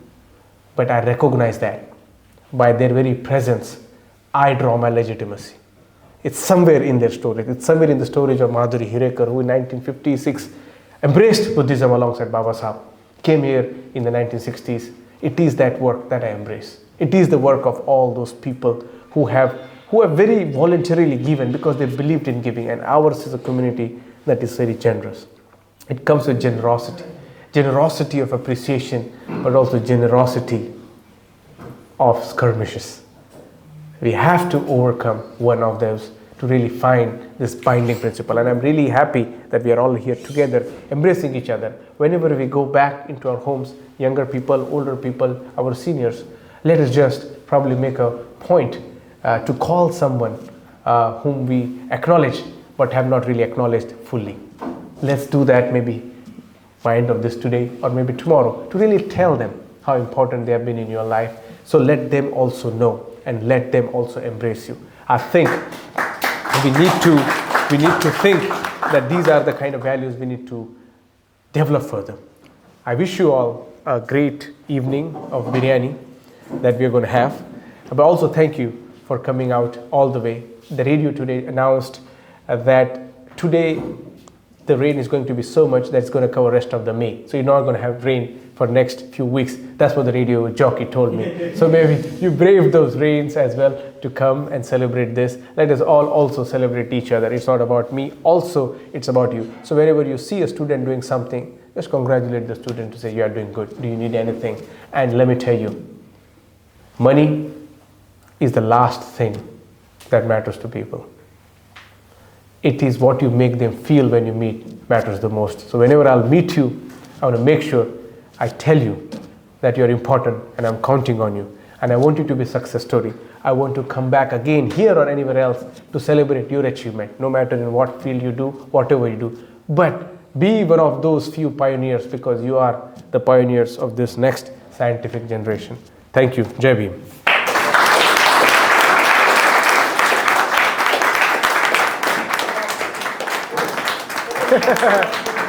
but I recognize that by their very presence, I draw my legitimacy. It's somewhere in their story. It's somewhere in the stories of Madhuri Hirekar, who in 1956 embraced Buddhism alongside Baba Sahib, came here in the 1960s. It is that work that I embrace. It is the work of all those people who have very voluntarily given because they believed in giving, and ours is a community that is very generous. It comes with generosity. Generosity of appreciation, but also generosity of skirmishes. We have to overcome one of those to really find this binding principle. And I'm really happy that we are all here together, embracing each other. Whenever we go back into our homes, younger people, older people, our seniors, let us just probably make a point to call someone whom we acknowledge but have not really acknowledged fully. Let's do that maybe by end of this today or maybe tomorrow, to really tell them how important they have been in your life. So let them also know and let them also embrace you. I think we need to think that these are the kind of values we need to develop further. I wish you all a great evening of biryani that we are going to have. But also thank you for coming out all the way. The radio today announced that today the rain is going to be so much that it's going to cover rest of the May. So you're not going to have rain for next few weeks. That's what the radio jockey told me. So maybe you brave those rains as well to come and celebrate this. Let us all also celebrate each other. It's not about me. Also, it's about you. So whenever you see a student doing something, just congratulate the student to say, you are doing good. Do you need anything? And let me tell you, money is the last thing that matters to people. It is what you make them feel when you meet matters the most. So whenever I'll meet you, I want to make sure I tell you that you're important and I'm counting on you. And I want you to be a success story. I want to come back again here or anywhere else to celebrate your achievement, no matter in what field you do, whatever you do. But be one of those few pioneers, because you are the pioneers of this next scientific generation. Thank you. Jai Bhim.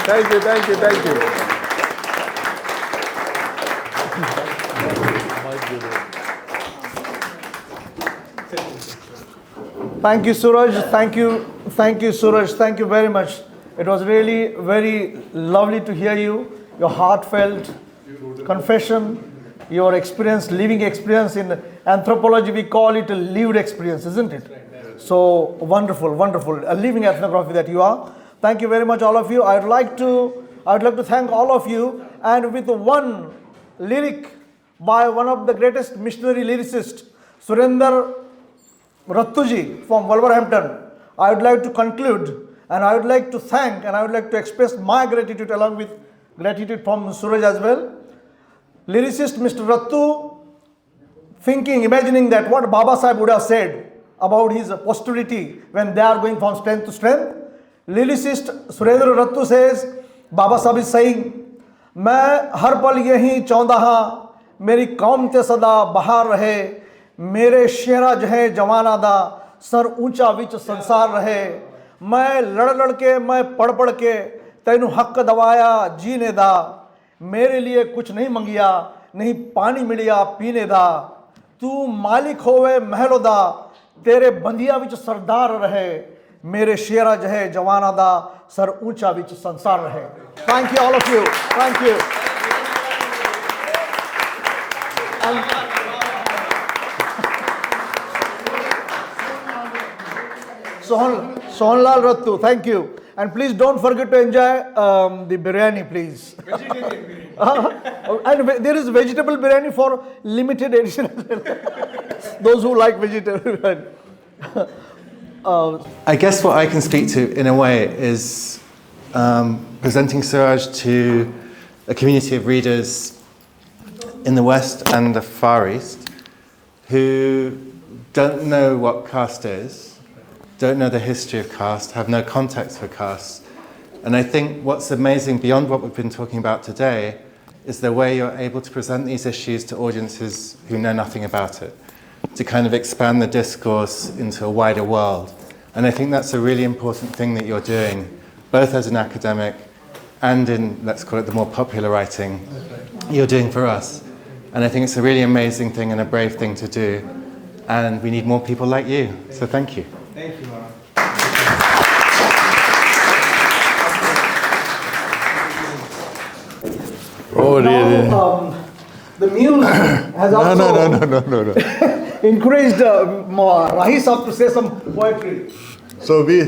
Thank you, thank you, thank you. Thank you, Suraj. Thank you, Suraj. Thank you very much. It was really very lovely to hear you, your heartfelt confession, your experience, living experience. In anthropology, we call it a lived experience, isn't it? So wonderful, wonderful. A living ethnography that you are. Thank you very much, all of you. I'd like to thank all of you, and with one lyric by one of the greatest missionary lyricists, Surendra Rattuji from Wolverhampton, I would like to conclude, and I would like to thank, and I would like to express my gratitude along with gratitude from Suraj as well. Lyricist Mr. Rattu, imagining that what Baba Sahib would have said about his posterity when they are going from strength to strength. Lyricist Surendra Rattu says, Baba Sahib is saying, मैं हर पल यही चाहता हाँ, मेरी कौम ते सदा बहार रहे, मेरे शेरा जहे जवाना दा, सर ऊंचा विच संसार रहे, मैं लड़ के, मैं पढ़ के, तैनू हक दवाया जीने दा, मेरे लिए कुछ नहीं मंगिया, नहीं पानी मिलिया पीने दा, तू मालिक होवे महलो दा, तेरे बंदिया विच सरदार रहे, मेरे शेरा जहे जवाना दा, सर ऊंचा विच संसार रहे. Thank you, all of you. Thank you. Sohanlal Rattu, thank you. And please don't forget to enjoy the biryani, please. And there is vegetable biryani for limited edition as well. Those who like vegetable biryani. I guess what I can speak to in a way is presenting Suraj to a community of readers in the West and the Far East who don't know what caste is, don't know the history of caste, have no context for caste. And I think what's amazing beyond what we've been talking about today is the way you're able to present these issues to audiences who know nothing about it, to kind of expand the discourse into a wider world. And I think that's a really important thing that you're doing, both as an academic and in, let's call it, the more popular writing you're doing for us. And I think it's a really amazing thing and a brave thing to do. And we need more people like you. So thank you. Thank you, Mara. Oh, really? Now, the muse has also No. encouraged Rahis to say some poetry. So we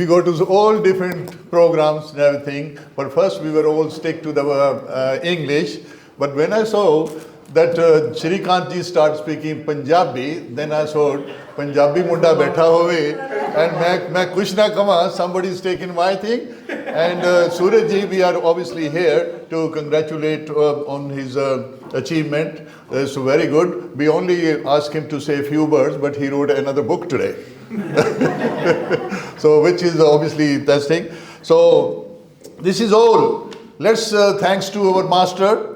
go to all different programs and everything, but first we were all stick to the English. But when I saw that Shrikant ji start speaking Punjabi, then I saw Punjabi munda baitha hove, and main kuch na kama, somebody is taking my thing. And Suraj ji, we are obviously here to congratulate on his achievement. So very good. We only asked him to say a few words, but he wrote another book today. So which is obviously that thing. So this is all. Let's thanks to our master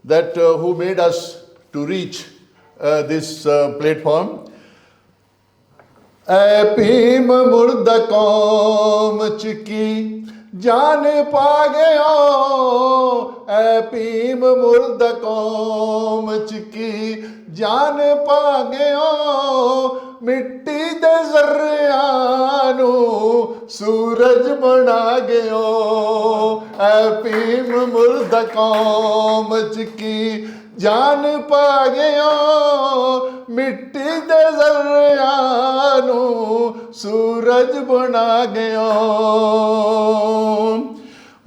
that who made us to reach this platform. Apim murda kaum chiki jaan pa gayo, apim murda kaum chiki jaan pa gayo, mitti de zarriyan nu सूरज बना गयो ऐ भीम मुर्द कौम च की जान पा गयो मिट्टी दे ज़र्रियां नू सूरज बना गयो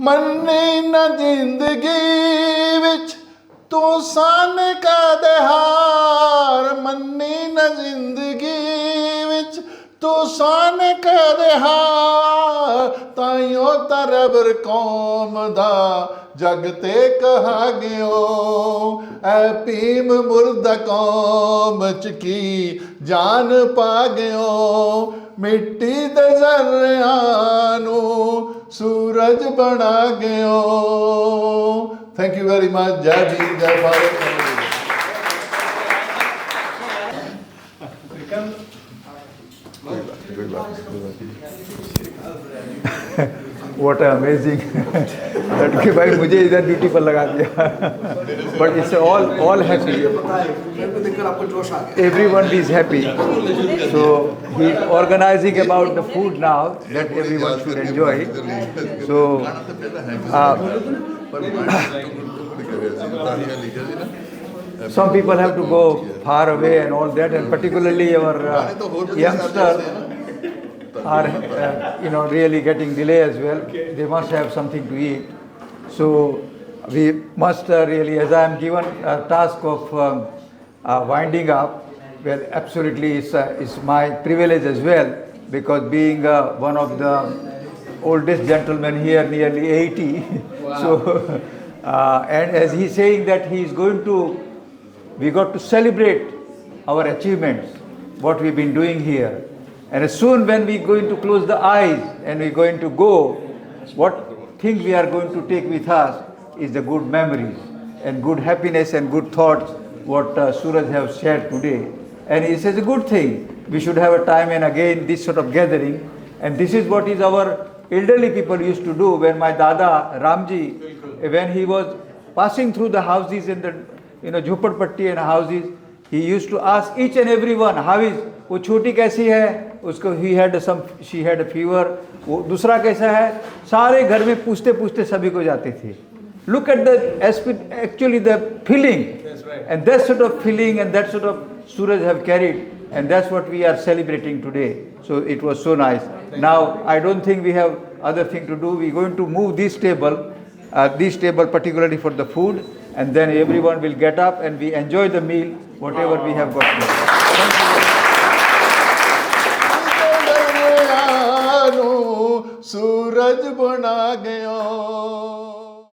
मन्नी न जिंदगी विच तू सन का देहार मन्नी न जिंदगी विच तू सन का देहार ताइयों तरबर कौम दा जगते कहा गयो ऐ भीम मुर्द कौम च की जान पा गयो मिट्टी दे ज़र्रियां नू सूरज बना गयो थैंक यू वेरी मच जय भीम जय Bharat What an amazing that कि भाई मुझे इधर ड्यूटी पर लगा दिया but it's all happy everyone is happy so he's organizing about the food now that everyone should enjoy so some people have to go far away and all that and particularly our youngsters are really getting delay as well. They must have something to eat. So we must really, as I am given a task of winding up, well, absolutely it's my privilege as well because being one of the oldest gentlemen here, nearly 80. Wow. So and as he's saying that we got to celebrate our achievements, what we've been doing here. And as soon when we're going to close the eyes and we're going to go, what thing we are going to take with us is the good memories and good happiness and good thoughts what Suraj have shared today. And it is a good thing. We should have a time and again this sort of gathering. And this is what is our elderly people used to do when my Dada Ramji, when he was passing through the houses in the Jhoppadpatti and houses, he used to ask each and every one, how is वो छोटी कैसी है उसको she had a fever वो दूसरा कैसा है सारे घर में पूछते पूछते सभी को जाते थे look at the actually the feeling and that sort of feeling and that sort of Suraj have carried and that's what we are celebrating today so it was so nice now I don't think we have other thing to do we're going to move this table particularly for the food and then everyone will get up and we enjoy the meal whatever we have got made. सूरज बना गया